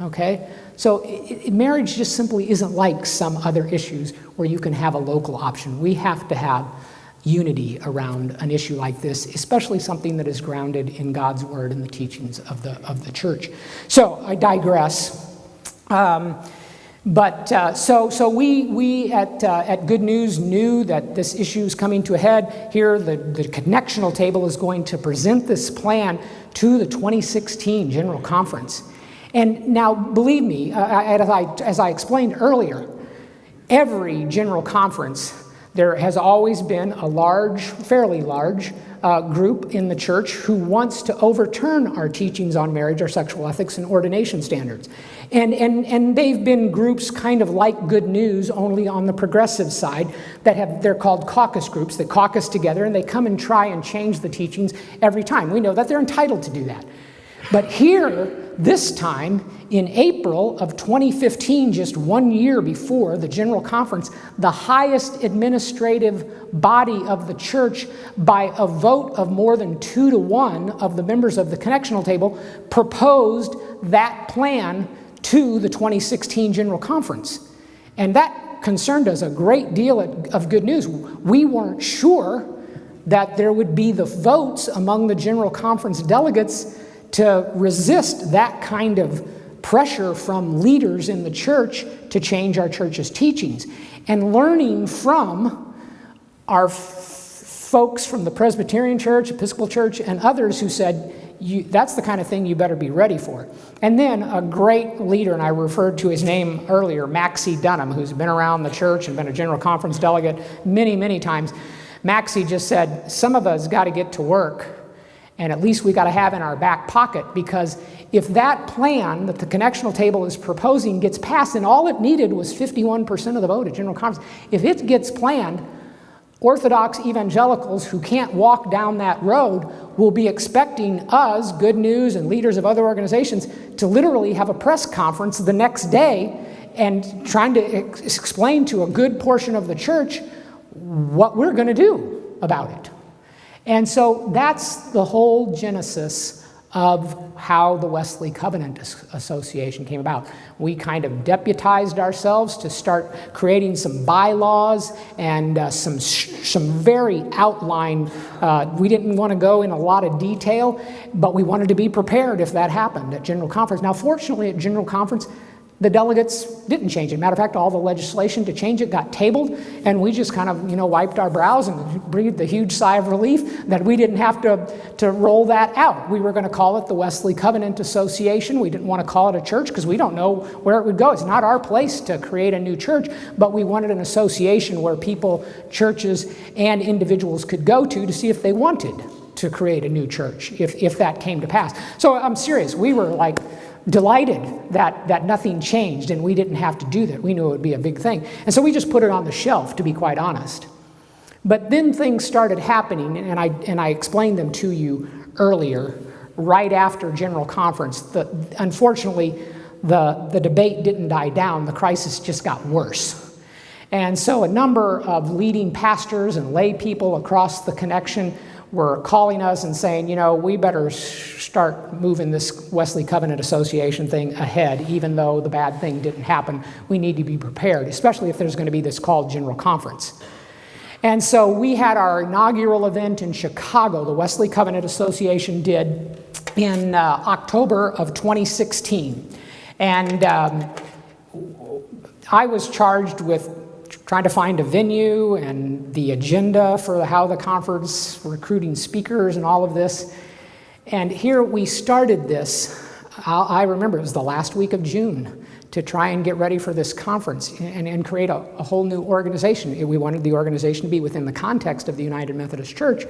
okay? So marriage just simply isn't like some other issues where you can have a local option. We have to have unity around an issue like this, especially something that is grounded in God's word and the teachings of the church. So I digress. So we at Good News knew that this issue is coming to a head. Here, the connectional table is going to present this plan to the 2016 General Conference. And now, believe me, as I explained earlier, every General Conference, there has always been a large, fairly large group in the church who wants to overturn our teachings on marriage, our sexual ethics, and ordination standards. And they've been groups kind of like Good News, only on the progressive side, they're called caucus groups that caucus together, and they come and try and change the teachings every time. We know that they're entitled to do that. But here, this time, in April of 2015, just 1 year before the General Conference, the highest administrative body of the church, by a vote of more than 2-1 of the members of the connectional table, proposed that plan to the 2016 General Conference. And that concerned us a great deal of Good News. We weren't sure that there would be the votes among the General Conference delegates to resist that kind of pressure from leaders in the church to change our church's teachings. And learning from our folks from the Presbyterian Church, Episcopal Church, and others who said, that's the kind of thing you better be ready for. And then a great leader, and I referred to his name earlier, Maxie Dunham, who's been around the church and been a General Conference delegate many, many times. Maxie just said, some of us got to get to work, and at least we got to have in our back pocket, because if that plan that the connectional table is proposing gets passed, and all it needed was 51% of the vote at General Conference, if it gets planned, Orthodox evangelicals who can't walk down that road will be expecting us, Good News, and leaders of other organizations to literally have a press conference the next day and trying to explain to a good portion of the church what we're going to do about it. And so that's the whole genesis of how the Wesley Covenant Association came about. We kind of deputized ourselves to start creating some bylaws and some very outlined, we didn't want to go in a lot of detail, but we wanted to be prepared if that happened at General Conference. Now, fortunately, at General Conference, the delegates didn't change it. Matter of fact, all the legislation to change it got tabled, and we just kind of, wiped our brows and breathed a huge sigh of relief that we didn't have to roll that out. We were going to call it the Wesley Covenant Association. We didn't want to call it a church because we don't know where it would go. It's not our place to create a new church, but we wanted an association where people, churches, and individuals could go to see if they wanted to create a new church, if that came to pass. So I'm serious. We were like delighted that nothing changed and we didn't have to do that. We knew it would be a big thing. And so we just put it on the shelf, to be quite honest. But then things started happening, and I explained them to you earlier, right after General Conference. Unfortunately, the debate didn't die down. The crisis just got worse. And so a number of leading pastors and lay people across the connection were calling us and saying, we better start moving this Wesley Covenant Association thing ahead, even though the bad thing didn't happen. We need to be prepared, especially if there's going to be this called General Conference. And so we had our inaugural event in Chicago, the Wesley Covenant Association did, in October of 2016. And I was charged with trying to find a venue and the agenda for how the conference, recruiting speakers and all of this. And here we started this, I remember it was the last week of June, to try and get ready for this conference and create a whole new organization. We wanted the organization to be within the context of the United Methodist Church.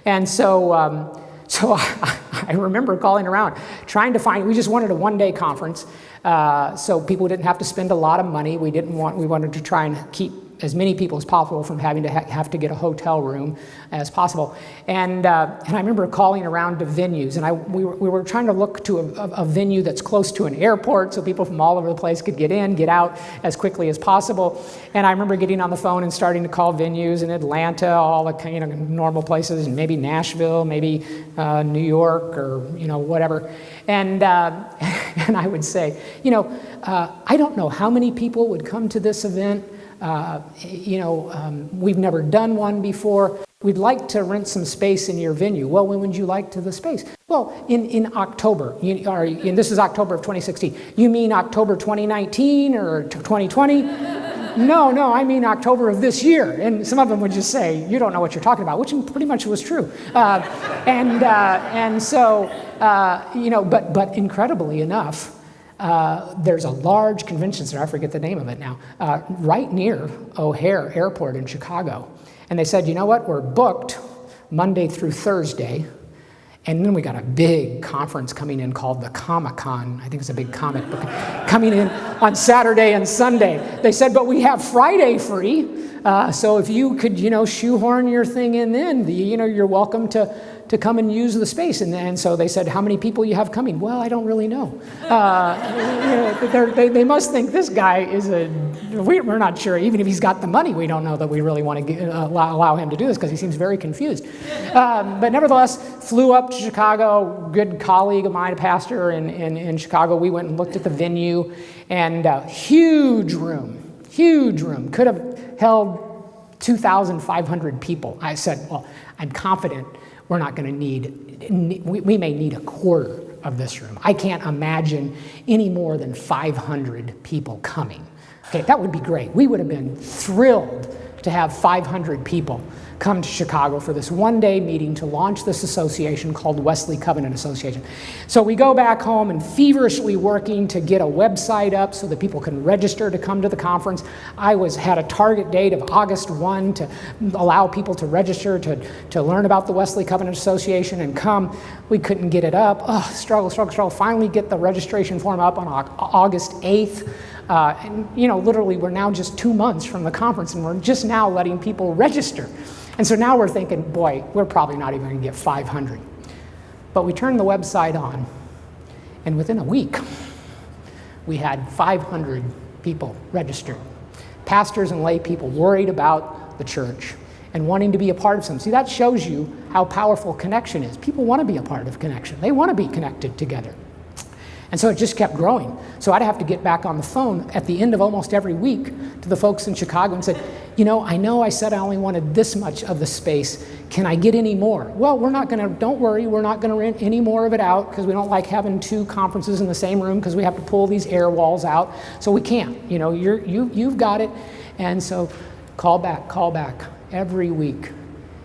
And so I remember calling around, trying to find, we just wanted a one-day conference, so people didn't have to spend a lot of money. We wanted to try and keep as many people as possible from having to have to get a hotel room as possible. And I remember calling around to venues, and we were trying to look to a venue that's close to an airport so people from all over the place could get in, get out as quickly as possible. And I remember getting on the phone and starting to call venues in Atlanta, all the normal places, and maybe Nashville, maybe New York, or whatever. And And I would say, I don't know how many people would come to this event. We've never done one before. We'd like to rent some space in your venue. Well, when would you like to the space? Well, in October. And this is October of 2016. You mean October 2019 or 2020? No, I mean October of this year. And some of them would just say, you don't know what you're talking about, which pretty much was true. But incredibly enough, there's a large convention center, I forget the name of it now, right near O'Hare Airport in Chicago. And they said, you know what, we're booked Monday through Thursday. And then we got a big conference coming in called the Comic-Con. I think it's a big comic book coming in on Saturday and Sunday. They said, but we have Friday free. So if you could, shoehorn your thing in then, you're welcome to come and use the space. And so they said, how many people you have coming? Well, I don't really know. They must think this guy is we're not sure. Even if he's got the money, we don't know that we really want to allow him to do this because he seems very confused. But nevertheless, flew up to Chicago, good colleague of mine, a pastor in Chicago. We went and looked at the venue, and huge room, could have held 2,500 people. I said, well, I'm confident we're not going to we may need a quarter of this room. I can't imagine any more than 500 people coming. Okay, that would be great. We would have been thrilled to have 500 people come to Chicago for this one-day meeting to launch this association called Wesley Covenant Association. So we go back home and feverishly working to get a website up so that people can register to come to the conference. I had a target date of August 1 to allow people to register to learn about the Wesley Covenant Association and come. We couldn't get it up. Struggle. Finally get the registration form up on August 8th. Literally we're now just 2 months from the conference and we're just now letting people register. And so now we're thinking, boy, we're probably not even going to get 500. But we turned the website on, and within a week, we had 500 people registered. Pastors and lay people worried about the church and wanting to be a part of something. See, that shows you how powerful connection is. People want to be a part of connection. They want to be connected together. And so it just kept growing. So I'd have to get back on the phone at the end of almost every week to the folks in Chicago and said, I know I said I only wanted this much of the space. Can I get any more? Well, don't worry, we're not going to rent any more of it out because we don't like having 2 conferences in the same room because we have to pull these air walls out. So we can't. You've got it. And so call back every week.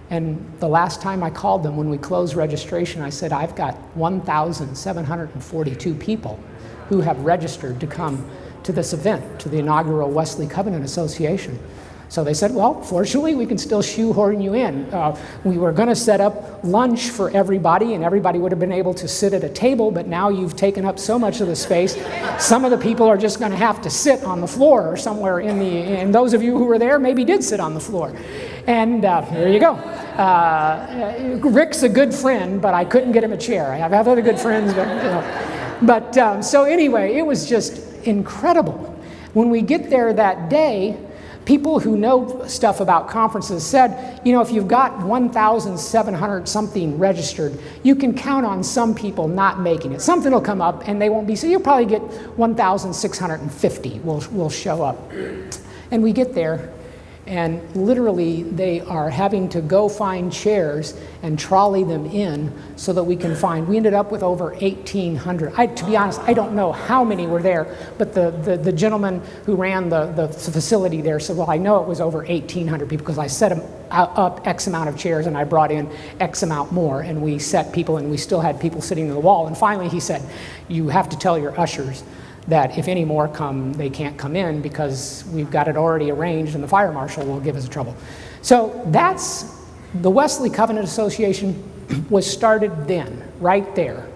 And the last time I called them when we closed registration, I said, I've got 1,742 people who have registered to come to this event, to the inaugural Wesley Covenant Association. So they said, well, fortunately, we can still shoehorn you in. We were going to set up lunch for everybody, and everybody would have been able to sit at a table, but now you've taken up so much of the space, some of the people are just going to have to sit on the floor or somewhere and those of you who were there maybe did sit on the floor. And there you go. Rick's a good friend, but I couldn't get him a chair. I have other good friends, but so anyway, it was just incredible. When we get there that day, people who know stuff about conferences said, if you've got 1,700 something registered, you can count on some people not making it. Something will come up and they won't be, so you'll probably get 1,650 will show up. And we get there, and literally they are having to go find chairs and trolley them in so that we ended up with over 1,800. To be honest, I don't know how many were there, but the gentleman who ran the facility there said, well, I know it was over 1,800 people because I set them up X amount of chairs and I brought in X amount more, and we set people and we still had people sitting in the wall. And finally he said, you have to tell your ushers that if any more come, they can't come in because we've got it already arranged and the fire marshal will give us trouble. So that's the Wesley Covenant Association was started then, right there.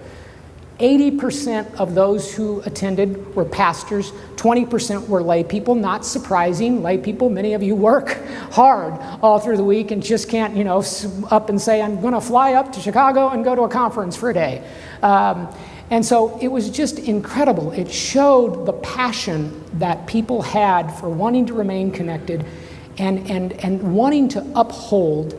80% of those who attended were pastors, 20% were lay people. Not surprising, lay people, many of you work hard all through the week and just can't, up and say, I'm going to fly up to Chicago and go to a conference for a day. And so it was just incredible. It showed the passion that people had for wanting to remain connected and wanting to uphold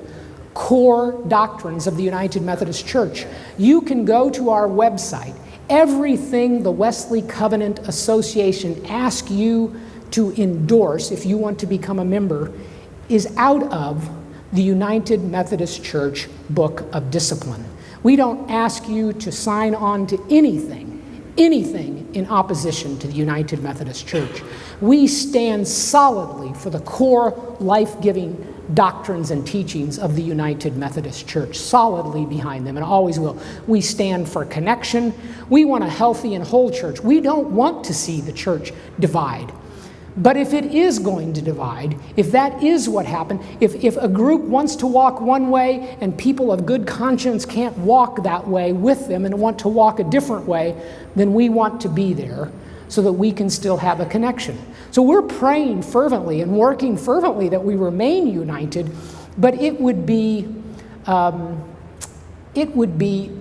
core doctrines of the United Methodist Church. You can go to our website. Everything the Wesley Covenant Association asks you to endorse if you want to become a member is out of the United Methodist Church Book of Discipline. We don't ask you to sign on to anything in opposition to the United Methodist Church. We stand solidly for the core life-giving doctrines and teachings of the United Methodist Church, solidly behind them, and always will. We stand for connection. We want a healthy and whole church. We don't want to see the church divide. But if it is going to divide, if that is what happened, if a group wants to walk one way and people of good conscience can't walk that way with them and want to walk a different way, then we want to be there so that we can still have a connection. So we're praying fervently and working fervently that we remain united, but it would be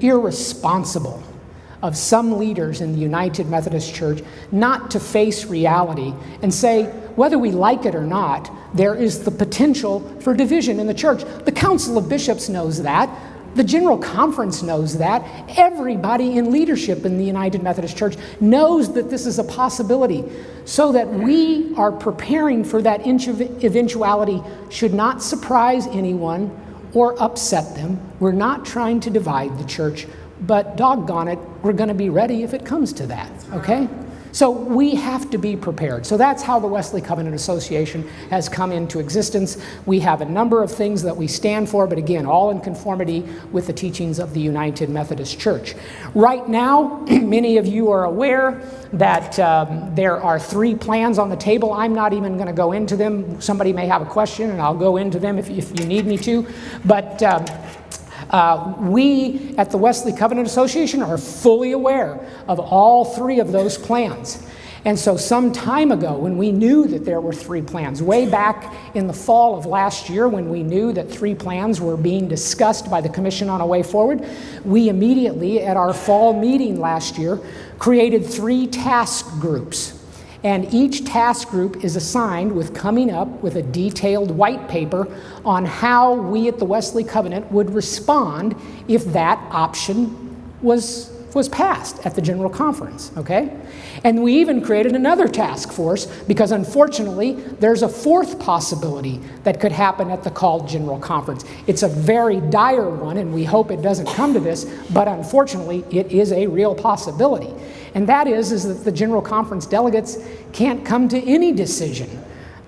irresponsible of some leaders in the United Methodist Church not to face reality and say, whether we like it or not, there is the potential for division in the church. The Council of Bishops knows that. The General Conference knows that. Everybody in leadership in the United Methodist Church knows that this is a possibility, so that we are preparing for that eventuality should not surprise anyone or upset them. We're not trying to divide the church, but doggone it, we're going to be ready if it comes to that, okay? So we have to be prepared. So that's how the Wesley Covenant Association has come into existence. We have a number of things that we stand for, but again, all in conformity with the teachings of the United Methodist Church. Right now, many of you are aware that there are 3 plans on the table. I'm not even going to go into them. Somebody may have a question, and I'll go into them if you need me to. But we at the Wesley Covenant Association are fully aware of all 3 of those plans. And so some time ago, when we knew that there were 3 plans, way back in the fall of last year, when we knew that 3 plans were being discussed by the Commission on a Way Forward, we immediately, at our fall meeting last year, created 3 task groups. And each task group is assigned with coming up with a detailed white paper on how we at the Wesley Covenant would respond if that option was passed at the General Conference, okay? And we even created another task force because unfortunately there's a 4th possibility that could happen at the called General Conference. It's a very dire one, and we hope it doesn't come to this, but unfortunately it is a real possibility. And that is that the General Conference delegates can't come to any decision,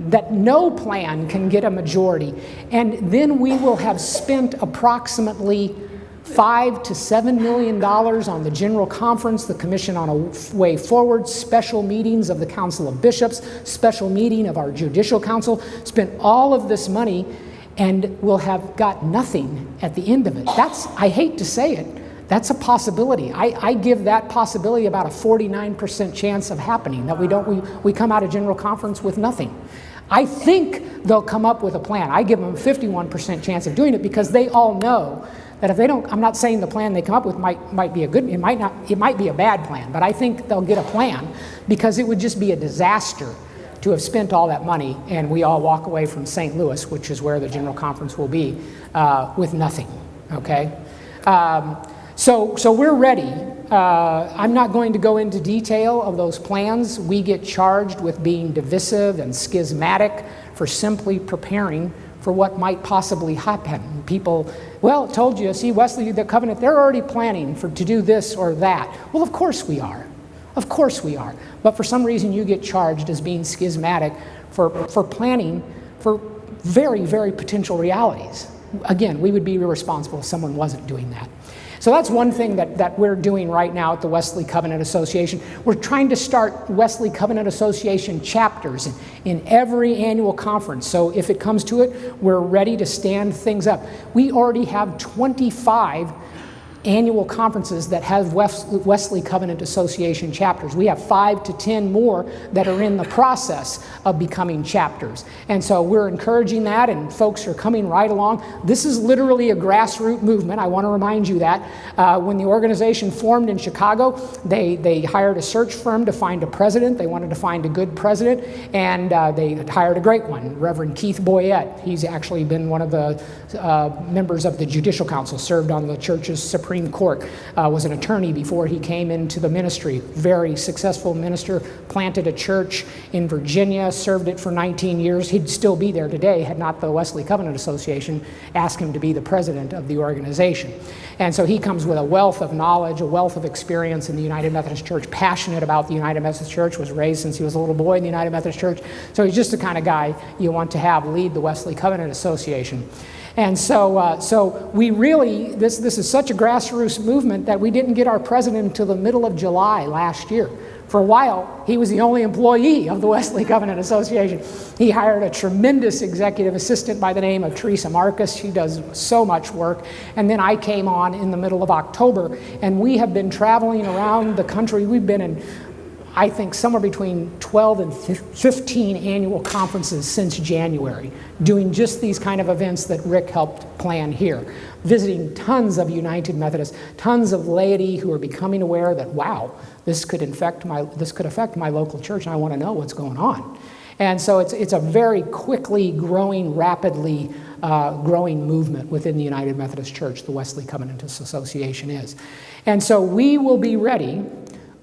that no plan can get a majority. And then we will have spent approximately $5 to $7 million on the General Conference, the Commission on a Way Forward, special meetings of the Council of Bishops, special meeting of our Judicial Council, spent all of this money, and we'll have got nothing at the end of it. I hate to say it, that's a possibility. I give that possibility about a 49% chance of happening, that we come out of General Conference with nothing. I think they'll come up with a plan. I give them a 51% chance of doing it because they all know that if they don't, I'm not saying the plan they come up with might be a good, it might be a bad plan, but I think they'll get a plan because it would just be a disaster to have spent all that money and we all walk away from St. Louis, which is where the General Conference will be, with nothing, okay? So we're ready. I'm not going to go into detail of those plans. We get charged with being divisive and schismatic for simply preparing for what might possibly happen. People, well, told you, see, Wesley, the Covenant, they're already planning to do this or that. Well, of course we are. Of course we are. But for some reason you get charged as being schismatic for planning for very, very potential realities. Again, we would be irresponsible if someone wasn't doing that. So that's one thing that we're doing right now at the Wesley Covenant Association. We're trying to start Wesley Covenant Association chapters in every annual conference. So if it comes to it, we're ready to stand things up. We already have 25 annual conferences that have Wesley Covenant Association chapters. We have 5 to 10 more that are in the process of becoming chapters. And so we're encouraging that, and folks are coming right along. This is literally a grassroots movement. I want to remind you that. When the organization formed in Chicago, they hired a search firm to find a president. They wanted to find a good president, and they hired a great one, Reverend Keith Boyette. He's actually been one of the members of the Judicial Council, served on the church's Supreme Supreme Court, was an attorney before he came into the ministry. Very successful minister, planted a church in Virginia, served it for 19 years. He'd still be there today had not the Wesley Covenant Association asked him to be the president of the organization. And so he comes with a wealth of knowledge, a wealth of experience in the United Methodist Church, passionate about the United Methodist Church, was raised since he was a little boy in the United Methodist Church. So he's just the kind of guy you want to have lead the Wesley Covenant Association. And so we really, this is such a grassroots movement that we didn't get our president until the middle of July last year. For a while, he was the only employee of the Wesley Covenant Association. He hired a tremendous executive assistant by the name of Teresa Marcus. She does so much work. And then I came on in the middle of October, and we have been traveling around the country. We've been in, I think, somewhere between 12 and 15 annual conferences since January, doing just these kind of events that Rick helped plan here, visiting tons of United Methodists, tons of laity who are becoming aware that, wow, this could affect my local church, and I want to know what's going on. And so it's a very quickly growing, rapidly growing movement within the United Methodist Church, the Wesley Covenant Association is. And so we will be ready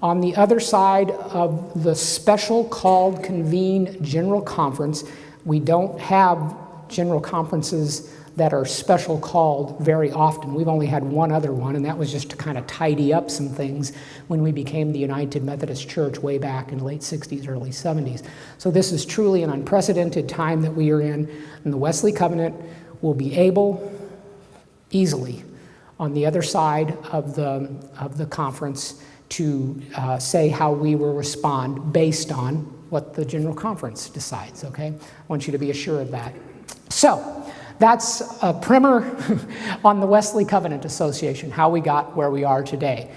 on the other side of the special called convened general conference. We don't have general conferences that are special called very often. We've only had one other one, and that was just to kind of tidy up some things when we became the United Methodist Church way back in the late 60s, early 70s. So this is truly an unprecedented time that we are in, and the Wesley Covenant will be able, easily, on the other side of the conference, to say how we will respond based on what the General Conference decides, okay? I want you to be assured of that. So, that's a primer on the Wesley Covenant Association, how we got where we are today.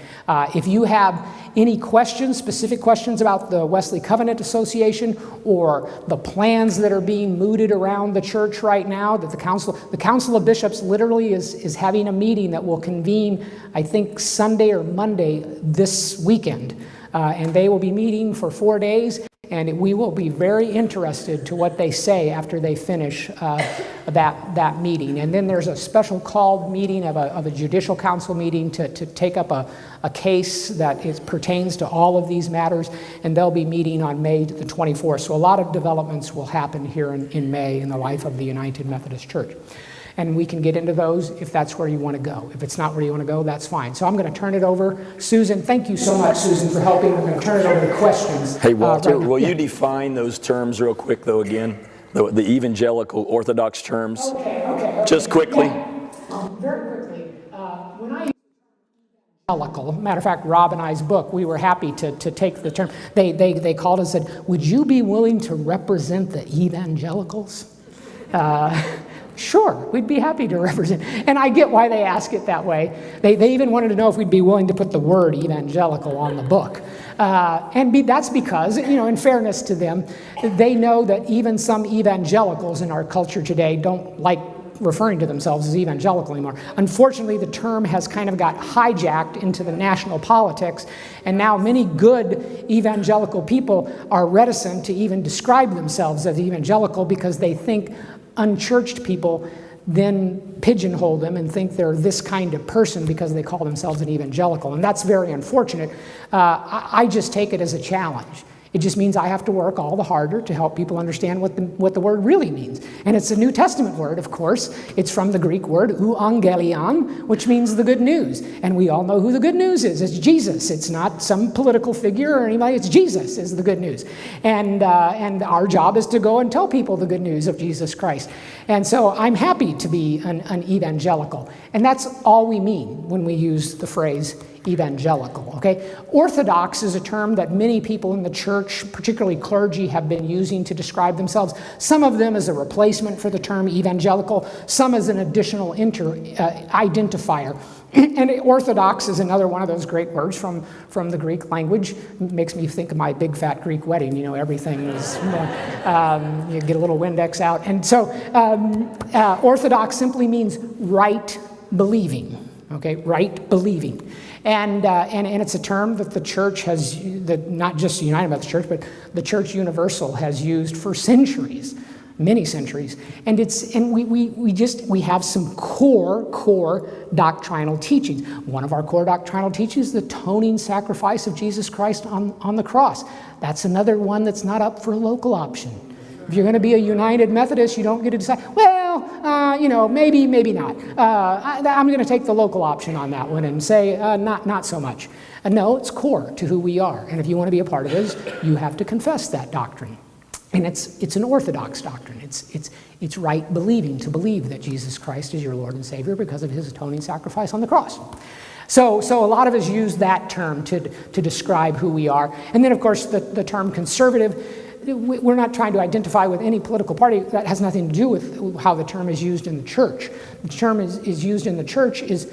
If you have any questions, specific questions about the Wesley Covenant Association or the plans that are being mooted around the church right now, that the Council of Bishops literally is having a meeting that will convene, I think, Sunday or Monday this weekend. And they will be meeting for 4 days. And we will be very interested to what they say after they finish that meeting. And then there's a special called meeting of a judicial council meeting to take up a case that pertains to all of these matters. And they'll be meeting on May the 24th. So a lot of developments will happen here in May in the life of the United Methodist Church. And we can get into those if that's where you want to go. If it's not where you want to go, that's fine. So I'm going to turn it over. Susan, thank you so much, Susan, for helping. I'm going to turn it over to questions. Hey, Walter, right will you define those terms real quick, though, again? The evangelical Orthodox terms? Okay. Just quickly. Yeah. Very quickly. When I use evangelical, matter of fact, Rob and I's book, we were happy to take the term. They called and said, would you be willing to represent the evangelicals? Sure, we'd be happy to represent. And I get why they ask it that way. They even wanted to know if we'd be willing to put the word evangelical on the book. That's because, in fairness to them, they know that even some evangelicals in our culture today don't like referring to themselves as evangelical anymore. Unfortunately, the term has kind of got hijacked into the national politics, and now many good evangelical people are reticent to even describe themselves as evangelical because they think unchurched people then pigeonhole them and think they're this kind of person because they call themselves an evangelical. And that's very unfortunate. I just take it as a challenge. It just means I have to work all the harder to help people understand what the word really means. And it's a New Testament word, of course. It's from the Greek word euangelion, which means the good news. And we all know who the good news is. It's Jesus. It's not some political figure or anybody. It's Jesus is the good news. And our job is to go and tell people the good news of Jesus Christ. And so I'm happy to be an evangelical. And that's all we mean when we use the phrase evangelical, okay? Orthodox is a term that many people in the church, particularly clergy, have been using to describe themselves. Some of them as a replacement for the term evangelical, some as an additional identifier. And Orthodox is another one of those great words from the Greek language. It makes me think of my big fat Greek wedding. Everything is, you get a little Windex out. And so Orthodox simply means right believing, okay? Right believing. And it's a term that the church has, that not just the United Methodist Church, but the Church Universal has used for centuries. many centuries. And we have some core doctrinal teachings. One of our core doctrinal teachings is the atoning sacrifice of Jesus Christ on the cross. That's another one that's not up for local option. If you're going to be a United Methodist, you don't get to decide, maybe not. I'm going to take the local option on that one and say, not so much. No, it's core to who we are. And if you want to be a part of this, you have to confess that doctrine. And it's an orthodox doctrine. It's right believing, to believe that Jesus Christ is your Lord and Savior because of his atoning sacrifice on the cross. So a lot of us use that term to describe who we are. And then, of course, the term conservative, we're not trying to identify with any political party. That has nothing to do with how the term is used in the church. The term is used in the church is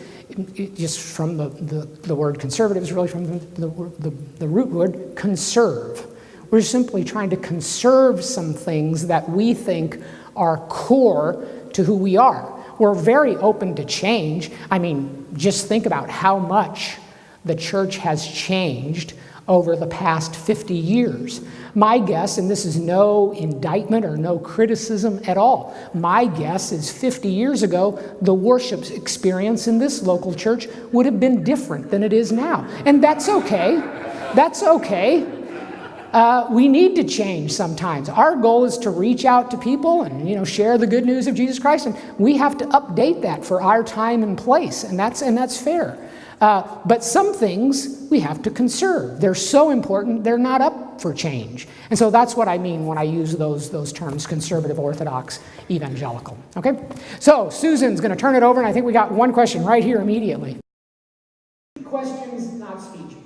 just from the word conservative, is really from the root word conserve. We're simply trying to conserve some things that we think are core to who we are. We're very open to change. I mean, just think about how much the church has changed over the past 50 years. My guess, and this is no indictment or no criticism at all, my guess is 50 years ago, the worship experience in this local church would have been different than it is now. And that's okay. That's okay. We need to change sometimes. Our goal is to reach out to people and share the good news of Jesus Christ, and we have to update that for our time and place, and that's fair. But some things we have to conserve. They're so important, they're not up for change. And so that's what I mean when I use those terms, conservative, orthodox, evangelical. Okay? So Susan's going to turn it over, and I think we got one question right here immediately. Questions, not speeches.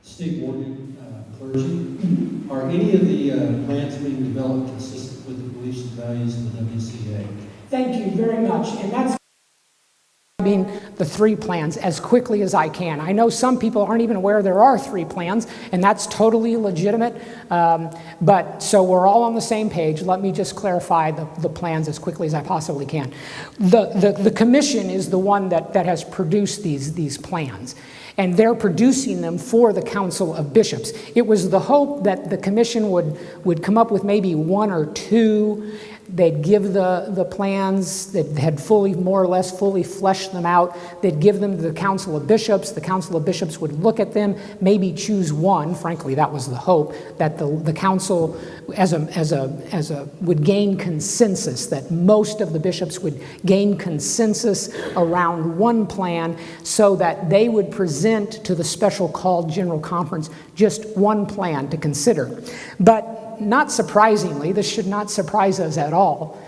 Steve Morgan, clergy. Are any of the plans being developed consistent with the beliefs and values of the WCA? Thank you very much. And that's the 3 plans as quickly as I can. I know some people aren't even aware there are 3 plans, and that's totally legitimate. But so we're all on the same page. Let me just clarify the plans as quickly as I possibly can. The commission is the one that has produced these plans. And they're producing them for the Council of Bishops. It was the hope that the commission would come up with maybe 1 or 2. They'd give the plans that had more or less fully fleshed them out. They'd give them to the Council of Bishops. The Council of Bishops would look at them, maybe choose one. Frankly, that was the hope, that the council would gain consensus, that most of the bishops would gain consensus around one plan so that they would present to the special called General Conference just one plan to consider. But not surprisingly, this should not surprise us at all,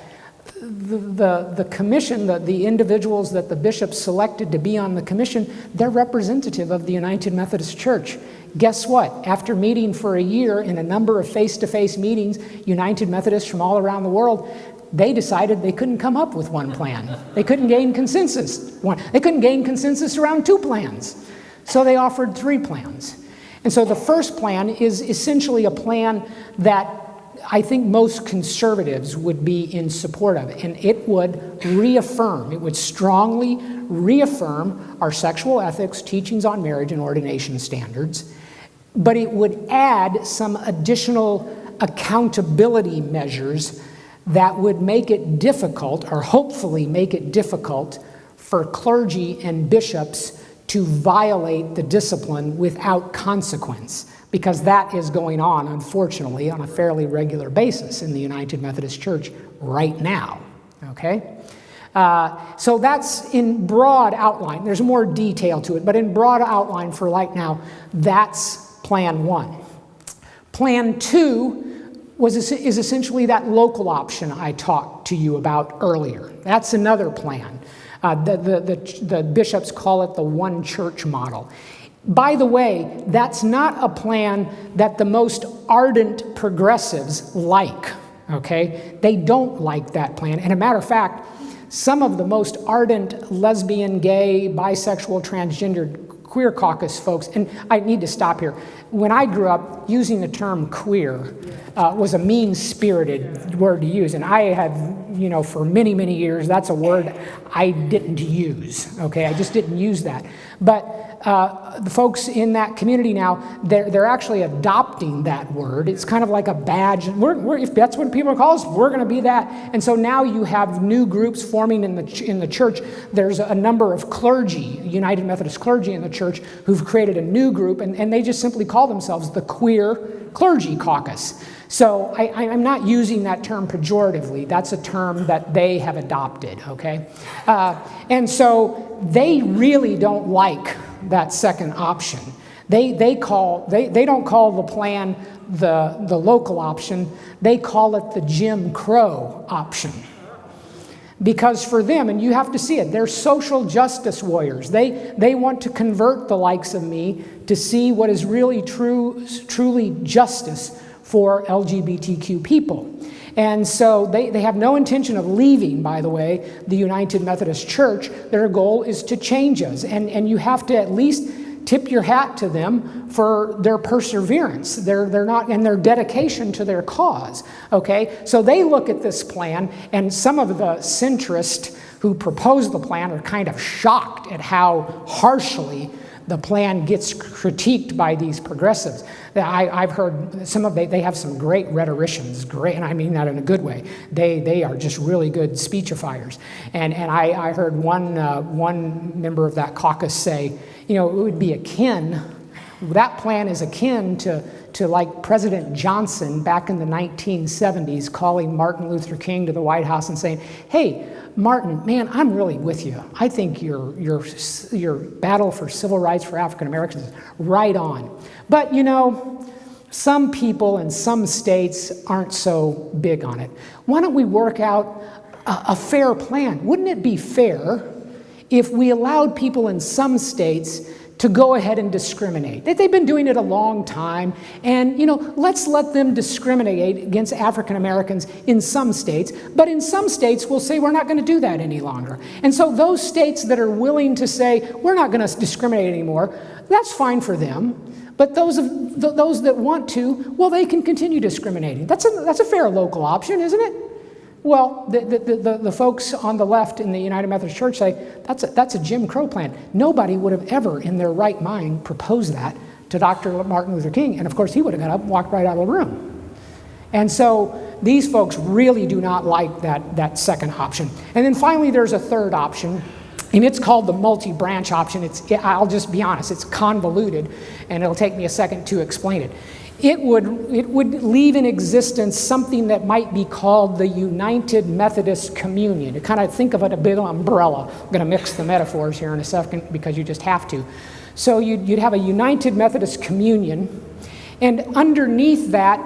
the commission, the individuals that the bishops selected to be on the commission, they're representative of the United Methodist Church. Guess what? After meeting for a year in a number of face-to-face meetings, United Methodists from all around the world, they decided they couldn't come up with one plan. They couldn't gain consensus. They couldn't gain consensus around 2 plans. So they offered 3 plans. And so the first plan is essentially a plan that I think most conservatives would be in support of. And it would strongly reaffirm our sexual ethics, teachings on marriage, and ordination standards. But it would add some additional accountability measures that would make it difficult, or hopefully make it difficult, for clergy and bishops to violate the discipline without consequence, because that is going on, unfortunately, on a fairly regular basis in the United Methodist Church right now, okay? So that's in broad outline. There's more detail to it, but in broad outline for right now, that's Plan 1. Plan 2 is essentially that local option I talked to you about earlier. That's another plan. The bishops call it the one church model. By the way, that's not a plan that the most ardent progressives like, okay? They don't like that plan. And a matter of fact, some of the most ardent lesbian, gay, bisexual, transgender, queer caucus folks, and I need to stop here. When I grew up, using the term queer was a mean-spirited word to use, and I have, for many, many years, that's a word I didn't use, okay? I just didn't use that. But the folks in that community now, they're actually adopting that word. It's kind of like a badge. If that's what people call us, we're going to be that. And so now you have new groups forming in the church. There's a number of clergy, United Methodist clergy in the church, who've created a new group, and they just simply call themselves the Queer Clergy Caucus. So I'm not using that term pejoratively. That's a term that they have adopted, okay? And so they really don't like that second option. They don't call the plan the local option. They call it the Jim Crow option. Because for them, and you have to see it, they're social justice warriors. They want to convert the likes of me to see what is really truly justice for LGBTQ people. And so they have no intention of leaving, by the way, the United Methodist Church. Their goal is to change us. And you have to at least tip your hat to them for their perseverance, their dedication to their cause. Okay? So they look at this plan, and some of the centrists who proposed the plan are kind of shocked at how harshly the plan gets critiqued by these progressives. I've heard they have some great rhetoricians, and I mean that in a good way. They are just really good speechifiers. And I heard one member of that caucus say, it would be that plan is akin to like President Johnson back in the 1970s calling Martin Luther King to the White House and saying, "Hey, Martin, man, I'm really with you. I think your battle for civil rights for African Americans is right on. But some people in some states aren't so big on it. Why don't we work out a fair plan? Wouldn't it be fair if we allowed people in some states to go ahead and discriminate? They've been doing it a long time, and let's let them discriminate against African Americans in some states, but in some states we'll say we're not going to do that any longer. And so those states that are willing to say we're not going to discriminate anymore, that's fine for them. But those that want to, well, they can continue discriminating. That's a fair local option, isn't it? Well, the folks on the left in the United Methodist Church say that's a Jim Crow plan. Nobody would have ever in their right mind proposed that to Dr. Martin Luther King, and of course he would have got up and walked right out of the room. And so these folks really do not like that second option. And then finally there's a third option, and it's called the multi-branch option. I'll just be honest, it's convoluted, and it'll take me a second to explain it. It would leave in existence something that might be called the United Methodist Communion. You kind of think of it a big umbrella. I'm going to mix the metaphors here in a second because you just have to. So you'd have a United Methodist Communion, and underneath that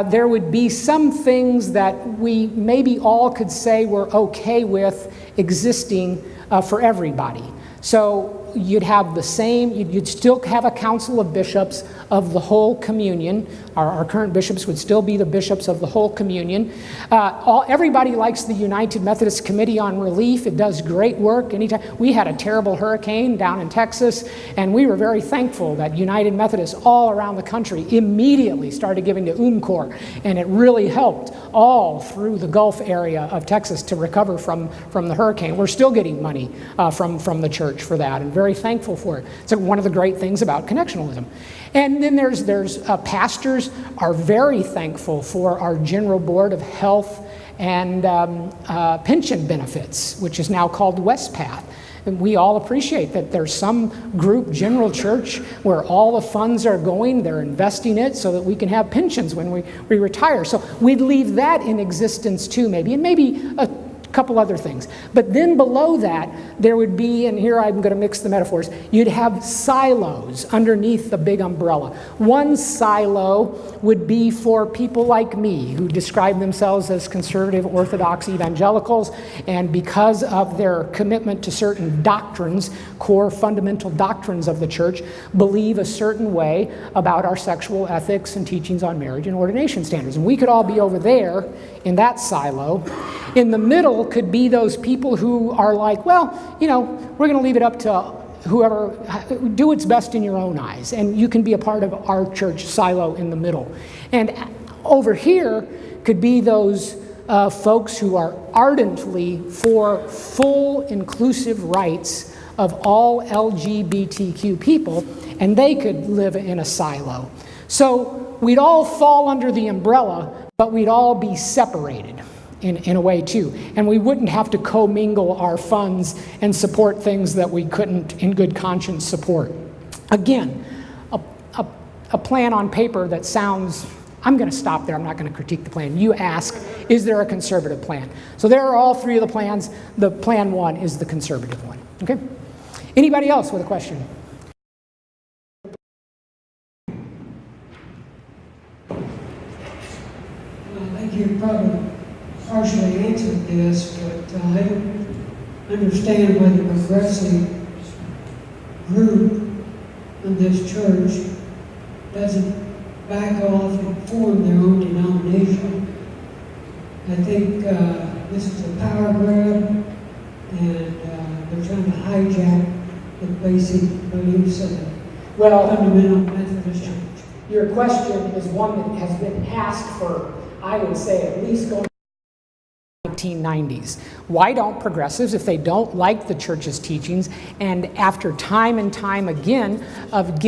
there would be some things that we maybe all could say we're okay with existing for everybody. So you'd have the same, you'd still have a council of bishops of the whole communion. Our current bishops would still be the bishops of the whole communion. Everybody likes the United Methodist Committee on Relief. It does great work. Anytime we had a terrible hurricane down in Texas, and we were very thankful that United Methodists all around the country immediately started giving to UMCOR, and it really helped all through the Gulf area of Texas to recover from the hurricane. We're still getting money from the church for that, and very thankful for it. It's one of the great things about connectionalism. And then there's pastors are very thankful for our General Board of Health and Pension Benefits, which is now called WestPath. And we all appreciate that there's some group, General Church, where all the funds are going, they're investing it so that we can have pensions when we retire. So we'd leave that in existence too, maybe, and maybe a couple other things. But then below that, there would be, and here I'm going to mix the metaphors, you'd have silos underneath the big umbrella. One silo would be for people like me who describe themselves as conservative Orthodox evangelicals, and because of their commitment to certain doctrines, core fundamental doctrines of the church, believe a certain way about our sexual ethics and teachings on marriage and ordination standards. And we could all be over there in that silo. In the middle could be those people who are like, well, we're going to leave it up to whoever, do what's best in your own eyes, and you can be a part of our church silo in the middle. And over here could be those folks who are ardently for full inclusive rights of all LGBTQ people, and they could live in a silo. So we'd all fall under the umbrella, but we'd all be separated in a way too. And we wouldn't have to commingle our funds and support things that we couldn't in good conscience support. Again, a plan on paper that sounds, I'm going to stop there, I'm not going to critique the plan. You ask, is there a conservative plan? So there are all three of the plans. The plan one is the conservative one. Okay? Anybody else with a question? I think you probably partially answered this, but I don't understand why the progressive group in this church doesn't back off and form their own denomination. I think this is a power grab, and they're trying to hijack the basic beliefs of the fundamental Methodist Church. Your question is one that has been asked for, I would say, at least going 1990s. Why don't progressives, if they don't like the church's teachings, and after time and time again of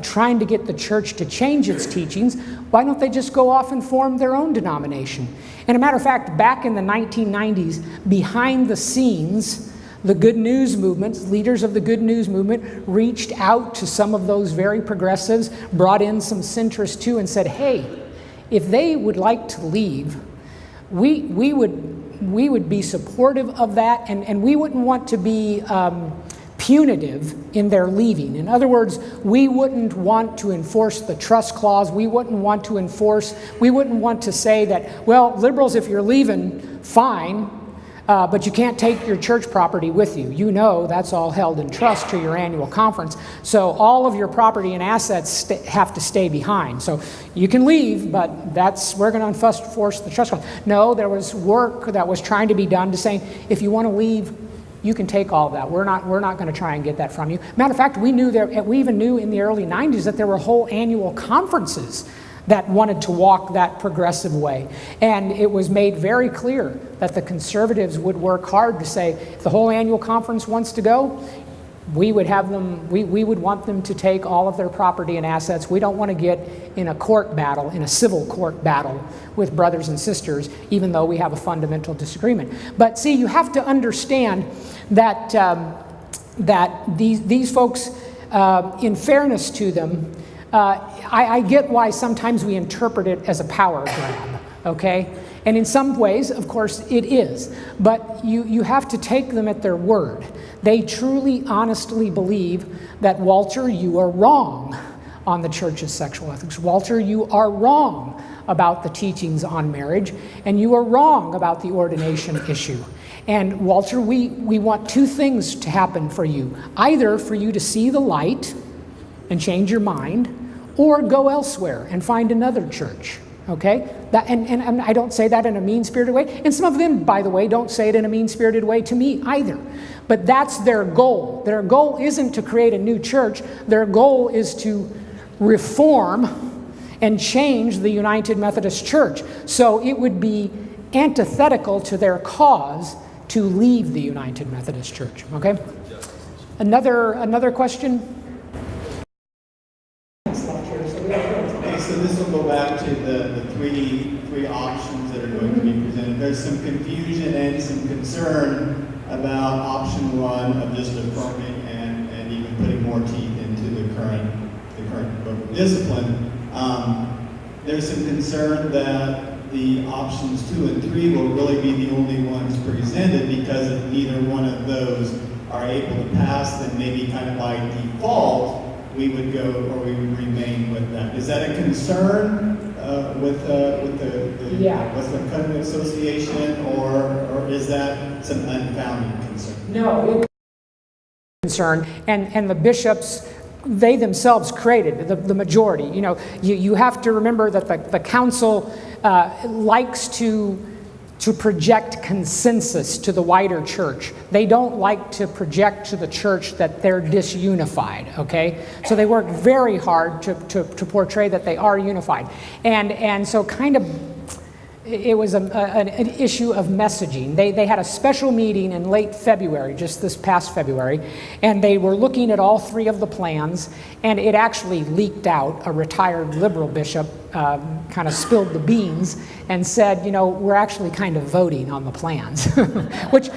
trying to get the church to change its teachings, why don't they just go off and form their own denomination? And a matter of fact, back in the 1990s, behind the scenes, the Good News movement, leaders of the Good News movement, reached out to some of those very progressives, brought in some centrists too, and said, hey, if they would like to leave, we would be supportive of that, and we wouldn't want to be punitive in their leaving. In other words, we wouldn't want to enforce the trust clause. We wouldn't want to say that, well, liberals, if you're leaving, fine, but you can't take your church property with you. You know that's all held in trust to your annual conference. So all of your property and assets have to stay behind. So you can leave, but we're going to enforce the trust clause. No, there was work that was trying to be done to say, if you want to leave, you can take all of that. We're not going to try and get that from you. Matter of fact, we even knew in the early 90s that there were whole annual conferences that wanted to walk that progressive way. And it was made very clear that the conservatives would work hard to say, if the whole annual conference wants to go, we would want them to take all of their property and assets. We don't want to get in a civil court battle with brothers and sisters, even though we have a fundamental disagreement. But see, you have to understand that, that these folks, in fairness to them, I get why sometimes we interpret it as a power grab, okay? And in some ways, of course, it is. But you have to take them at their word. They truly, honestly believe that, Walter, you are wrong on the church's sexual ethics. Walter, you are wrong about the teachings on marriage, and you are wrong about the ordination issue. And Walter, we want two things to happen for you. Either for you to see the light and change your mind, or go elsewhere and find another church, okay? And I don't say that in a mean-spirited way, and some of them, by the way, don't say it in a mean-spirited way to me either. But that's their goal. Their goal isn't to create a new church. Their goal is to reform and change the United Methodist Church. So it would be antithetical to their cause to leave the United Methodist Church, okay? Another question? So this will go back to the three options that are going to be presented. There's some confusion and some concern about option one of just affirming and even putting more teeth into the current book of discipline. There's some concern that the options 2 and 3 will really be the only ones presented, because if neither one of those are able to pass, then maybe kind of by default we would go, or we would remain with that. Is that a concern with the Wesleyan Covenant Association, or is that some unfounded concern? No, it's concern, and the bishops, they themselves created the majority. You know, you have to remember that the council likes to project consensus to the wider church. They don't like to project to the church that they're disunified, okay? So they work very hard to portray that they are unified. And so kind of, it was an issue of messaging. They had a special meeting in late February, just this past February, and they were looking at all three of the plans, and it actually leaked out. A retired liberal bishop kind of spilled the beans and said, you know, we're actually kind of voting on the plans, which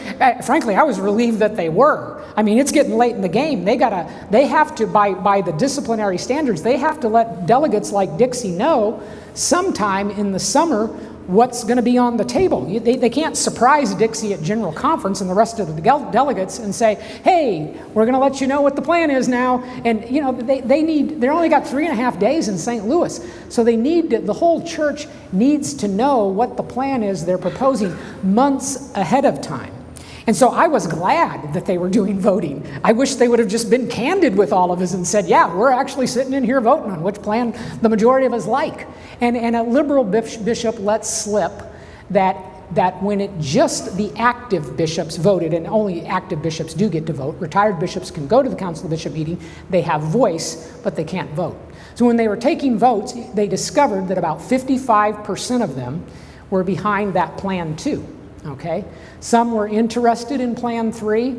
frankly, I was relieved that they were. I mean, it's getting late in the game. They have to, by the disciplinary standards, they have to let delegates like Dixie know sometime in the summer what's going to be on the table. They can't surprise Dixie at General Conference and the rest of the delegates and say, hey, we're going to let you know what the plan is now. And, you know, they only got 3.5 days in St. Louis. So the whole church needs to know what the plan is they're proposing months ahead of time. And so I was glad that they were doing voting. I wish they would have just been candid with all of us and said, yeah, we're actually sitting in here voting on which plan the majority of us like. And a liberal bishop let slip that when it just the active bishops voted, and only active bishops do get to vote, retired bishops can go to the council of bishop meeting, they have voice, but they can't vote. So when they were taking votes, they discovered that about 55% of them were behind that plan too. Okay, some were interested in Plan 3,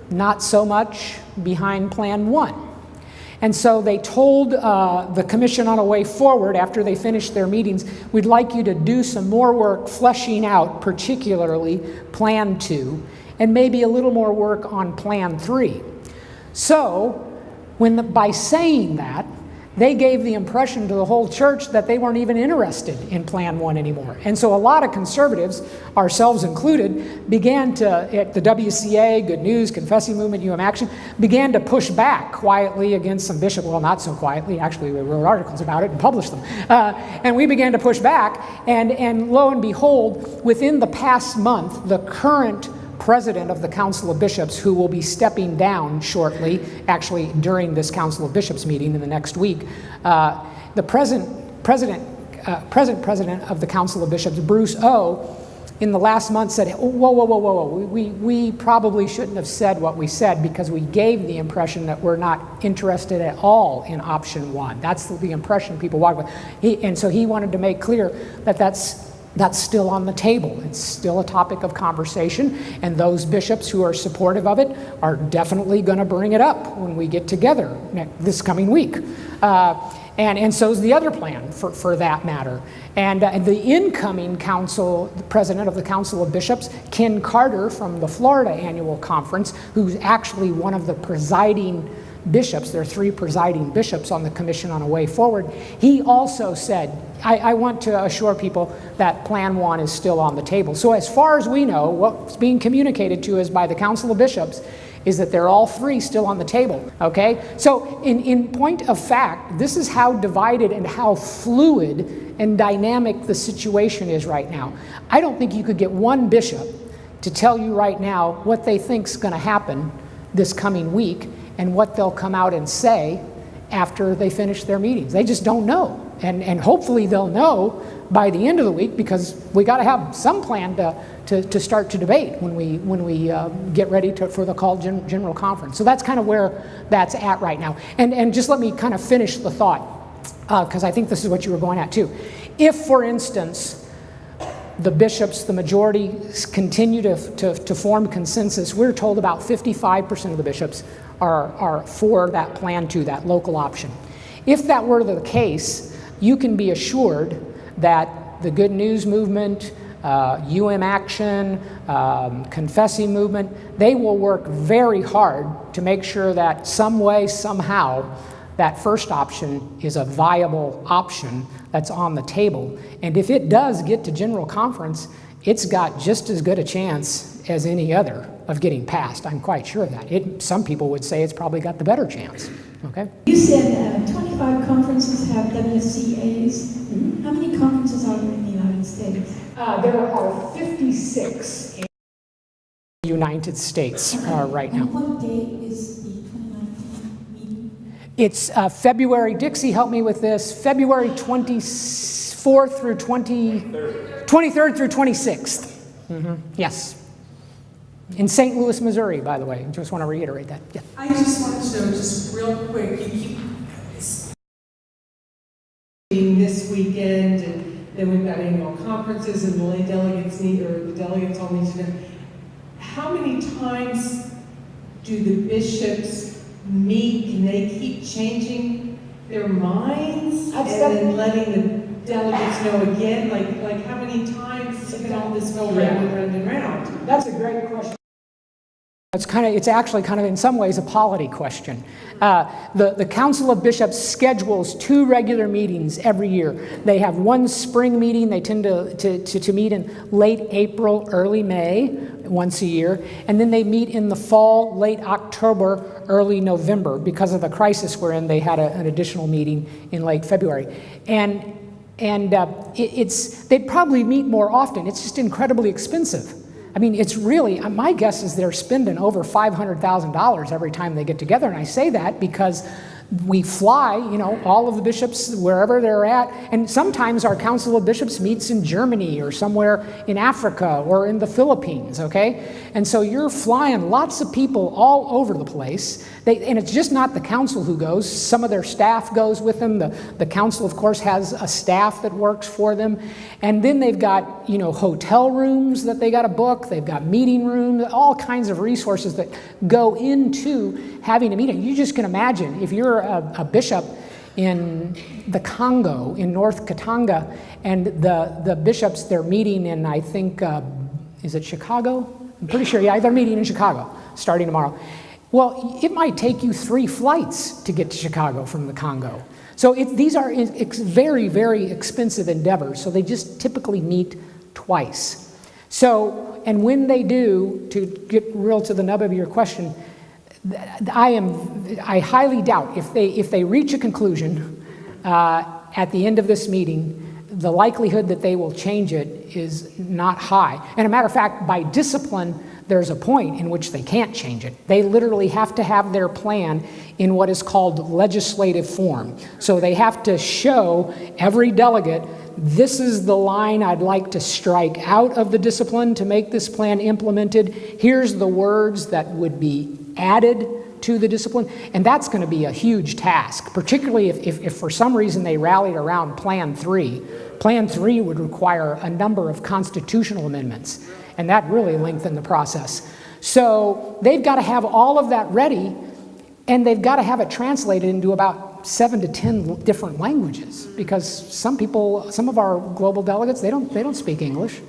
not so much behind Plan 1. And so they told the Commission on a Way Forward, after they finished their meetings, we'd like you to do some more work fleshing out, particularly Plan 2, and maybe a little more work on Plan 3. So, by saying that, they gave the impression to the whole church that they weren't even interested in Plan 1 anymore. And so a lot of conservatives, ourselves included, began to, at the WCA, Good News, Confessing Movement, Action, began to push back quietly against some bishops. Well, not so quietly. Actually, we wrote articles about it and published them. And we began to push back. And lo and behold, within the past month, the current president of the Council of Bishops, who will be stepping down shortly, actually during this Council of Bishops meeting in the next week, the present president of the Council of Bishops, Bruce O., in the last month said, whoa, we probably shouldn't have said what we said because we gave the impression that we're not interested at all in option 1. That's the impression people walk with. And so he wanted to make clear that that's still on the table. It's still a topic of conversation, and those bishops who are supportive of it are definitely going to bring it up when we get together this coming week. And so is the other plan for that matter. And the incoming council, the president of the Council of Bishops, Ken Carter from the Florida Annual Conference, who's actually one of the presiding bishops, there are 3 presiding bishops on the Commission on a Way Forward, he also said, I want to assure people that Plan 1 is still on the table. So as far as we know, what's being communicated to us by the Council of Bishops is that they're all 3 still on the table, okay? So in point of fact, this is how divided and how fluid and dynamic the situation is right now. I don't think you could get one bishop to tell you right now what they think's gonna happen this coming week and what they'll come out and say after they finish their meetings. They just don't know. And hopefully they'll know by the end of the week, because we got to have some plan to start to debate when we get ready for the called general conference. So that's kind of where that's at right now. And just let me kind of finish the thought, because I think this is what you were going at too. If, for instance, the bishops, the majority, continue to form consensus, we're told about 55% of the bishops are for that Plan 2, that local option. If that were the case, you can be assured that the Good News movement, Action, Confessing movement, they will work very hard to make sure that some way, somehow, that first option is a viable option that's on the table. And if it does get to General Conference, it's got just as good a chance as any other of getting passed. I'm quite sure of that. Some people would say it's probably got the better chance. Okay? You said 25 conferences have WCAs. Mm-hmm. How many conferences are there in the United States? There are 56 in the United States right now. And what date is the 2019 meeting? It's February, Dixie, help me with this, February 24th through 23rd through 26th. Mm-hmm. Yes. In St. Louis, Missouri, by the way. I just want to reiterate that. Yeah. I just wanted to know, just real quick, you keep being this weekend, and then we've got annual conferences, and the lay delegates need, or the delegates all need to know. How many times do the bishops meet? Can they keep changing their minds and then letting the delegates know again? Like how many times can all this go round and round and round? That's a great question. It's actually kind of in some ways a polity question. The Council of Bishops schedules 2 regular meetings every year. They have one spring meeting. They tend to meet in late April, early May, once a year. And then they meet in the fall, late October, early November. Because of the crisis we're in, they had an additional meeting in late February. And they'd probably meet more often. It's just incredibly expensive. I mean, it's really, my guess is they're spending over $500,000 every time they get together. And I say that because we fly, all of the bishops wherever they're at. And sometimes our Council of Bishops meets in Germany or somewhere in Africa or in the Philippines, okay? And so you're flying lots of people all over the place. And it's just not the council who goes. Some of their staff goes with them. The council, of course, has a staff that works for them. And then they've got, hotel rooms that they got to book. They've got meeting rooms, all kinds of resources that go into having a meeting. You just can imagine if you're a bishop in the Congo, in North Katanga, and the bishops, they're meeting in, I think, is it Chicago? I'm pretty sure, yeah, they're meeting in Chicago starting tomorrow. Well, it might take you 3 flights to get to Chicago from the Congo. So these are very, very expensive endeavors, so they just typically meet twice. So, and when they do, to get real to the nub of your question, I highly doubt if they reach a conclusion at the end of this meeting, the likelihood that they will change it is not high. And a matter of fact, by discipline, there's a point in which they can't change it. They literally have to have their plan in what is called legislative form. So they have to show every delegate, this is the line I'd like to strike out of the discipline to make this plan implemented. Here's the words that would be added to the discipline. And that's going to be a huge task, particularly if for some reason they rallied around Plan 3. Plan 3 would require a number of constitutional amendments, and that really lengthened the process. So they've got to have all of that ready, and they've got to have it translated into about 7 to 10 different languages, because some of our global delegates, they don't speak English.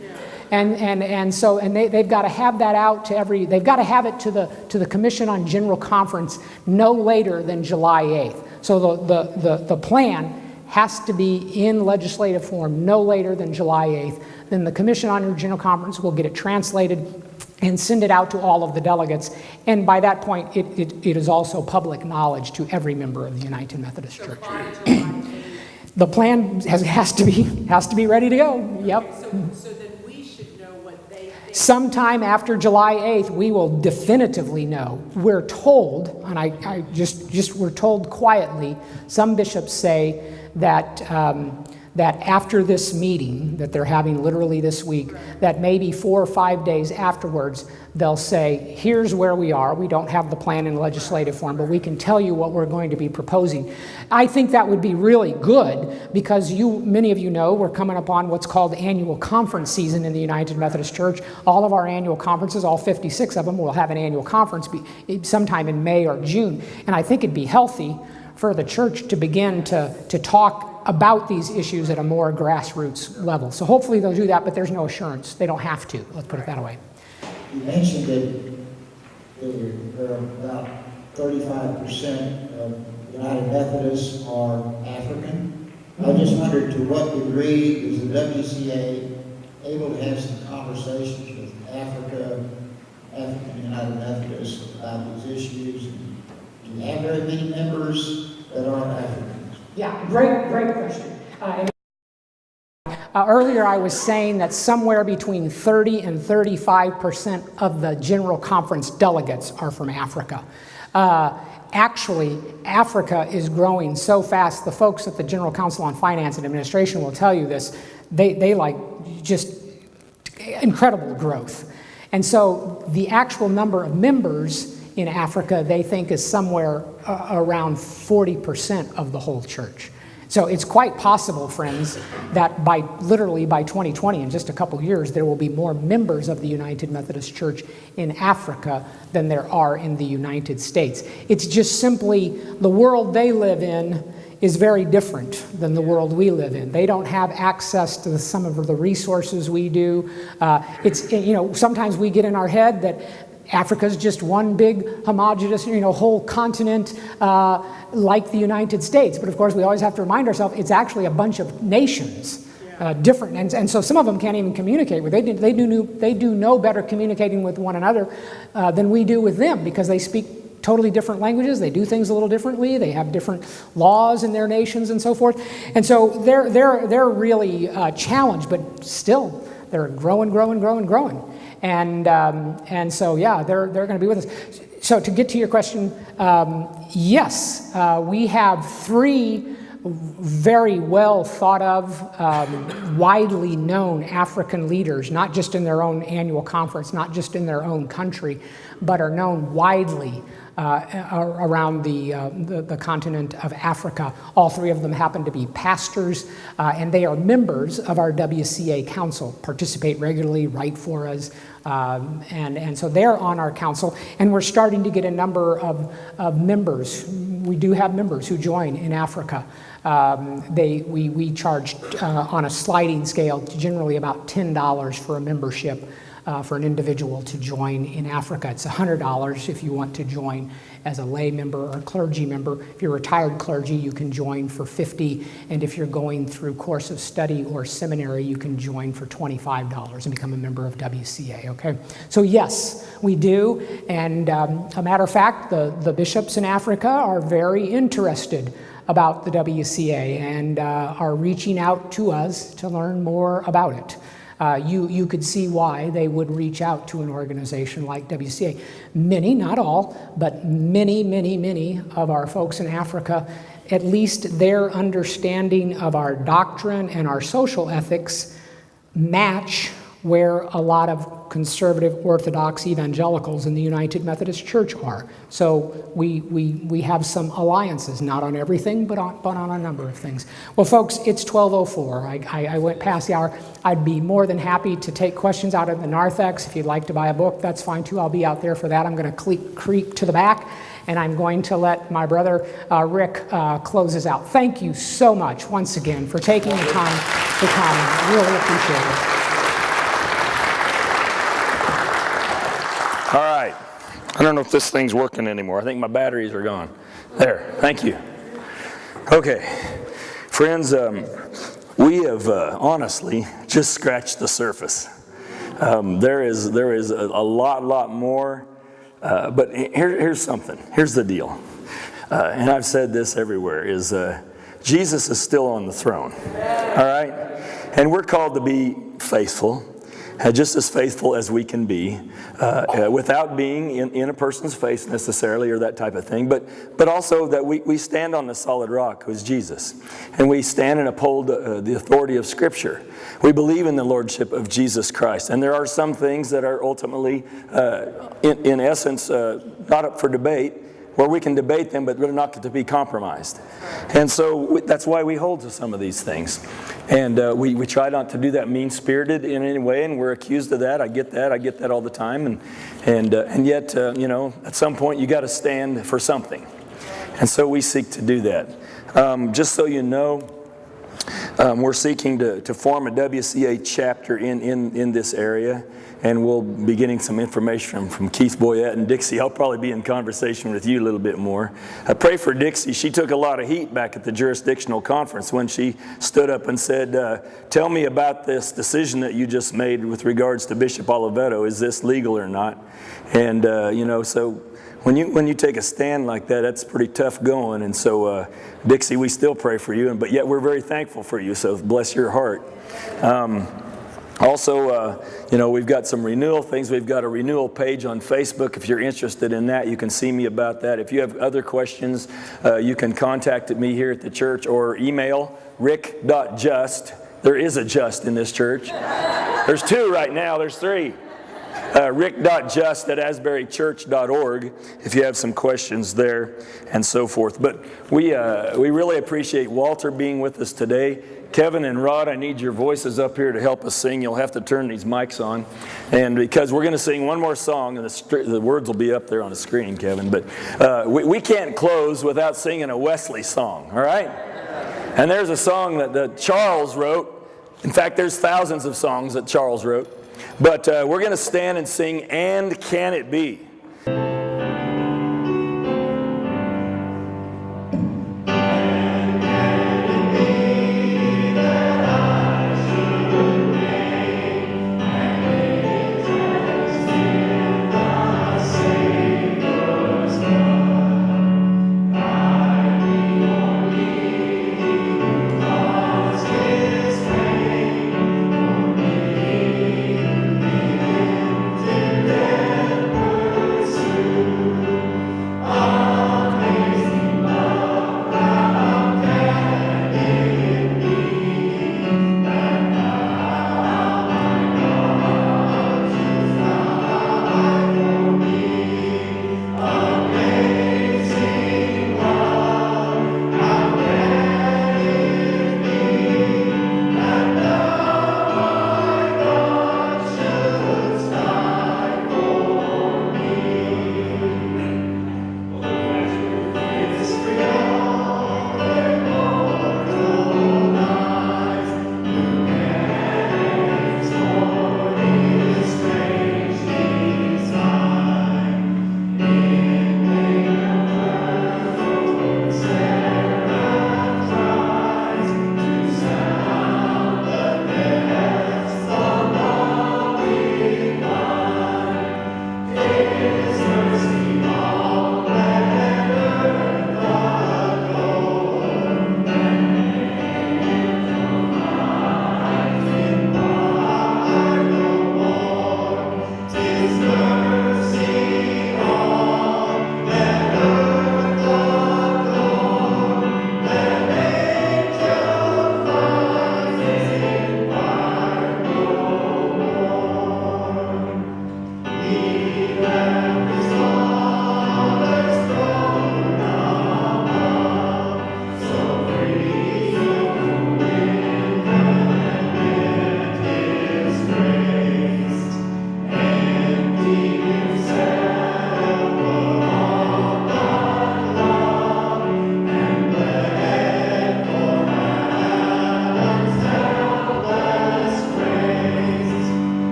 And so they've got to have that out to they've got to have it to the Commission on General Conference no later than July 8th. So the plan has to be in legislative form no later than July 8th. Then the Commission on General Conference will get it translated and send it out to all of the delegates. And by that point, it is also public knowledge to every member of the United Methodist Church. The plan has to be ready to go. Yep. So then we should know what they think. Sometime after July 8th, we will definitively know. We're told, and we're told quietly, some bishops say that after this meeting that they're having literally this week, that maybe 4 or 5 days afterwards, they'll say, here's where we are. We don't have the plan in legislative form, but we can tell you what we're going to be proposing. I think that would be really good because many of you know we're coming up on what's called annual conference season in the United Methodist Church. All of our annual conferences, all 56 of them, will have an annual conference sometime in May or June. And I think it'd be healthy for the church to begin to talk about these issues at a more grassroots level. So hopefully they'll do that, but there's no assurance. They don't have to. Let's put it that way. You mentioned that there are about 35% of United Methodists are African. I just wondered to what degree is the WCA able to have some conversations with African United Methodists about these issues? Do you have very many members that aren't Africans? Yeah, great question. Earlier I was saying that somewhere between 30 and 35% of the General Conference delegates are from Africa. Actually, Africa is growing so fast. The folks at the General Council on Finance and Administration will tell you this. They like just incredible growth. And so the actual number of members in Africa, they think, is somewhere around 40% of the whole church. So it's quite possible, friends, that literally by 2020, in just a couple years, there will be more members of the United Methodist Church in Africa than there are in the United States. It's just simply the world they live in is very different than the world we live in. They don't have access to some of the resources we do. Sometimes we get in our head that Africa's just one big homogeneous, whole continent like the United States. But of course, we always have to remind ourselves it's actually a bunch of nations, different. And so some of them can't even communicate with. They do no better communicating with one another than we do with them, because they speak totally different languages. They do things a little differently. They have different laws in their nations and so forth. And so they're really challenged, but still they're growing. And so, yeah, they're going to be with us. So to get to your question, yes, we have 3 very well thought of, widely known African leaders, not just in their own annual conference, not just in their own country, but are known widely around the continent of Africa. All 3 of them happen to be pastors, and they are members of our WCA council, participate regularly, write for us, and so they're on our council, and we're starting to get a number of members. We do have members who join in Africa. We charge on a sliding scale generally about $10 for a membership for an individual to join in Africa. It's $100 if you want to join as a lay member or clergy member. If you're retired clergy, you can join for $50, and if you're going through course of study or seminary, you can join for $25 and become a member of WCA, okay? So yes, we do, and a matter of fact, the bishops in Africa are very interested about the WCA and are reaching out to us to learn more about it. You could see why they would reach out to an organization like WCA. Many, not all, but many of our folks in Africa, at least their understanding of our doctrine and our social ethics match where a lot of conservative Orthodox evangelicals in the United Methodist Church are. So we have some alliances, not on everything, but on a number of things. Well, folks, it's 12:04. I went past the hour. I'd be more than happy to take questions out of the narthex. If you'd like to buy a book, that's fine too. I'll be out there for that. I'm going to creep to the back, and I'm going to let my brother Rick close us out. Thank you so much once again for taking the time to come. Really appreciate it. All right. I don't know if this thing's working anymore. I think my batteries are gone. There. Thank you. Okay. Friends, we have honestly just scratched the surface. There is a lot more. But here's something. Here's the deal. And I've said this everywhere, is Jesus is still on the throne. All right? And we're called to be faithful. Just as faithful as we can be, without being in a person's face necessarily or that type of thing, but also that we stand on the solid rock, who is Jesus. And we stand and uphold the authority of Scripture. We believe in the Lordship of Jesus Christ. And there are some things that are ultimately, in essence, not up for debate, where we can debate them, but they're not to be compromised. And so that's why we hold to some of these things. And we try not to do that mean-spirited in any way, and we're accused of that. I get that all the time. And yet, at some point you got to stand for something. And so we seek to do that. Just so you know, we're seeking to form a WCA chapter in this area. And we'll be getting some information from Keith Boyette and Dixie. I'll probably be in conversation with you a little bit more. I pray for Dixie. She took a lot of heat back at the jurisdictional conference when she stood up and said, tell me about this decision that you just made with regards to Bishop Oliveto. Is this legal or not? And, so when you take a stand like that, that's pretty tough going. And so, Dixie, we still pray for you, but yet we're very thankful for you, so bless your heart. Also, we've got some renewal things. We've got a renewal page on Facebook. If you're interested in that, you can see me about that. If you have other questions, you can contact me here at the church or email rick.just. There is a just in this church. There's 2 right now. There's 3. rick.just@asburychurch.org if you have some questions there and so forth. But we really appreciate Walter being with us today. Kevin and Rod, I need your voices up here to help us sing. You'll have to turn these mics on. And because we're going to sing one more song, and the words will be up there on the screen, Kevin. But we can't close without singing a Wesley song, all right? And there's a song that Charles wrote. In fact, there's thousands of songs that Charles wrote. But we're going to stand and sing, "And Can It Be?" Can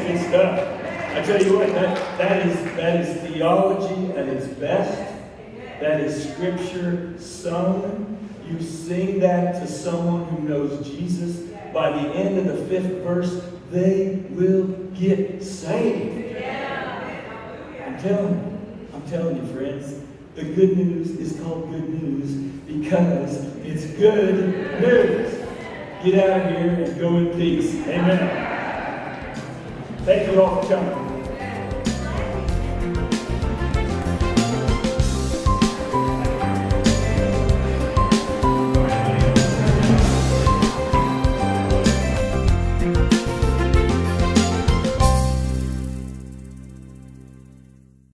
good stuff. I tell you what, that is theology at its best. That is scripture sung. You sing that to someone who knows Jesus. By the end of the 5th verse, they will get saved. I'm telling you, friends, the good news is called good news because it's good news. Get out of here and go in peace. Amen. Thank you all for coming.